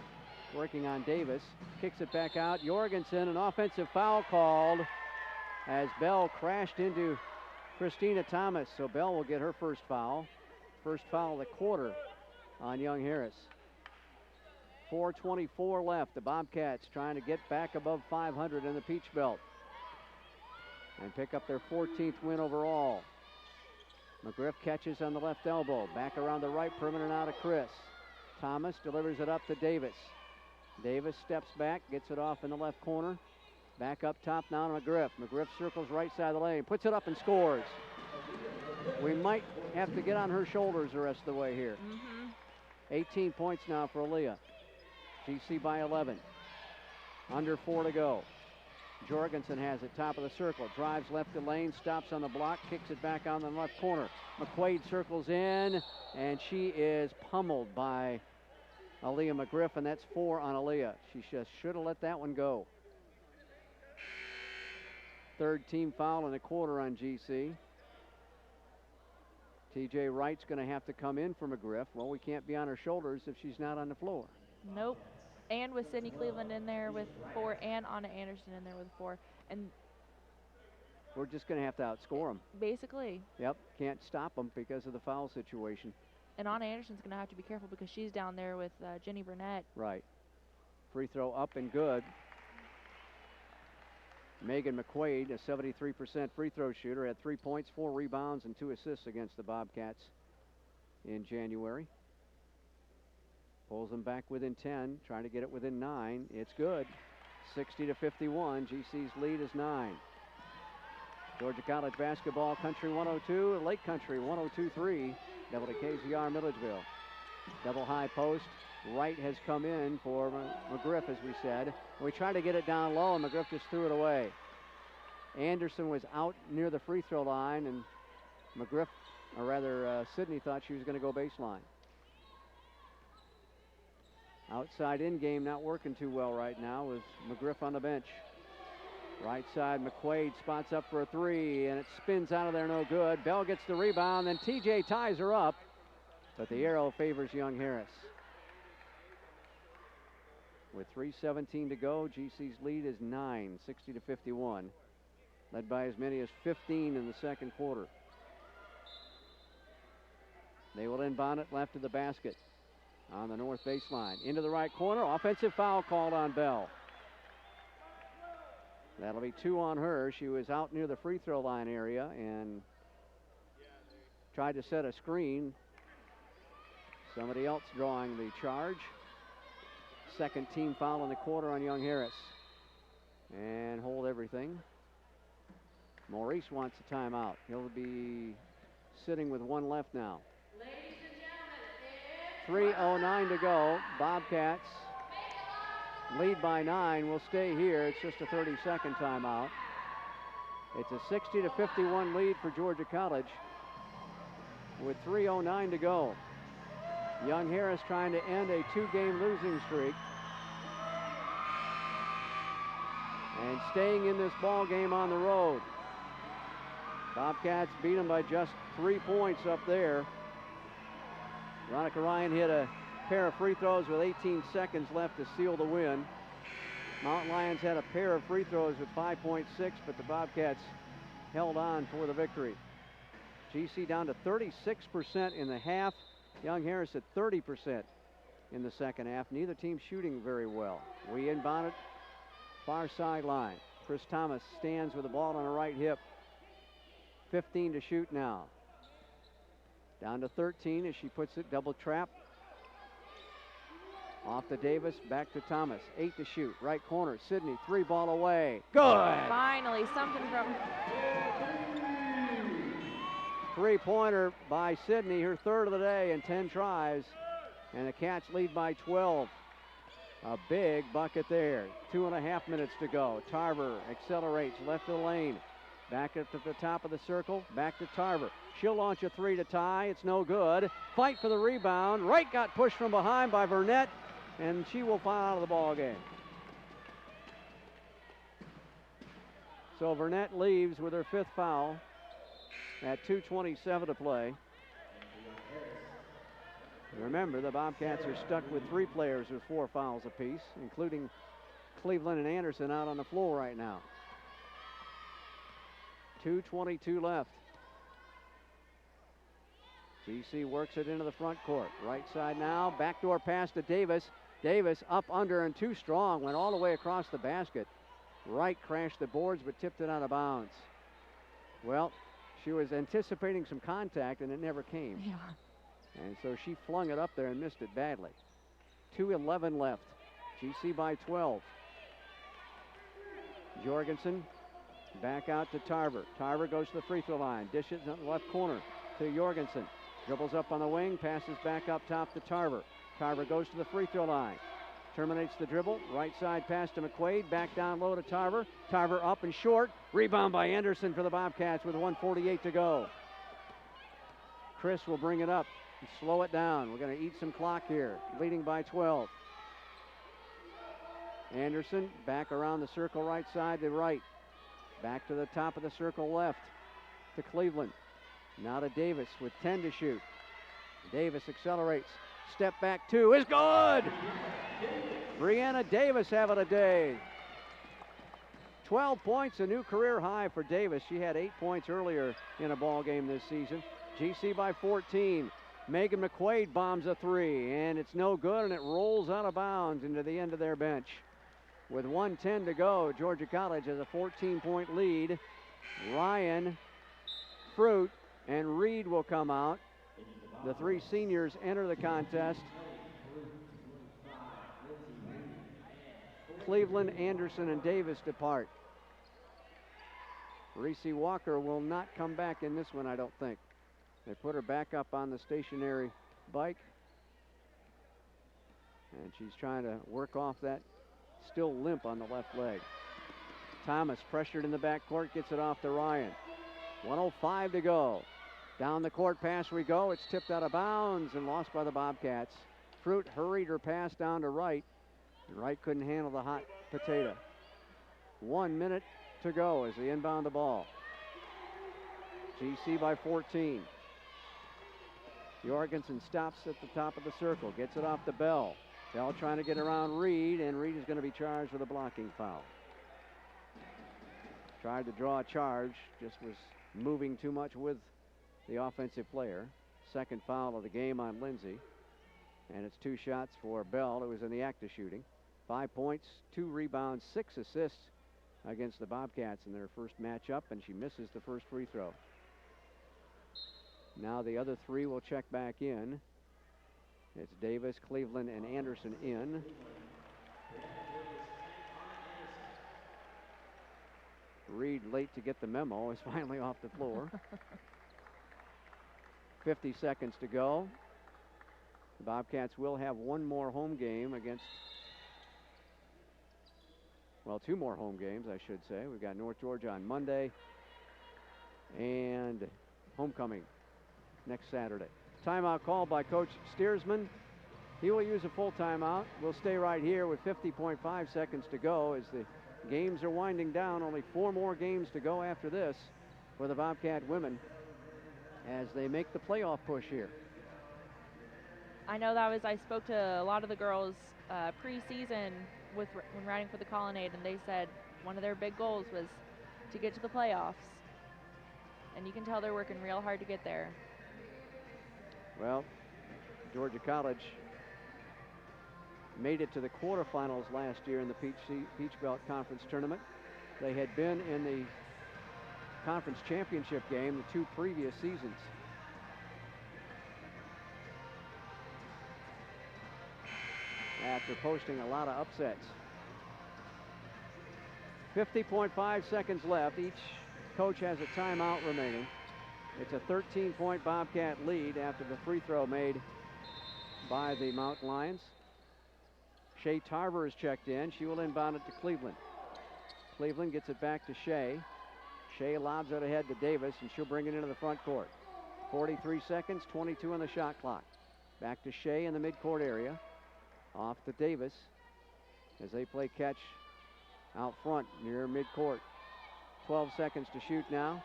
working on Davis, kicks it back out. Jorgensen, an offensive foul called as Bell crashed into Christina Thomas. So Bell will get her first foul of the quarter on Young Harris. 4:24 left. The Bobcats trying to get back above 500 in the Peach Belt and pick up their 14th win overall. McGriff catches on the left elbow. Back around the right perimeter now to Chris. Thomas delivers it up to Davis. Davis steps back, gets it off in the left corner. Back up top now to McGriff. McGriff circles right side of the lane, puts it up and scores. We might have to get on her shoulders the rest of the way here. 18 points now for Aaliyah. GC by 11. Under 4 to go. Jorgensen has it, top of the circle, drives left to lane, stops on the block, kicks it back on the left corner. McQuaid circles in, and she is pummeled by Aaliyah McGriff, and that's 4 on Aaliyah. She just should have let that one go. Third team foul in a quarter on GC. TJ Wright's going to have to come in for McGriff. Well, we can't be on her shoulders if she's not on the floor. Nope. And with Sydney Cleveland in there with 4 and Anna Anderson in there with 4. And we're just going to have to outscore them. Basically. Yep, can't stop them because of the foul situation. And Anna Anderson's going to have to be careful because she's down there with Jenny Burnett. Right. Free throw up and good. Megan McQuaid, a 73% free throw shooter, had 3 points, 4 rebounds, and 2 assists against the Bobcats in January. Pulls them back within 10, trying to get it within 9. It's good. 60-51. GC's lead is 9. Georgia College basketball, Country 102, Lake Country 102.3, WKZR Milledgeville. Double high post. Wright has come in for McGriff, as we said. We tried to get it down low, and McGriff just threw it away. Anderson was out near the free throw line, and McGriff, or rather Sydney, thought she was going to go baseline. Outside in game not working too well right now with McGriff on the bench. Right side, McQuaid spots up for a 3, and it spins out of there, no good. Bell gets the rebound, then TJ ties her up, but the arrow favors Young Harris. With 3:17 to go, GC's lead is 9, 60-51. Led by as many as 15 in the second quarter. They will inbound it left of the basket on the north baseline. Into the right corner, offensive foul called on Bell. That'll be 2 on her. She was out near the free throw line area and tried to set a screen. Somebody else drawing the charge. Second team foul in the quarter on Young Harris. And hold everything. Maurice wants a timeout. He'll be sitting with 1 left now. 3:09 to go. Bobcats lead by 9. Will stay here. It's just a 30-second timeout. It's a 60-51 lead for Georgia College with 3:09 to go. Young Harris trying to end a 2-game losing streak and staying in this ball game on the road. Bobcats beat them by just 3 points up there. Veronica Ryan hit a pair of free throws with 18 seconds left to seal the win. Mountain Lions had a pair of free throws with 5.6, but the Bobcats held on for the victory. GC down to 36% in the half. Young Harris at 30% in the second half. Neither team shooting very well. We inbound it, far sideline. Chris Thomas stands with the ball on the right hip. 15 to shoot now. Down to 13 as she puts it, double trap. Off to Davis, back to Thomas. 8 to shoot, right corner. Sydney, 3 ball away. Good! Finally, something from Three-pointer by Sydney, her third of the day in 10 tries. And the Cats lead by 12. A big bucket there. 2.5 minutes to go. Tarver accelerates left of the lane. Back up to the top of the circle. Back to Tarver. She'll launch a three to tie. It's no good. Fight for the rebound. Wright got pushed from behind by Burnett, and she will foul out of the ball game. So Burnett leaves with her 5th foul at 2:27 to play. Remember, the Bobcats are stuck with 3 players with 4 fouls apiece, including Cleveland and Anderson out on the floor right now. 2:22 left. GC works it into the front court. Right side now, backdoor pass to Davis. Davis up under and too strong, went all the way across the basket. Wright crashed the boards but tipped it out of bounds. Well, she was anticipating some contact and it never came. Yeah. And so she flung it up there and missed it badly. 2:11 left. GC by 12. Jorgensen back out to Tarver. Tarver goes to the free throw line. Dishes in the left corner to Jorgensen. Dribbles up on the wing, passes back up top to Tarver. Tarver goes to the free throw line. Terminates the dribble. Right side pass to McQuaid. Back down low to Tarver. Tarver up and short. Rebound by Anderson for the Bobcats with 1:48 to go. Chris will bring it up. Slow it down. We're going to eat some clock here. Leading by 12. Anderson back around the circle right side to right. Back to the top of the circle left to Cleveland. Now to Davis with 10 to shoot. Davis accelerates. Step back 2 is good. Brianna Davis having a day. 12 points, a new career high for Davis. She had 8 points earlier in a ball game this season. GC by 14. Megan McQuaid bombs a 3, and it's no good, and it rolls out of bounds into the end of their bench. With 1:10 to go, Georgia College has a 14-point lead. Ryan, Fruit, and Reed will come out. The 3 seniors enter the contest. Cleveland, Anderson, and Davis depart. Reese Walker will not come back in this one, I don't think. They put her back up on the stationary bike. And she's trying to work off that still limp on the left leg. Thomas pressured in the backcourt, gets it off to Ryan. 1:05 to go. Down the court pass we go. It's tipped out of bounds and lost by the Bobcats. Fruit hurried her pass down to Wright. And Wright couldn't handle the hot potato. 1 minute to go as they inbound the ball. GC by 14. Jorgensen stops at the top of the circle, gets it off to Bell. Bell trying to get around Reed, and Reed is going to be charged with a blocking foul. Tried to draw a charge, just was moving too much with the offensive player. Second foul of the game on Lindsay. And it's 2 shots for Bell, who was in the act of shooting. 5 points, 2 rebounds, 6 assists against the Bobcats in their first matchup, and she misses the first free throw. Now the other 3 will check back in. It's Davis, Cleveland, and Anderson in. Reed, late to get the memo, is finally off the floor. 50 seconds to go. The Bobcats will have 1 more home game against, well, 2 more home games, I should say. We've got North Georgia on Monday and homecoming next Saturday. Timeout called by Coach Steersman. He will use a full timeout. We'll stay right here with 50.5 seconds to go as the games are winding down. Only 4 more games to go after this for the Bobcat women as they make the playoff push here. I know I spoke to a lot of the girls pre-season when riding for the Colonnade, and they said one of their big goals was to get to the playoffs. And you can tell they're working real hard to get there. Well, Georgia College made it to the quarterfinals last year in the Peach Belt Conference Tournament. They had been in the conference championship game the 2 previous seasons. After posting a lot of upsets. 50.5 seconds left. Each coach has a timeout remaining. It's a 13-point Bobcat lead after the free throw made by the Mountain Lions. Shea Tarver is checked in. She will inbound it to Cleveland. Cleveland gets it back to Shea. Shea lobs it ahead to Davis, and she'll bring it into the front court. 43 seconds, 22 on the shot clock. Back to Shea in the midcourt area. Off to Davis as they play catch out front near midcourt. 12 seconds to shoot now.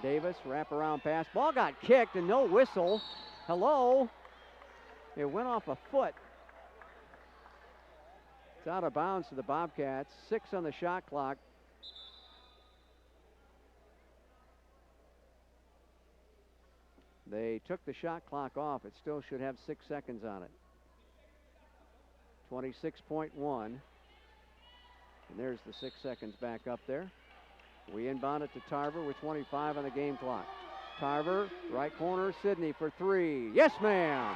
Davis, wraparound pass. Ball got kicked and no whistle. Hello? It went off a foot. It's out of bounds to the Bobcats. 6 on the shot clock. They took the shot clock off. It still should have 6 seconds on it. 26.1. And there's the 6 seconds back up there. We inbound it to Tarver with 25 on the game clock. Tarver, right corner, Sydney for 3. Yes, ma'am.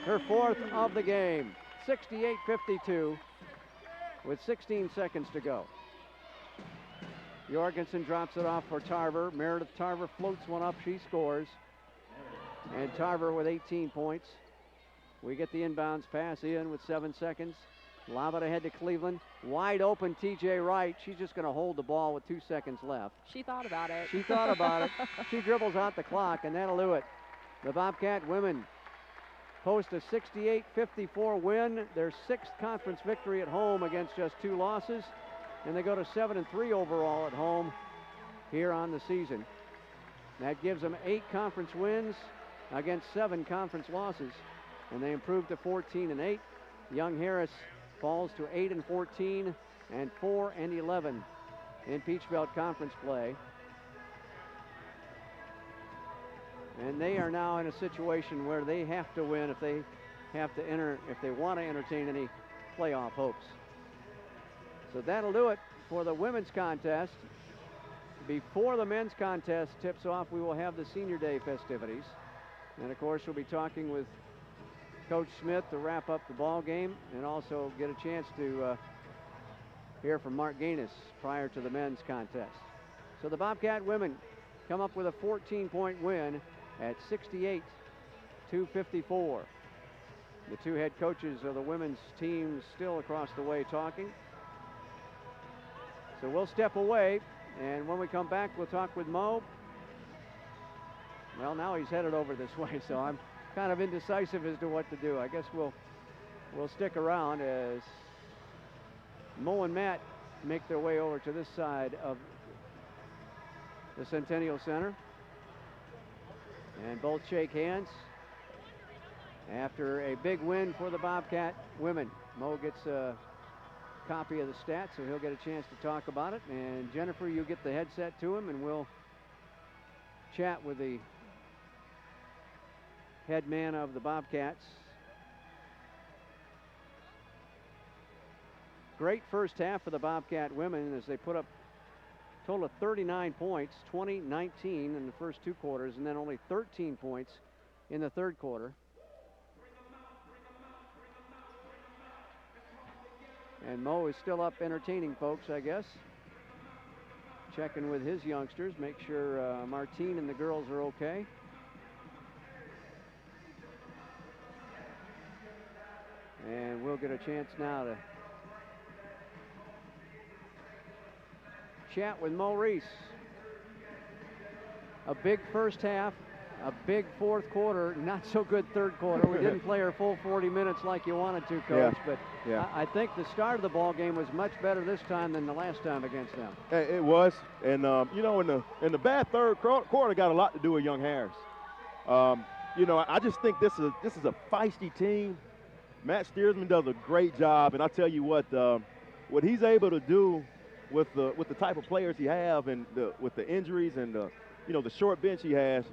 Her 4th of the game. 68-52 with 16 seconds to go. Jorgensen drops it off for Tarver. Meredith Tarver floats one up. She scores. And Tarver with 18 points. We get the inbounds pass in with 7 seconds. Lob it ahead to Cleveland. Wide open TJ Wright. She's just going to hold the ball with 2 seconds left. She thought about it. She thought about it. She dribbles out the clock, and that'll do it. The Bobcat women post a 68-54 win. Their 6th conference victory at home against just 2 losses. And they go to 7-3 overall at home here on the season. That gives them 8 conference wins against 7 conference losses. And they improve to 14-8. Young Harris falls to 8-14 and 4-11 in Peach Belt Conference play. And they are now in a situation where they have to win if they want to entertain any playoff hopes. So that'll do it for the women's contest. Before the men's contest tips off, we will have the Senior Day festivities. And of course, we'll be talking with Coach Smith to wrap up the ball game and also get a chance to hear from Mark Gaines prior to the men's contest. So the Bobcat women come up with a 14-point win at 68-54. The 2 head coaches of the women's team still across the way talking. So we'll step away, and when we come back, we'll talk with Mo. Well, now he's headed over this way, so I'm kind of indecisive as to what to do. I guess we'll stick around as Mo and Matt make their way over to this side of the Centennial Center. And both shake hands after a big win for the Bobcat women. Mo gets a copy of the stats, so he'll get a chance to talk about it. And Jennifer, you get the headset to him, and we'll chat with the head man of the Bobcats. Great first half for the Bobcat women as they put up a total of 39 points, 20-19 in the first 2 quarters, and then only 13 points in the 3rd quarter. And Mo is still up entertaining folks, I guess. Checking with his youngsters, make sure Martine and the girls are okay. And we'll get a chance now to chat with Mo Reese. A big first half, a big 4th quarter, not so good 3rd quarter. We didn't play our full 40 minutes like you wanted to, Coach, but I think the start of the ball game was much better this time than the last time against them. It was, and you know, in the bad 3rd quarter got a lot to do with young Harris. You know, I just think this is a feisty team. Matt Steersman does a great job, and I tell you what he's able to do with the type of players he have, and with the injuries and the short bench he has.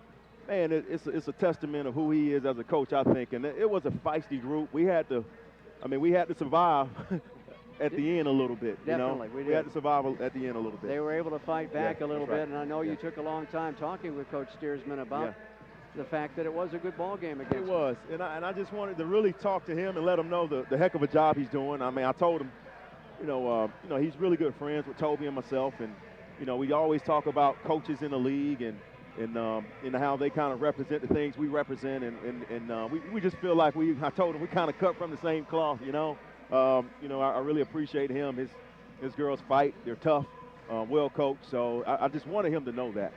Man, it's a testament of who he is as a coach, I think. And it was a feisty group. We had to survive at the end a little bit. Definitely, you know? We had to survive at the end a little bit. They were able to fight back a little bit, right. and I know you took a long time talking with Coach Steersman about the fact that it was a good ball game against It was, and I just wanted to really talk to him and let him know the heck of a job he's doing. I mean, I told him, he's really good friends with Toby and myself, and you know, we always talk about coaches in the league and how they kind of represent the things we represent, and we just feel like I told him we kind of cut from the same cloth, you know. I really appreciate him. His girls fight. They're tough, well coached. So I just wanted him to know that.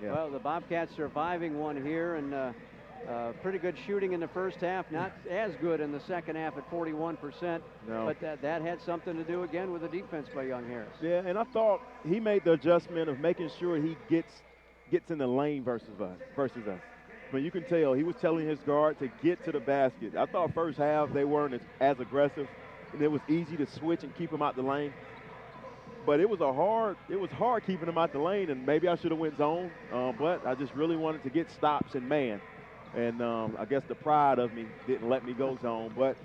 Yeah. Well, the Bobcats surviving one here, and pretty good shooting in the first half. Not as good in the second half at 41%. No. But that had something to do again with the defense by young Harris. Yeah, and I thought he made the adjustment of making sure he gets in the lane versus us. But you can tell he was telling his guard to get to the basket. I thought first half they weren't as aggressive, and it was easy to switch and keep him out the lane. But it was hard keeping him out the lane, and maybe I should have went zone, but I just really wanted to get stops and man. And I guess the pride of me didn't let me go zone. But,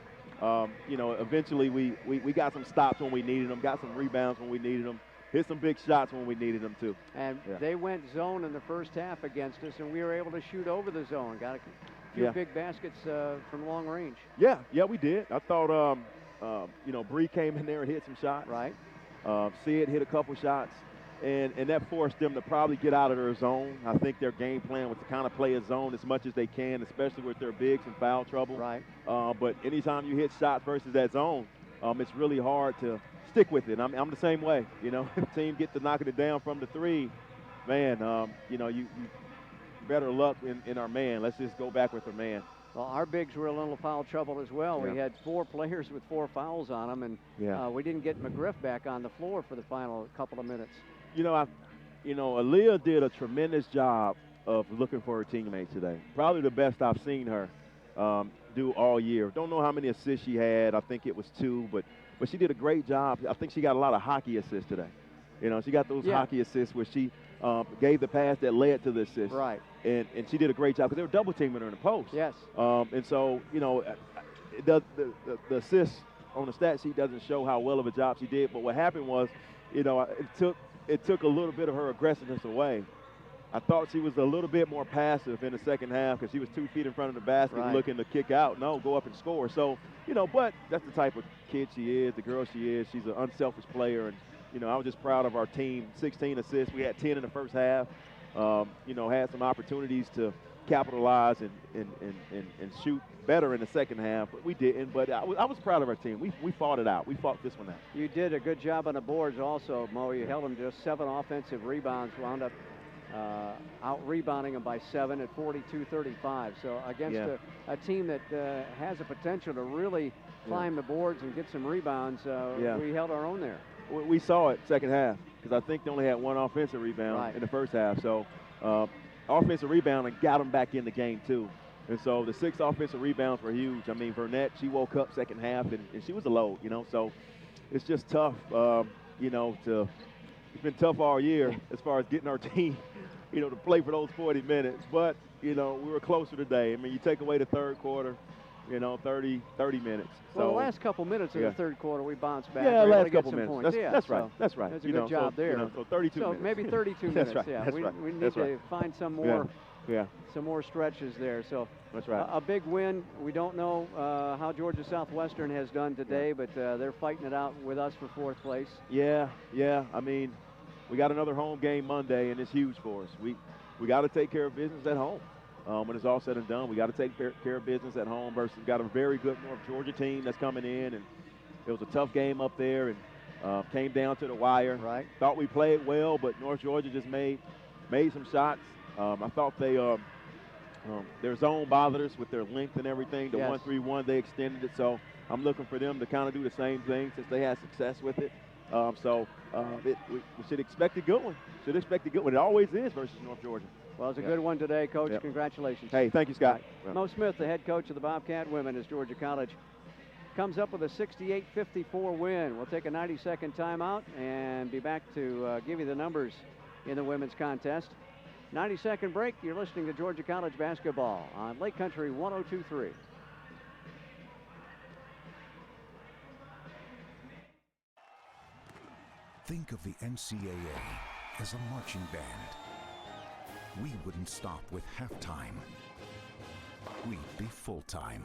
eventually we got some stops when we needed them, got some rebounds when we needed them, hit some big shots when we needed them too. And they went zone in the first half against us, and we were able to shoot over the zone. Got a few big baskets from long range. Yeah, we did. I thought, Bree came in there and hit some shots. Right. Sid hit a couple shots, and that forced them to probably get out of their zone. I think their game plan was to kind of play a zone as much as they can, especially with their bigs in foul trouble. Right. But anytime you hit shots versus that zone, it's really hard to stick with it. I'm the same way. You know, if the team gets to knocking it down from the three, man, you better luck in our man. Let's just go back with our man. Well, our bigs were a little foul trouble as well. Yeah. We had 4 players with 4 fouls on them, and we didn't get McGriff back on the floor for the final couple of minutes. Aaliyah did a tremendous job of looking for her teammates today. Probably the best I've seen her do all year. Don't know how many assists she had. I think it was 2, but she did a great job. I think she got a lot of hockey assists today. You know, she got those hockey assists where she gave the pass that led to the assist. Right. And she did a great job because they were double teaming her in the post. Yes. And so, the assist on the stat sheet doesn't show how well of a job she did. But what happened was, it took a little bit of her aggressiveness away. I thought she was a little bit more passive in the second half because she was 2 feet in front of the basket looking to kick out. No, go up and score. So, but that's the type of kid she is, the girl she is. She's an unselfish player. And, I was just proud of our team. 16 assists. We had 10 in the first half. Had some opportunities to capitalize and shoot better in the second half, but we didn't. But I was proud of our team. We fought it out. We fought this one out. You did a good job on the boards also, Mo. You held them just 7 offensive rebounds, wound up out-rebounding them by 7 at 42-35. So against a team that has a potential to really climb the boards and get some rebounds, we held our own there. We saw it second half because I think they only had 1 offensive rebound in the first half. So offensive rebound and got them back in the game too. And so the 6 offensive rebounds were huge. I mean, Burnett, she woke up second half and she was a load, So it's just tough, it's been tough all year as far as getting our team, to play for those 40 minutes. But, we were closer today. I mean, you take away the third quarter, 30 minutes. Well, the last couple minutes of the third quarter, we bounced back. Yeah, we last couple some minutes. Points. That's right. That's right. That's a good job there. So 32 minutes. So maybe 32 minutes. That's right. Yeah, That's we need to find some more. Some more stretches there. So that's right. A big win. We don't know how Georgia Southwestern has done today, but they're fighting it out with us for 4th place. Yeah. I mean, we got another home game Monday, and it's huge for us. We got to take care of business at home. When it's all said and done, we got to take care of business at home versus got a very good North Georgia team that's coming in, and it was a tough game up there and came down to the wire. Right. Thought we played well, but North Georgia just made some shots. I thought their zone bothered us with their length and everything. The 1-3-1, they extended it, so I'm looking for them to kind of do the same thing since they had success with it. We should expect a good one. It always is versus North Georgia. Well, it's a good one today, Coach. Congratulations. Hey, thank you, Scott. Mo Smith, the head coach of the Bobcat women as Georgia College comes up with a 68-54 win. We'll take a 90-second timeout and be back to give you the numbers in the women's contest. 90-second break. You're listening to Georgia College basketball on Lake Country 102.3. Think of the NCAA as a marching band. We wouldn't stop with halftime. We'd be full-time,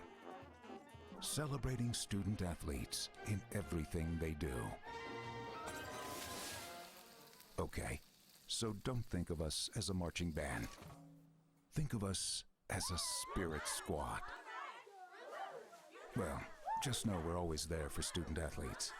celebrating student athletes in everything they do. Okay, So don't think of us as a marching band. Think of us as a spirit squad. Well, just know we're always there for student athletes.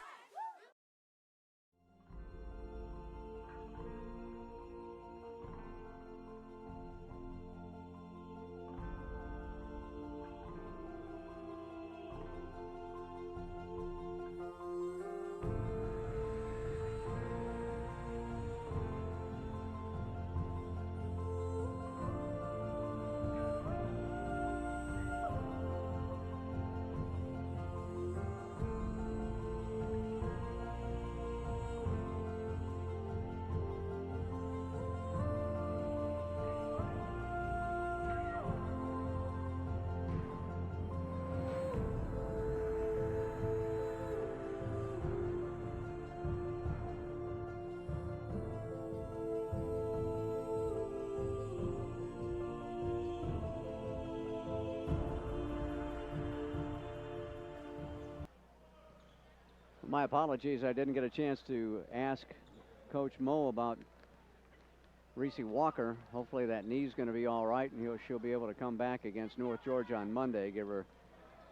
My apologies, I didn't get a chance to ask Coach Moe about Reese Walker. Hopefully that knee's going to be all right, and she'll be able to come back against North Georgia on Monday. Give her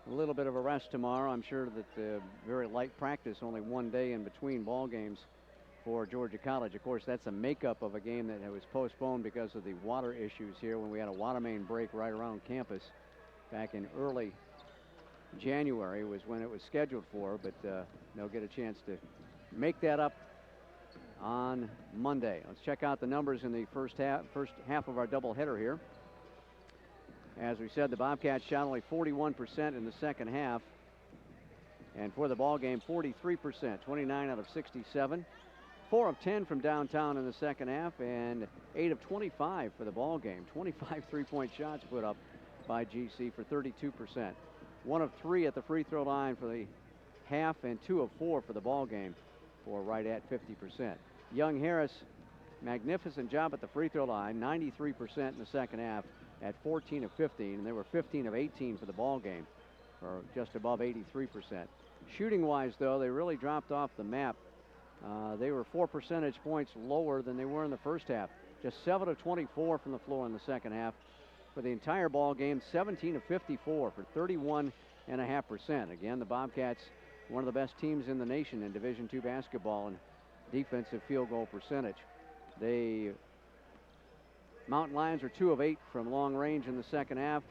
a little bit of a rest tomorrow. I'm sure that very light practice, only one day in between ball games for Georgia College. Of course, that's a makeup of a game that was postponed because of the water issues here when we had a water main break right around campus back in early January was when it was scheduled for, but they'll get a chance to make that up on Monday. Let's check out the numbers in the first half of our doubleheader here. As we said, the Bobcats shot only 41% in the second half, and for the ball game, 43%, 29 out of 67. 4 of 10 from downtown in the second half, and 8 of 25 for the ball game. 25 three-point shots put up by GC for 32%. 1 of 3 at the free throw line for the half, and 2 of 4 for the ball game, for right at 50%. Young Harris, magnificent job at the free throw line, 93% in the second half at 14 of 15, and they were 15 of 18 for the ball game, or just above 83%. Shooting-wise, though, they really dropped off the map. They were 4 percentage points lower than they were in the first half. Just 7 of 24 from the floor in the second half. For the entire ball game, 17 of 54 for 31.5%. Again, the Bobcats, one of the best teams in the nation in Division II basketball in defensive field goal percentage. The Mountain Lions are 2 of 8 from long range in the second half,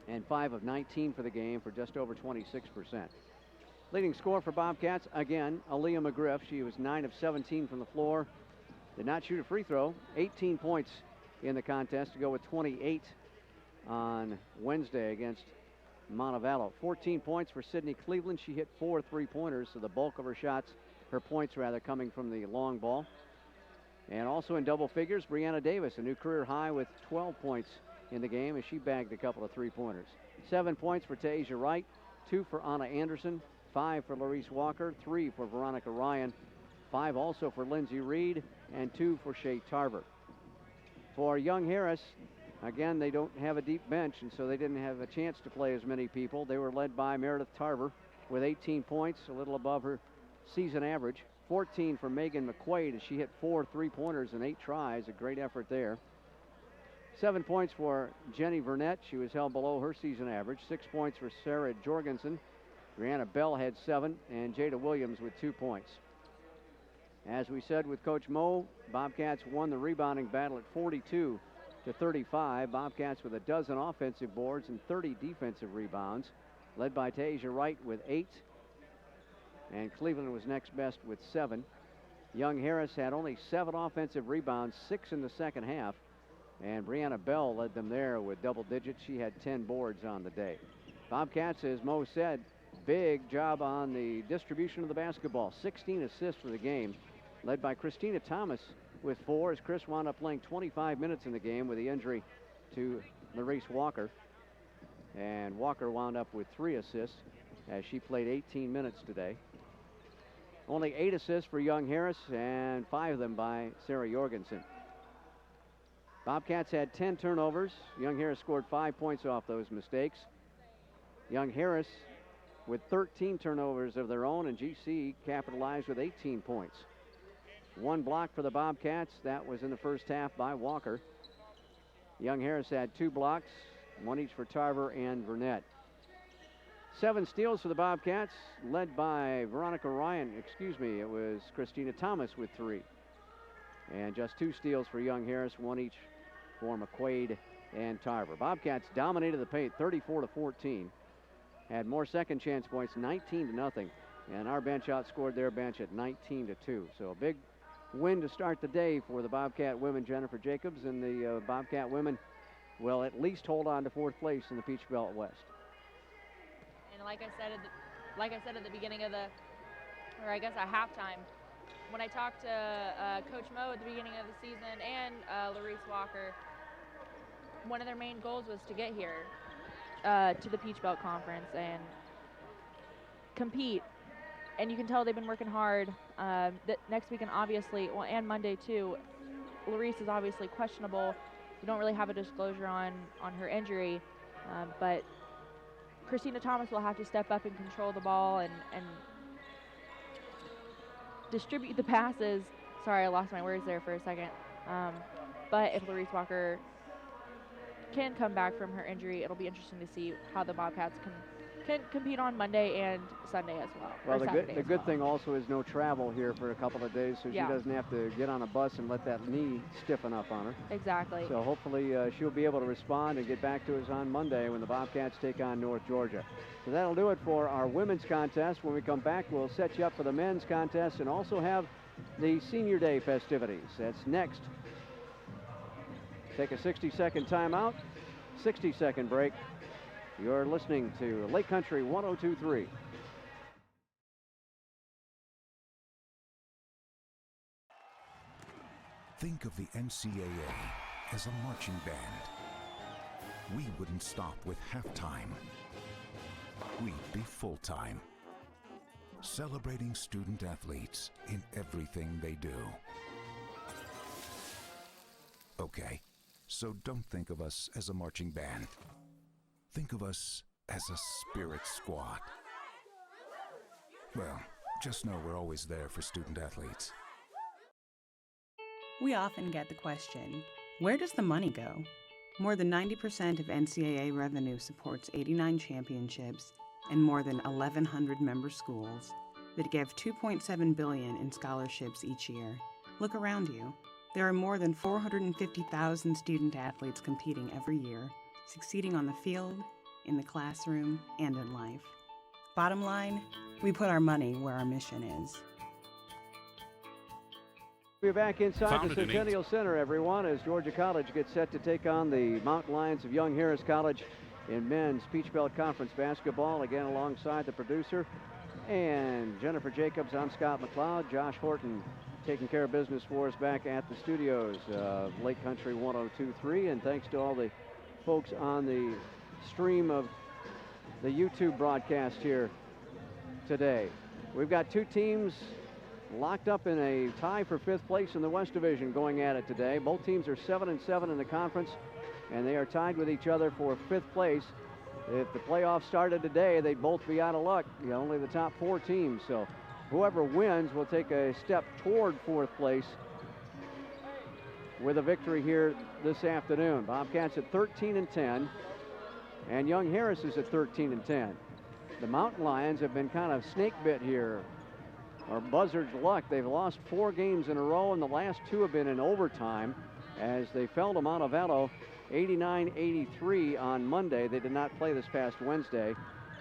and 5 of 19 for the game for just over 26%. Leading scorer for Bobcats, again, Aaliyah McGriff. She was 9 of 17 from the floor. Did not shoot a free throw. 18 points in the contest to go with 28 on Wednesday against Montevallo. 14 points for Sydney Cleveland. She hit 4 three-pointers, so the bulk of her shots, her points rather, coming from the long ball. And also in double figures, Brianna Davis, a new career high with 12 points in the game as she bagged a couple of three-pointers. 7 points for Tasia Wright, 2 for Anna Anderson, 5 for Larice Walker, 3 for Veronica Ryan, 5 also for Lindsay Reed, and 2 for Shea Tarver. For Young Harris, again, they don't have a deep bench, and so they didn't have a chance to play as many people. They were led by Meredith Tarver with 18 points, a little above her season average. 14 for Megan McQuaid as she hit 4 three-pointers and 8 tries, a great effort there. 7 points for Jenny Burnett. She was held below her season average. 6 points for Sarah Jorgensen. Brianna Bell had 7, and Jada Williams with 2 points. As we said with Coach Moe, Bobcats won the rebounding battle at 42-35. Bobcats with a dozen offensive boards and 30 defensive rebounds, led by Tasia Wright with 8. And Cleveland was next best with 7. Young Harris had only 7 offensive rebounds, 6 in the second half. And Brianna Bell led them there with double digits. She had 10 boards on the day. Bobcats, as Mo said, big job on the distribution of the basketball. 16 assists for the game, led by Christina Thomas with 4, as Chris wound up playing 25 minutes in the game with the injury to Larice Walker. And Walker wound up with 3 assists as she played 18 minutes today. Only 8 assists for Young Harris, and 5 of them by Sarah Jorgensen. Bobcats had 10 turnovers. Young Harris scored 5 points off those mistakes. Young Harris with 13 turnovers of their own, and GC capitalized with 18 points. 1 block for the Bobcats. That was in the first half by Walker. Young Harris had 2 blocks, 1 each for Tarver and Burnett. 7 steals for the Bobcats, led by Veronica Ryan. It was Christina Thomas with 3. And just 2 steals for Young Harris, 1 each for McQuaid and Tarver. Bobcats dominated the paint 34-14. Had more second chance points, 19-0. And our bench outscored their bench at 19-2. So a big win to start the day for the Bobcat women, Jennifer Jacobs, and the Bobcat women will at least hold on to 4th place in the Peach Belt West. And like I said at the beginning of at halftime, when I talked to Coach Mo at the beginning of the season and Larice Walker, one of their main goals was to get here to the Peach Belt Conference and compete. And you can tell they've been working hard. Next weekend, obviously, and Monday too, Larice is obviously questionable. We don't really have a disclosure on her injury, but Christina Thomas will have to step up and control the ball and distribute the passes. Sorry, I lost my words there for a second. But if Larice Walker can come back from her injury, it'll be interesting to see how the Bobcats can compete on Monday and Sunday as well. Well, the good thing also is no travel here for a couple of days, so she doesn't have to get on a bus and let that knee stiffen up on her. Exactly. So hopefully she'll be able to respond and get back to us on Monday when the Bobcats take on North Georgia. So that'll do it for our women's contest. When we come back, we'll set you up for the men's contest and also have the Senior Day festivities. That's next. Take a 60-second timeout, 60-second break. You're listening to Lake Country 102.3. Think of the NCAA as a marching band. We wouldn't stop with halftime. We'd be full-time, celebrating student athletes in everything they do. Okay, so don't think of us as a marching band. Think of us as a spirit squad. Well, just know we're always there for student athletes. We often get the question, where does the money go? More than 90% of NCAA revenue supports 89 championships and more than 1,100 member schools that give $2.7 billion in scholarships each year. Look around you. There are more than 450,000 student athletes competing every year, succeeding on the field, in the classroom, and in life. Bottom line, we put our money where our mission is. We're back inside the Centennial Center, everyone, as Georgia College gets set to take on the Mountain Lions of Young Harris College in men's Peach Belt Conference basketball. Again, alongside the producer and Jennifer Jacobs, I'm Scott McLeod. Josh Horton taking care of business for us back at the studios of Lake Country 102.3. And thanks to all the folks on the stream of the YouTube broadcast here today. We've got 2 teams locked up in a tie for 5th place in the West Division going at it today. Both teams are 7-7 in the conference, and they are tied with each other for 5th place. If the playoffs started today, they'd both be out of luck. Only the top 4 teams. So whoever wins will take a step toward 4th place with a victory here this afternoon. Bobcats at 13-10, and Young Harris is at 13-10. The Mountain Lions have been kind of snake bit here, or buzzard's luck. They've lost 4 games in a row, and the last 2 have been in overtime as they fell to Montevallo 89-83 on Monday. They did not play this past Wednesday.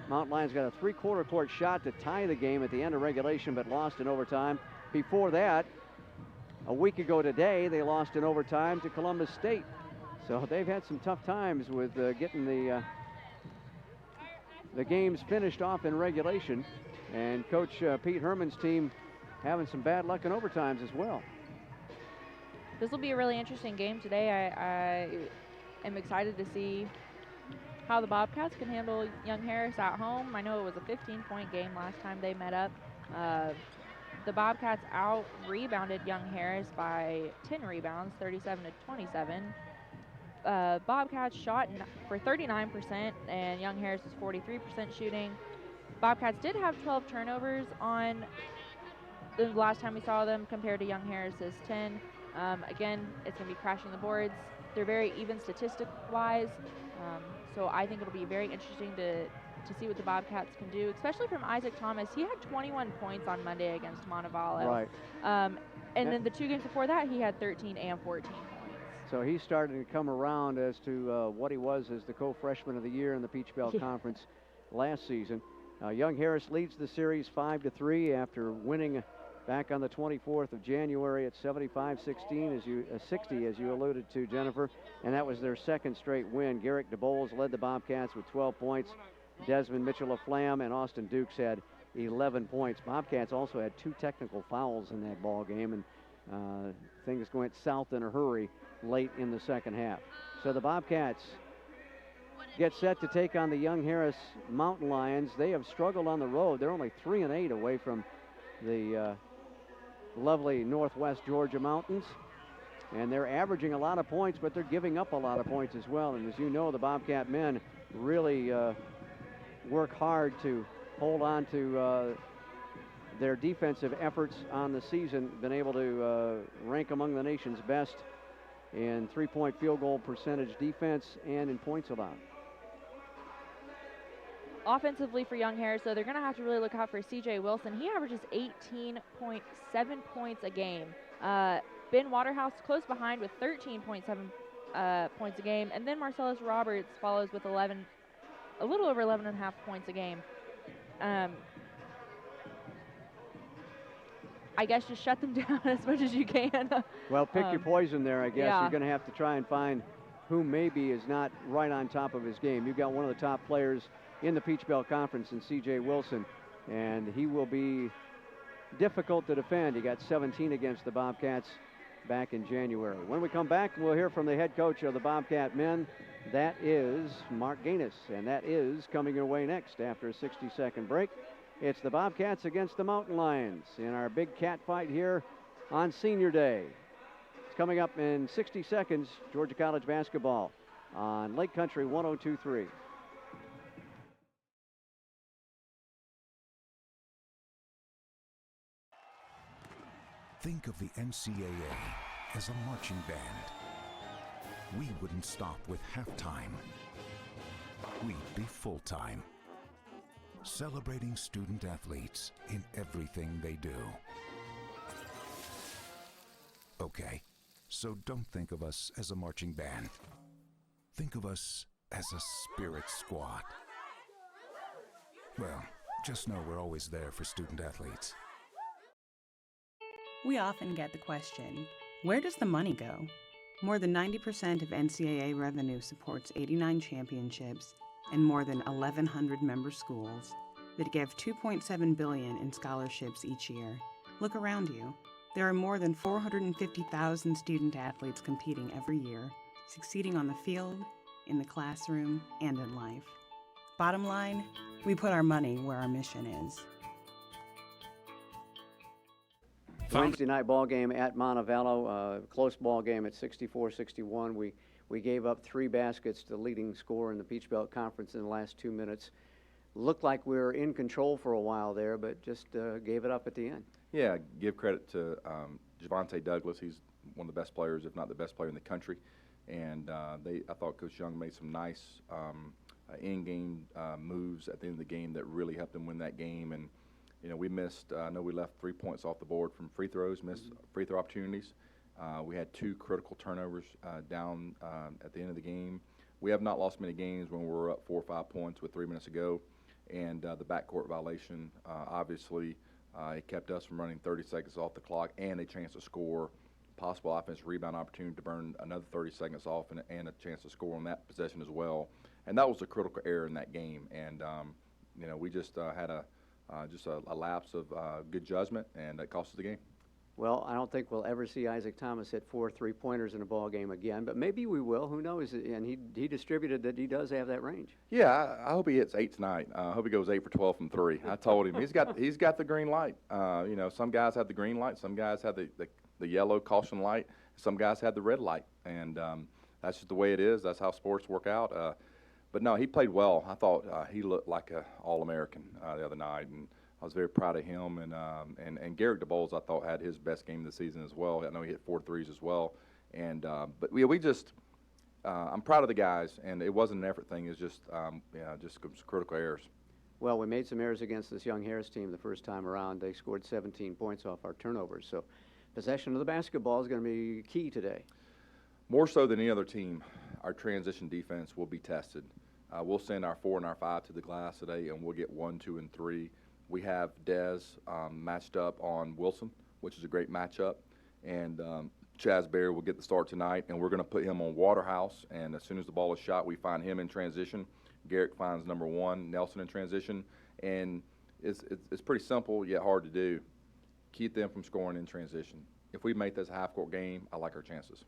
Mountain Lions got a 3-quarter court shot to tie the game at the end of regulation, but lost in overtime. Before that, a week ago today, they lost in overtime to Columbus State. So they've had some tough times with getting the games finished off in regulation. And Coach Pete Herman's team having some bad luck in overtimes as well. This will be a really interesting game today. I am excited to see how the Bobcats can handle Young Harris at home. I know it was a 15-point game last time they met up. The Bobcats out-rebounded Young Harris by 10 rebounds, 37-27. Bobcats shot for 39%, and Young Harris was 43% shooting. Bobcats did have 12 turnovers on the last time we saw them compared to Young Harris's 10. Again, it's going to be crashing the boards. They're very even statistic-wise, so I think it'll be very interesting to see what the Bobcats can do, especially from Isaac Thomas. He had 21 points on Monday against Montevallo. Right. And then the 2 games before that, he had 13 and 14 points. So he's starting to come around as to what he was as the co-freshman of the year in the Peach Belt Conference last season. Young Harris leads the series 5-3 after winning back on the 24th of January at 75-60, as you alluded to, Jennifer, and that was their second straight win. Garrick DeBoles led the Bobcats with 12 points. Desmond Mitchell-Laflamme and Austin Dukes had 11 points. Bobcats also had 2 technical fouls in that ball game, and things went south in a hurry late in the second half. So the Bobcats get set to take on the Young Harris Mountain Lions. They have struggled on the road. They're only 3-8 away from the lovely Northwest Georgia mountains, and they're averaging a lot of points, but they're giving up a lot of points as well. And as you know, the Bobcat men really work hard to hold on to their defensive efforts on the season, been able to rank among the nation's best in three-point field goal percentage defense and in points allowed. Offensively for Young Harris, though, they're going to have to really look out for C.J. Wilson. He averages 18.7 points a game. Ben Waterhouse close behind with 13.7 points a game, and then Marcellus Roberts follows with a little over 11.5 points a game. I guess just shut them down as much as you can. Well, pick your poison there, I guess. Yeah. You're going to have to try and find who maybe is not right on top of his game. You've got one of the top players in the Peach Belt Conference in C.J. Wilson, and he will be difficult to defend. He got 17 against the Bobcats back in January. When we come back, we'll hear from the head coach of the Bobcat men. That is Mark Gaines, and that is coming your way next after a 60-second break. It's the Bobcats against the Mountain Lions in our big cat fight here on Senior Day. It's coming up in 60 seconds, Georgia College basketball on Lake Country 102.3. Think of the NCAA as a marching band. We wouldn't stop with halftime. We'd be full-time, celebrating student athletes in everything they do. Okay, so don't think of us as a marching band. Think of us as a spirit squad. Well, just know we're always there for student athletes. We often get the question, where does the money go? More than 90% of NCAA revenue supports 89 championships and more than 1,100 member schools that give $2.7 billion in scholarships each year. Look around you. There are more than 450,000 student athletes competing every year, succeeding on the field, in the classroom, and in life. Bottom line, we put our money where our mission is. Wednesday night ball game at Montevallo, close ball game at 64-61. We gave up 3 baskets to the leading scorer in the Peach Belt Conference in the last 2 minutes. Looked like we were in control for a while there, but just gave it up at the end. Yeah, give credit to Javante Douglas. He's one of the best players, if not the best player in the country. And I thought Coach Young made some nice in-game moves at the end of the game that really helped them win that game. And you know, we missed, I know we left 3 points off the board from free throws, missed free throw opportunities. We had 2 critical turnovers down at the end of the game. We have not lost many games when we were up 4 or 5 points with 3 minutes to go. And the backcourt violation, obviously, it kept us from running 30 seconds off the clock and a chance to score, possible offensive rebound opportunity to burn another 30 seconds off and a chance to score on that possession as well. And that was a critical error in that game. And, you know, we just had a lapse of good judgment, and that cost us the game. Well, I don't think we'll ever see Isaac Thomas hit 4 3-pointers in a ball game again, but maybe we will. Who knows? And he distributed that he does have that range. Yeah, I hope he hits 8 tonight. I hope he goes 8 for 12 from 3. I told him he's got the green light. You know, some guys have the green light, some guys have the yellow caution light, some guys have the red light, and that's just the way it is. That's how sports work out. But no, he played well. I thought he looked like an All-American the other night, and I was very proud of him, and Garrick DeBowles, I thought, had his best game of the season as well. I know he hit 4 threes as well, and but we just I'm proud of the guys, and it wasn't an effort thing. It was just just some critical errors. Well, we made some errors against this Young Harris team the first time around. They scored 17 points off our turnovers, so possession of the basketball is going to be key today. More so than any other team, our transition defense will be tested. We'll send our 4 and our 5 to the glass today, and we'll get 1, 2, and 3. We have Dez matched up on Wilson, which is a great matchup, and Chaz Berry will get the start tonight, and we're going to put him on Waterhouse, and as soon as the ball is shot, we find him in transition. Garrick finds number 1, Nelson, in transition, and it's pretty simple yet hard to do. Keep them from scoring in transition. If we make this a half-court game, I like our chances.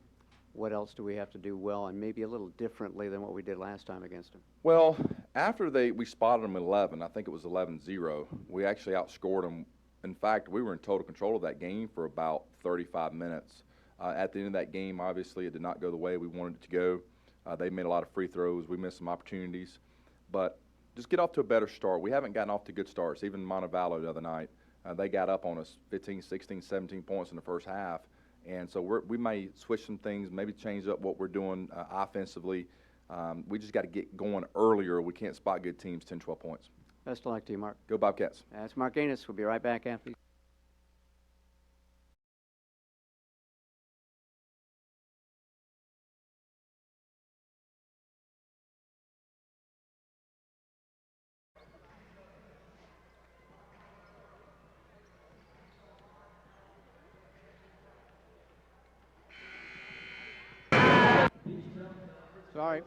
What else do we have to do well and maybe a little differently than what we did last time against them? Well, after we spotted them at 11, I think it was 11-0, we actually outscored them. In fact, we were in total control of that game for about 35 minutes. At the end of that game, obviously, it did not go the way we wanted it to go. They made a lot of free throws. We missed some opportunities. But just get off to a better start. We haven't gotten off to good starts. Even Montevallo the other night, they got up on us 15, 16, 17 points in the first half. And so we may switch some things, maybe change up what we're doing offensively. We just got to get going earlier. We can't spot good teams 10, 12 points. Best of luck to you, Mark. Go Bobcats. That's Mark Gaines. We'll be right back after these. Sorry.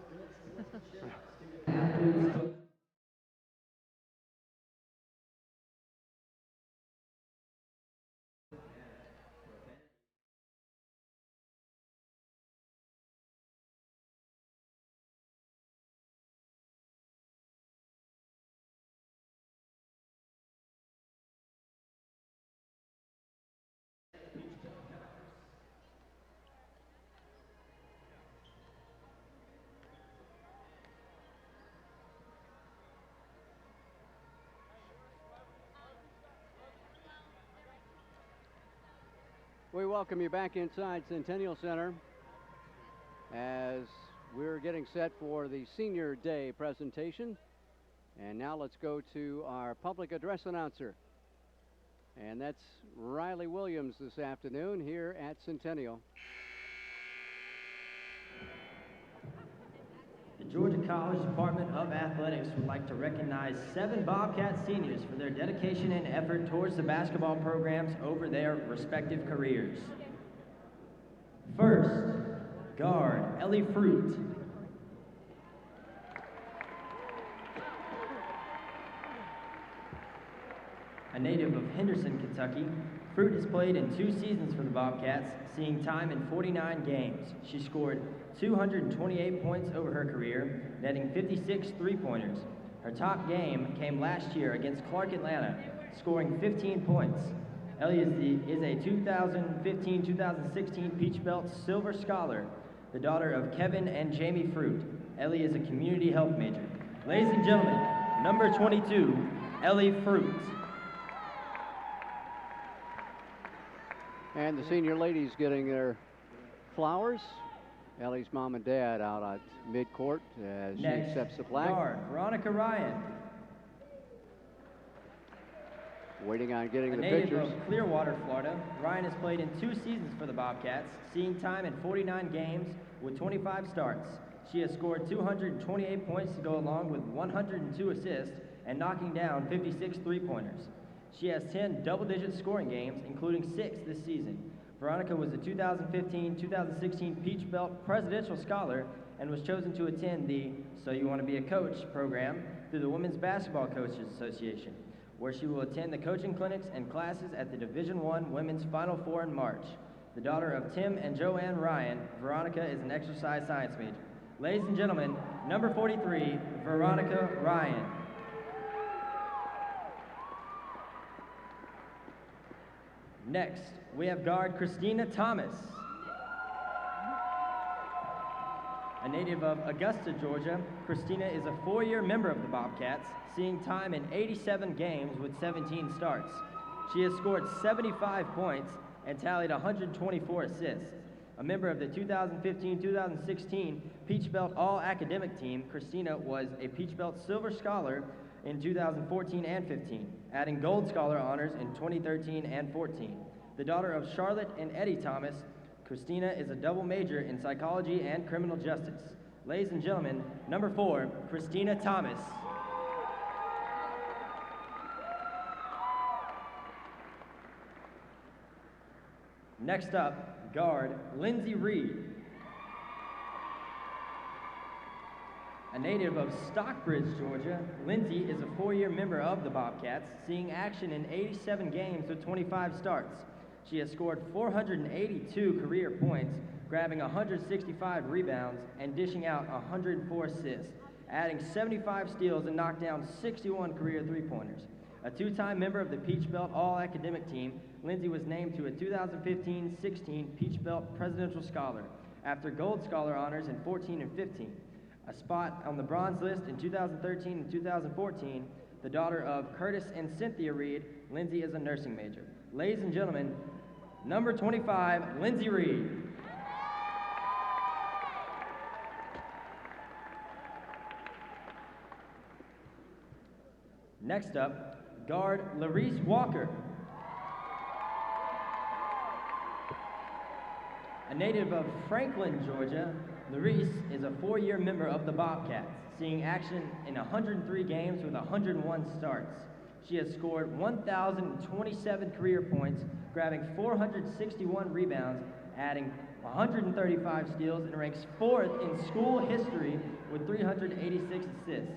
We welcome you back inside Centennial Center as we're getting set for the Senior Day presentation. And now let's go to our public address announcer. And that's Riley Williams this afternoon here at Centennial. The Georgia College Department of Athletics would like to recognize 7 Bobcat seniors for their dedication and effort towards the basketball programs over their respective careers. First, guard Ellie Fruit. A native of Henderson, Kentucky, Fruit has played in 2 seasons for the Bobcats, seeing time in 49 games. She scored 228 points over her career, netting 56 three-pointers. Her top game came last year against Clark Atlanta, scoring 15 points. Ellie is a 2015-2016 Peach Belt Silver Scholar, the daughter of Kevin and Jamie Fruit. Ellie is a community health major. Ladies and gentlemen, number 22, Ellie Fruit. And the senior ladies getting their flowers. Ellie's mom and dad out at midcourt as she accepts the flag. Guard Veronica Ryan. Waiting on getting the native pictures. of Clearwater, Florida, Ryan has played in 2 seasons for the Bobcats, seeing time in 49 games with 25 starts. She has scored 228 points to go along with 102 assists and knocking down 56 three-pointers. She has 10 double-digit scoring games, including 6 this season. Veronica was a 2015-2016 Peach Belt Presidential Scholar and was chosen to attend the So You Want to Be a Coach program through the Women's Basketball Coaches Association, where she will attend the coaching clinics and classes at the Division I Women's Final Four in March. The daughter of Tim and Joanne Ryan, Veronica is an exercise science major. Ladies and gentlemen, number 43, Veronica Ryan. Next, we have guard Christina Thomas. A native of Augusta, Georgia, Christina is a 4-year member of the Bobcats, seeing time in 87 games with 17 starts. She has scored 75 points and tallied 124 assists. A member of the 2015-2016 Peach Belt All-Academic Team, Christina was a Peach Belt Silver Scholar in 2014 and 15, adding Gold Scholar honors in 2013 and 14. The daughter of Charlotte and Eddie Thomas, Christina is a double major in psychology and criminal justice. Ladies and gentlemen, number 4, Christina Thomas. Next up, guard Lindsay Reed. A native of Stockbridge, Georgia, Lindsay is a 4-year member of the Bobcats, seeing action in 87 games with 25 starts. She has scored 482 career points, grabbing 165 rebounds and dishing out 104 assists, adding 75 steals and knocked down 61 career three-pointers. A 2-time member of the Peach Belt All-Academic Team, Lindsay was named to a 2015-16 Peach Belt Presidential Scholar, after Gold Scholar honors in 14 and 15. A spot on the bronze list in 2013 and 2014, the daughter of Curtis and Cynthia Reed, Lindsay is a nursing major. Ladies and gentlemen, number 25, Lindsay Reed. Next up, guard Larice Walker. A native of Franklin, Georgia, Larice is a 4-year member of the Bobcats, seeing action in 103 games with 101 starts. She has scored 1,027 career points, grabbing 461 rebounds, adding 135 steals, and ranks 4th in school history with 386 assists.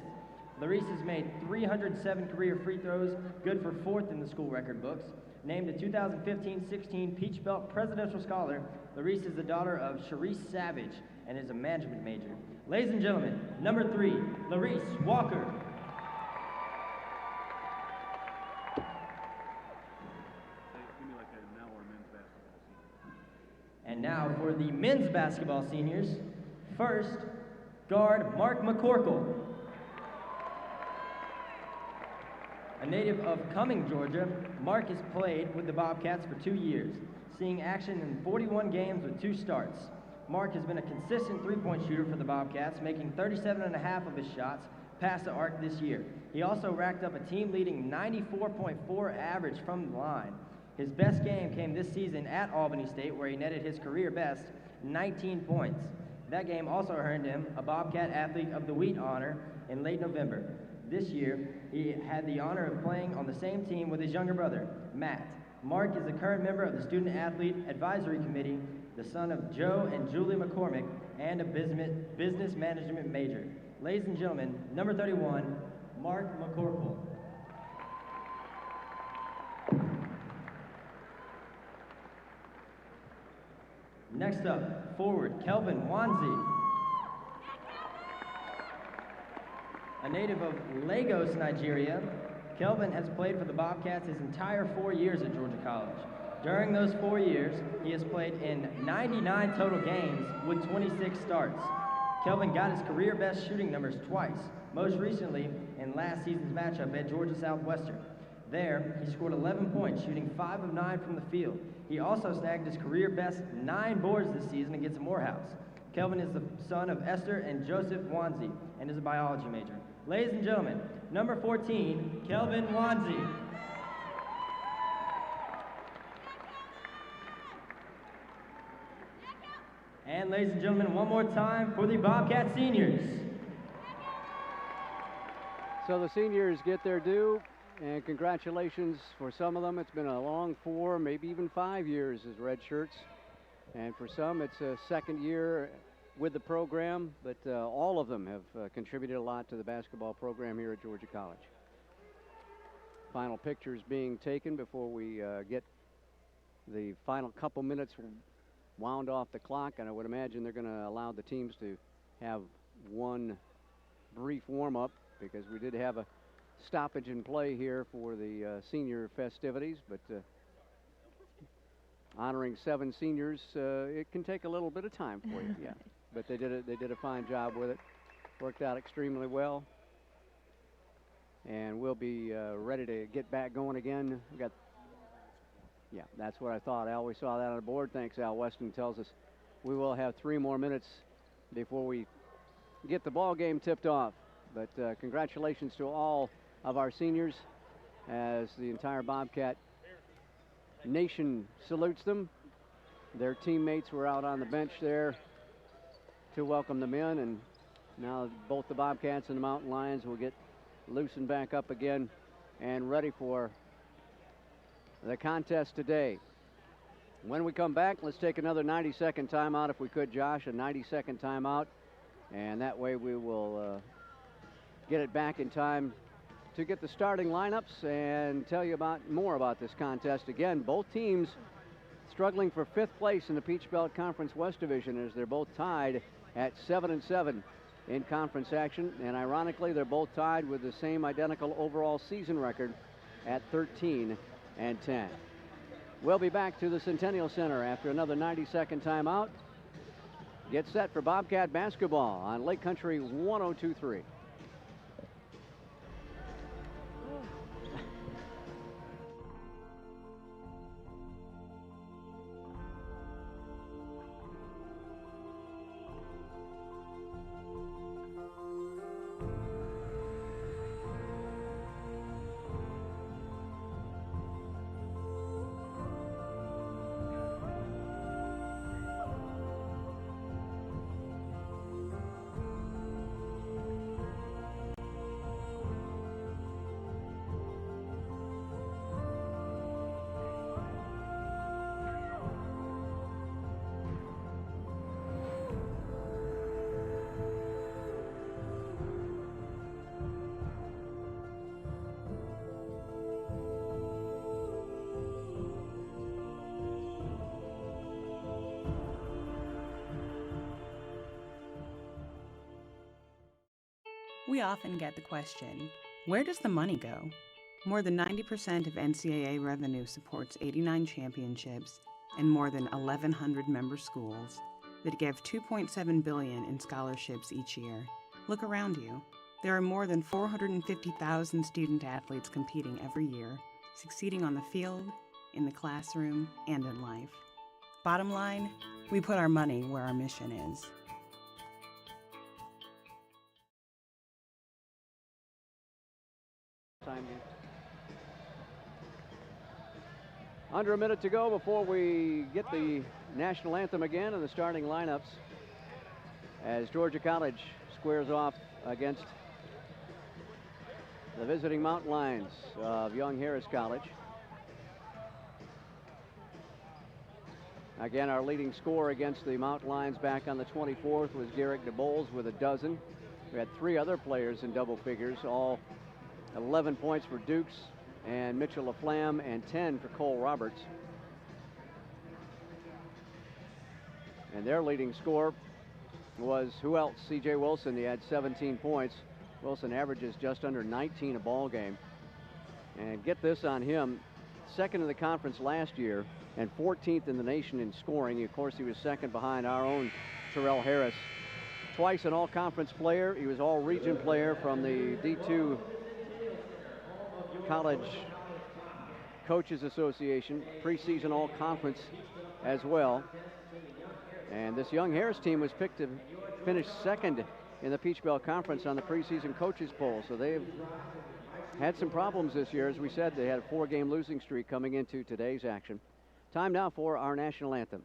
Larice has made 307 career free throws, good for 4th in the school record books. Named a 2015-16 Peach Belt Presidential Scholar, Larice is the daughter of Sharice Savage and is a management major. Ladies and gentlemen, number 3, Larice Walker. And now for the men's basketball seniors. First, guard Mark McCorkle. A native of Cumming, Georgia, Mark has played with the Bobcats for 2 years, seeing action in 41 games with 2 starts. Mark has been a consistent three-point shooter for the Bobcats, making 37.5 of his shots past the arc this year. He also racked up a team-leading 94.4 average from the line. His best game came this season at Albany State, where he netted his career best, 19 points. That game also earned him a Bobcat Athlete of the Week honor in late November. This year, he had the honor of playing on the same team with his younger brother, Matt. Mark is a current member of the Student Athlete Advisory Committee, the son of Joe and Julie McCormick, and a business management major. Ladies and gentlemen, number 31, Mark McCorkle. Next up, forward, Kelvin Wanzi. A native of Lagos, Nigeria, Kelvin has played for the Bobcats his entire 4 years at Georgia College. During those 4 years, he has played in 99 total games with 26 starts. Kelvin got his career best shooting numbers twice, most recently in last season's matchup at Georgia Southwestern. There, he scored 11 points, shooting 5 of 9 from the field. He also snagged his career best 9 boards this season against Morehouse. Kelvin is the son of Esther and Joseph Wanzi and is a biology major. Ladies and gentlemen, number 14, Kelvin Wanzi. And ladies and gentlemen, one more time for the Bobcat seniors. So the seniors get their due, and congratulations for some of them. It's been a long 4, maybe even 5 years as red shirts. And for some, it's a second year with the program, but all of them have contributed a lot to the basketball program here at Georgia College. Final pictures being taken before we get the final couple minutes wound off the clock, and I would imagine they're going to allow the teams to have one brief warm-up, because we did have a stoppage in play here for the senior festivities, but honoring 7 seniors, it can take a little bit of time for you, yeah. but they did a fine job with it. Worked out extremely well. And we'll be ready to get back going again. Yeah, that's what I thought. Al, we saw that on the board. Thanks, Al Weston tells us we will have 3 more minutes before we get the ball game tipped off. But congratulations to all of our seniors as the entire Bobcat nation salutes them. Their teammates were out on the bench there to welcome them in, and now both the Bobcats and the Mountain Lions will get loosened back up again and ready for the contest today. When we come back, let's take another 90-second timeout if we could, Josh, a 90-second timeout, and that way we will get it back in time to get the starting lineups and tell you more about this contest. Again, both teams struggling for 5th place in the Peach Belt Conference West Division as they're both tied at 7-7 in conference action, and ironically they're both tied with the same identical overall season record at 13-10. We'll be back to the Centennial Center after another 90-second timeout. Get set for Bobcat basketball on Lake Country 102.3. We often get the question, where does the money go? More than 90% of NCAA revenue supports 89 championships and more than 1,100 member schools that give $2.7 billion in scholarships each year. Look around you. There are more than 450,000 student athletes competing every year, succeeding on the field, in the classroom, and in life. Bottom line, we put our money where our mission is. Under a minute to go before we get the national anthem again and the starting lineups as Georgia College squares off against the visiting Mountain Lions of Young Harris College. Again, our leading scorer against the Mountain Lions back on the 24th was Garrick DeBoles with a dozen. We had 3 other players in double figures, all 11 points for Dukes and Mitchell LaFlamme, and 10 for Cole Roberts. And their leading scorer was, who else? C.J. Wilson. He had 17 points. Wilson averages just under 19 a ball game. And get this on him, second in the conference last year and 14th in the nation in scoring. Of course, he was second behind our own Terrell Harris. Twice an all-conference player. He was all-region player from the D2 College Coaches Association, preseason all-conference as well. And this Young Harris team was picked to finish second in the Peach Belt Conference on the preseason coaches poll. So they've had some problems this year. As we said, they had a 4-game losing streak coming into today's action. Time now for our national anthem.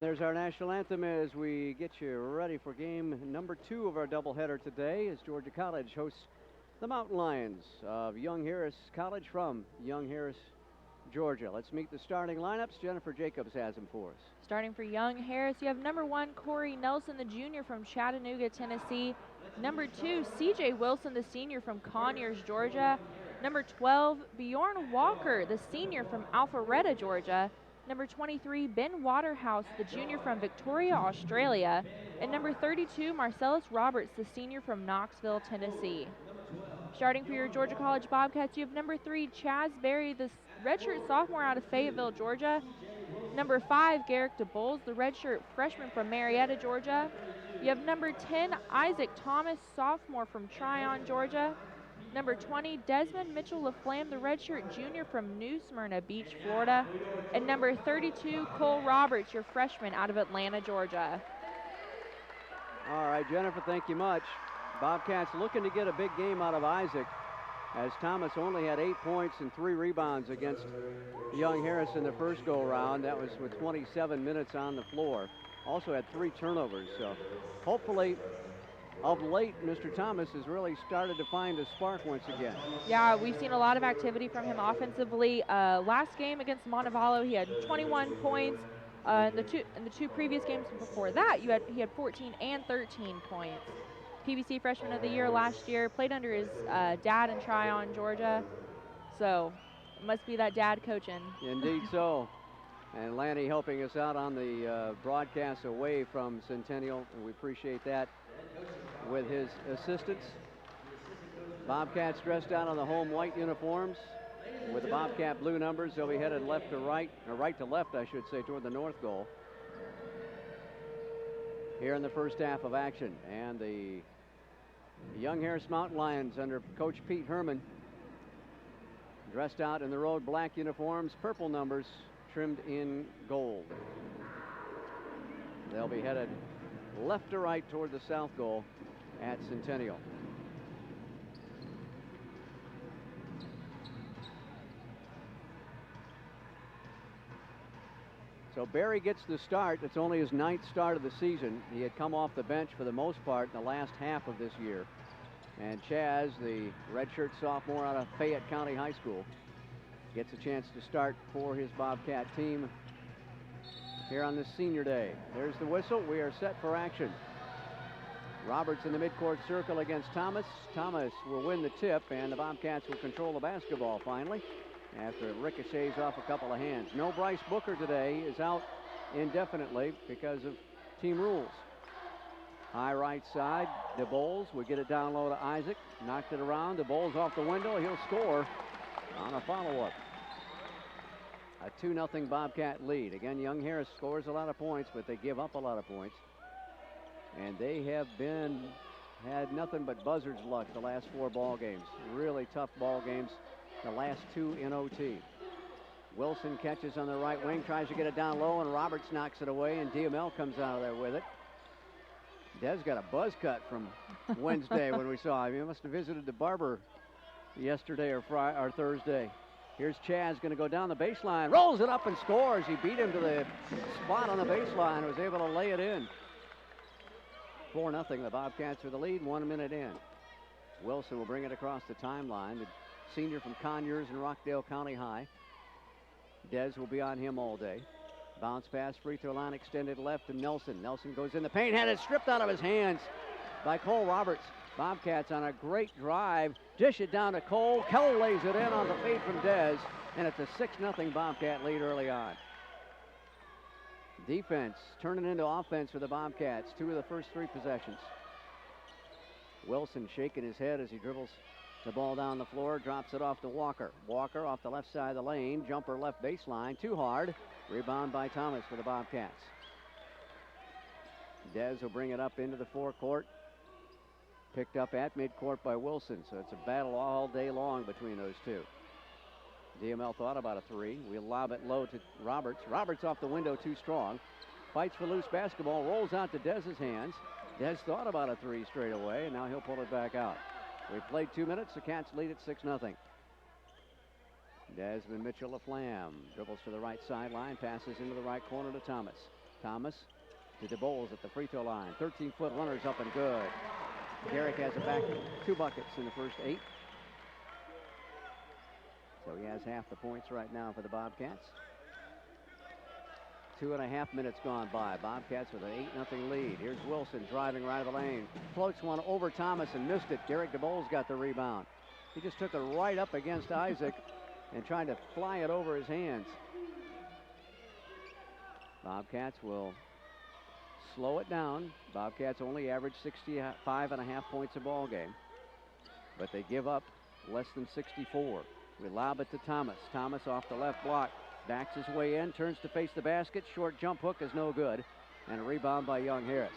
There's our national anthem as we get you ready for game number 2 of our doubleheader today as Georgia College hosts the Mountain Lions of Young Harris College from Young Harris, Georgia. Let's meet the starting lineups. Jennifer Jacobs has them for us. Starting for Young Harris, you have number 1, Corey Nelson, the junior from Chattanooga, Tennessee. Number 2, CJ Wilson, the senior from Conyers, Georgia. Number 12, Bjorn Walker, the senior from Alpharetta, Georgia. Number 23, Ben Waterhouse, the junior from Victoria, Australia. And number 32, Marcellus Roberts, the senior from Knoxville, Tennessee. Starting for your Georgia College Bobcats, you have number 3, Chaz Berry, the redshirt sophomore out of Fayetteville, Georgia. Number 5, Garrick DeBoles, the redshirt freshman from Marietta, Georgia. You have number 10, Isaac Thomas, sophomore from Tryon, Georgia. Number 20, Desmond Mitchell LaFlamme, the redshirt junior from New Smyrna Beach, Florida. And number 32, Cole Roberts, your freshman out of Atlanta, Georgia. All right, Jennifer, thank you much. Bobcats looking to get a big game out of Isaac, as Thomas only had 8 points and 3 rebounds against Young Harris in the first go-around. That was with 27 minutes on the floor. Also had 3 turnovers, so hopefully of late, Mr. Thomas has really started to find a spark once again. Yeah, we've seen a lot of activity from him offensively. Last game against Montevallo, he had 21 points. In the two previous games before that, he had 14 and 13 points. PBC Freshman of the Year last year, played under his dad in Tryon, Georgia. So it must be that dad coaching. Indeed so. And Lanny helping us out on the broadcast away from Centennial, and we appreciate that with his assistance. Bobcats dressed out on the home white uniforms with the Bobcat blue numbers. They'll be headed left to right, or right to left, I should say, toward the north goal here in the first half of action. And the Young Harris Mountain Lions under Coach Pete Herman, dressed out in the road black uniforms, purple numbers trimmed in gold. They'll be headed left to right toward the south goal at Centennial. So Barry gets the start. It's only his 9th start of the season. He had come off the bench for the most part in the last half of this year. And Chaz, the redshirt sophomore out of Fayette County High School, gets a chance to start for his Bobcat team here on this senior day. There's the whistle. We are set for action. Roberts in the midcourt circle against Thomas. Thomas will win the tip, and the Bobcats will control the basketball finally after it ricochets off a couple of hands. No Bryce Booker today, is out indefinitely because of team rules. High right side, DeBoles will get it down low to Isaac. Knocked it around, DeBoles off the window. He'll score on a follow-up. A 2-0 Bobcat lead. Again, Young Harris scores a lot of points, but they give up a lot of points. And they have had nothing but buzzard's luck the last 4 ball games. Really tough ball games, the last 2 in OT. Wilson catches on the right wing, tries to get it down low, and Roberts knocks it away, and DML comes out of there with it. Des got a buzz cut from Wednesday when we saw him. He must have visited the barber yesterday or Thursday. Here's Chaz going to go down the baseline, rolls it up and scores. He beat him to the spot on the baseline, was able to lay it in. 4-0, the Bobcats with the lead, 1 minute in. Wilson will bring it across the timeline. The senior from Conyers and Rockdale County High. Des will be on him all day. Bounce pass, free throw line extended left to Nelson. Nelson goes in the paint, had it stripped out of his hands by Cole Roberts. Bobcats on a great drive, dish it down to Cole. Cole lays it in on the fade from Des, and it's a 6-0 Bobcat lead early on. Defense turning into offense for the Bobcats. 2 of the first 3 possessions. Wilson shaking his head as he dribbles the ball down the floor, drops it off to Walker. Walker off the left side of the lane, jumper left baseline, too hard. Rebound by Thomas for the Bobcats. Des will bring it up into the forecourt. Picked up at midcourt by Wilson, so it's a battle all day long between those two. DML thought about a 3. We'll lob it low to Roberts. Roberts off the window, too strong. Fights for loose basketball, rolls out to Dez's hands. Des thought about a 3 straight away, and now he'll pull it back out. We've played 2 minutes. The Cats lead at 6-0. Desmond Mitchell LaFlamme dribbles to the right sideline, passes into the right corner to Thomas. Thomas to DeBoles at the free throw line. 13-foot runners up and good. Garrick has it back 2 buckets in the first 8. So he has half the points right now for the Bobcats. 2.5 minutes gone by. Bobcats with an 8-0 lead. Here's Wilson driving right of the lane. Floats one over Thomas and missed it. Garrick DeBoles got the rebound. He just took it right up against Isaac and tried to fly it over his hands. Bobcats will slow it down. Bobcats only average 65.5 points a ball game, but they give up less than 64. We lob it to Thomas. Thomas off the left block. Backs his way in, turns to face the basket. Short jump hook is no good. And a rebound by Young Harris.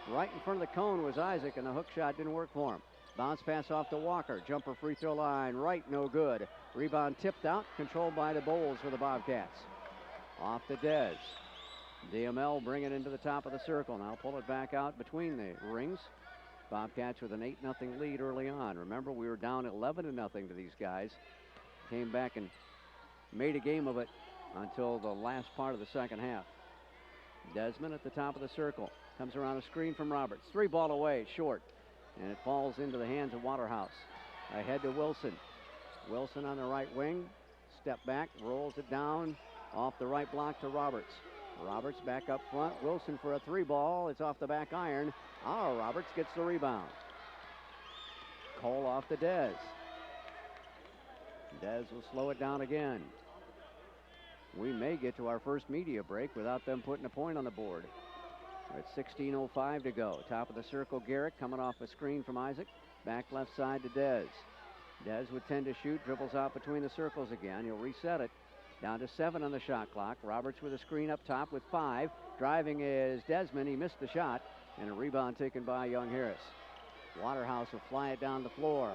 Right in front of the cone was Isaac, and the hook shot didn't work for him. Bounce pass off to Walker. Jumper free throw line. Right, no good. Rebound tipped out, controlled by the Bowls for the Bobcats. Off to Dez. DML bring it into the top of the circle. Now pull it back out between the rings. Bobcats with an 8-0 lead early on. Remember, we were down 11-0 to these guys. Came back and made a game of it until the last part of the second half. Desmond at the top of the circle. Comes around a screen from Roberts. 3 ball away, short. And it falls into the hands of Waterhouse. Ahead to Wilson. Wilson on the right wing. Step back, rolls it down. Off the right block to Roberts. Roberts back up front. Wilson for a 3 ball. It's off the back iron. Roberts gets the rebound. Cole off to Dez. Dez will slow it down again. We may get to our first media break without them putting a point on the board. We're at 16:05 to go. Top of the circle, Garrick coming off a screen from Isaac. Back left side to Dez. Dez with 10 to shoot, dribbles out between the circles again. He'll reset it. Down to 7 on the shot clock. Roberts with a screen up top with 5. Driving is Desmond. He missed the shot. And a rebound taken by Young Harris. Waterhouse will fly it down the floor.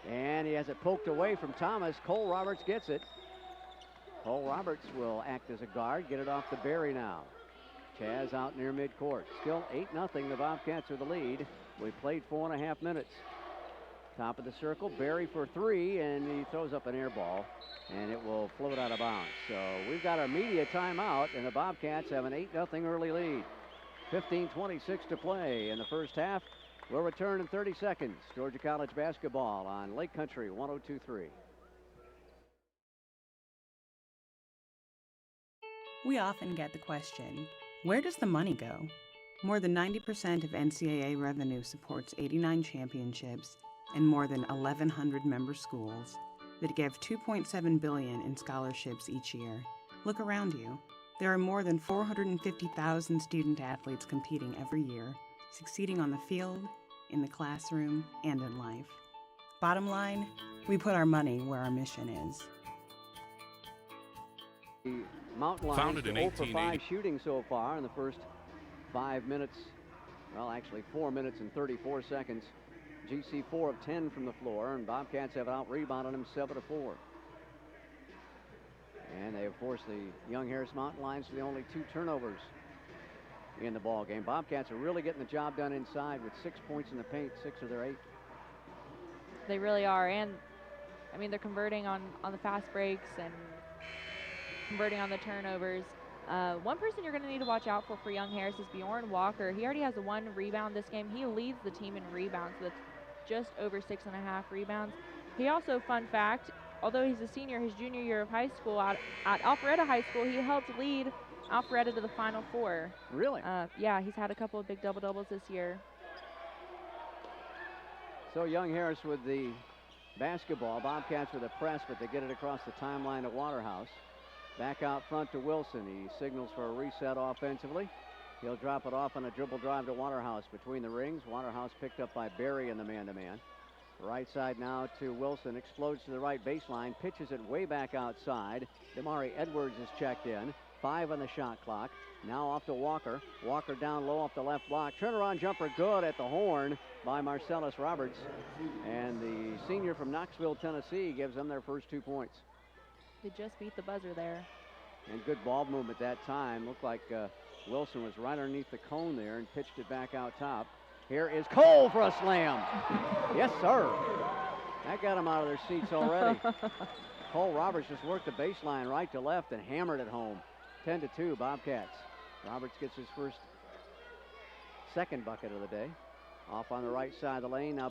And he has it poked away from Thomas. Cole Roberts gets it. Cole Roberts will act as a guard. Get it off to Berry now. Chaz out near midcourt. Still 8-0. The Bobcats are the lead. We played 4.5 minutes. Top of the circle. Berry for 3, and he throws up an air ball, and it will float out of bounds. So we've got our media timeout, and the Bobcats have an 8-0 early lead. 15:26 to play in the first half. We'll return in 30 seconds. Georgia College basketball on Lake Country 102.3. We often get the question, where does the money go? More than 90% of NCAA revenue supports 89 championships and more than 1,100 member schools that give $2.7 billion in scholarships each year. Look around you. There are more than 450,000 student athletes competing every year, succeeding on the field, in the classroom, and in life. Bottom line, we put our money where our mission is. The Mountain Lions Founded in 0 for 5 1880. shooting so far in the first 5 minutes. Well, actually 4 minutes and 34 seconds. GC 4 of 10 from the floor, and Bobcats have out-rebounded them 7-4. And they have forced the Young Harris Mountain Lions to the only 2 turnovers in the ball game. Bobcats are really getting the job done inside with 6 points in the paint, 6 of their 8. They really are, and I mean, they're converting on the fast breaks and converting on the turnovers. One person you're going to need to watch out for Young Harris is Bjorn Walker. He already has 1 rebound this game. He leads the team in rebounds with just over 6.5 rebounds. He also, fun fact, although he's a senior, his junior year of high school at Alpharetta High School, he helped lead Alpharetta to the Final Four. Really? Yeah, he's had a couple of big double-doubles this year. So Young Harris with the basketball. Bobcats with a press, but they get it across the timeline to Waterhouse. Back out front to Wilson. He signals for a reset offensively. He'll drop it off on a dribble drive to Waterhouse between the rings. Waterhouse picked up by Berry in the man-to-man. Right side now to Wilson. Explodes to the right baseline. Pitches it way back outside. Damari Edwards is checked in. 5 on the shot clock. Now off to Walker. Walker down low off the left block. Turnaround jumper good at the horn by Marcellus Roberts. And the senior from Knoxville, Tennessee gives them their first 2 points. They just beat the buzzer there. And good ball movement that time. Looked like Wilson was right underneath the cone there and pitched it back out top. Here is Cole for a slam. Yes, sir. That got them out of their seats already. Cole Roberts just worked the baseline right to left and hammered it home. 10-2 Bobcats. Roberts gets his second bucket of the day. Off on the right side of the lane. Now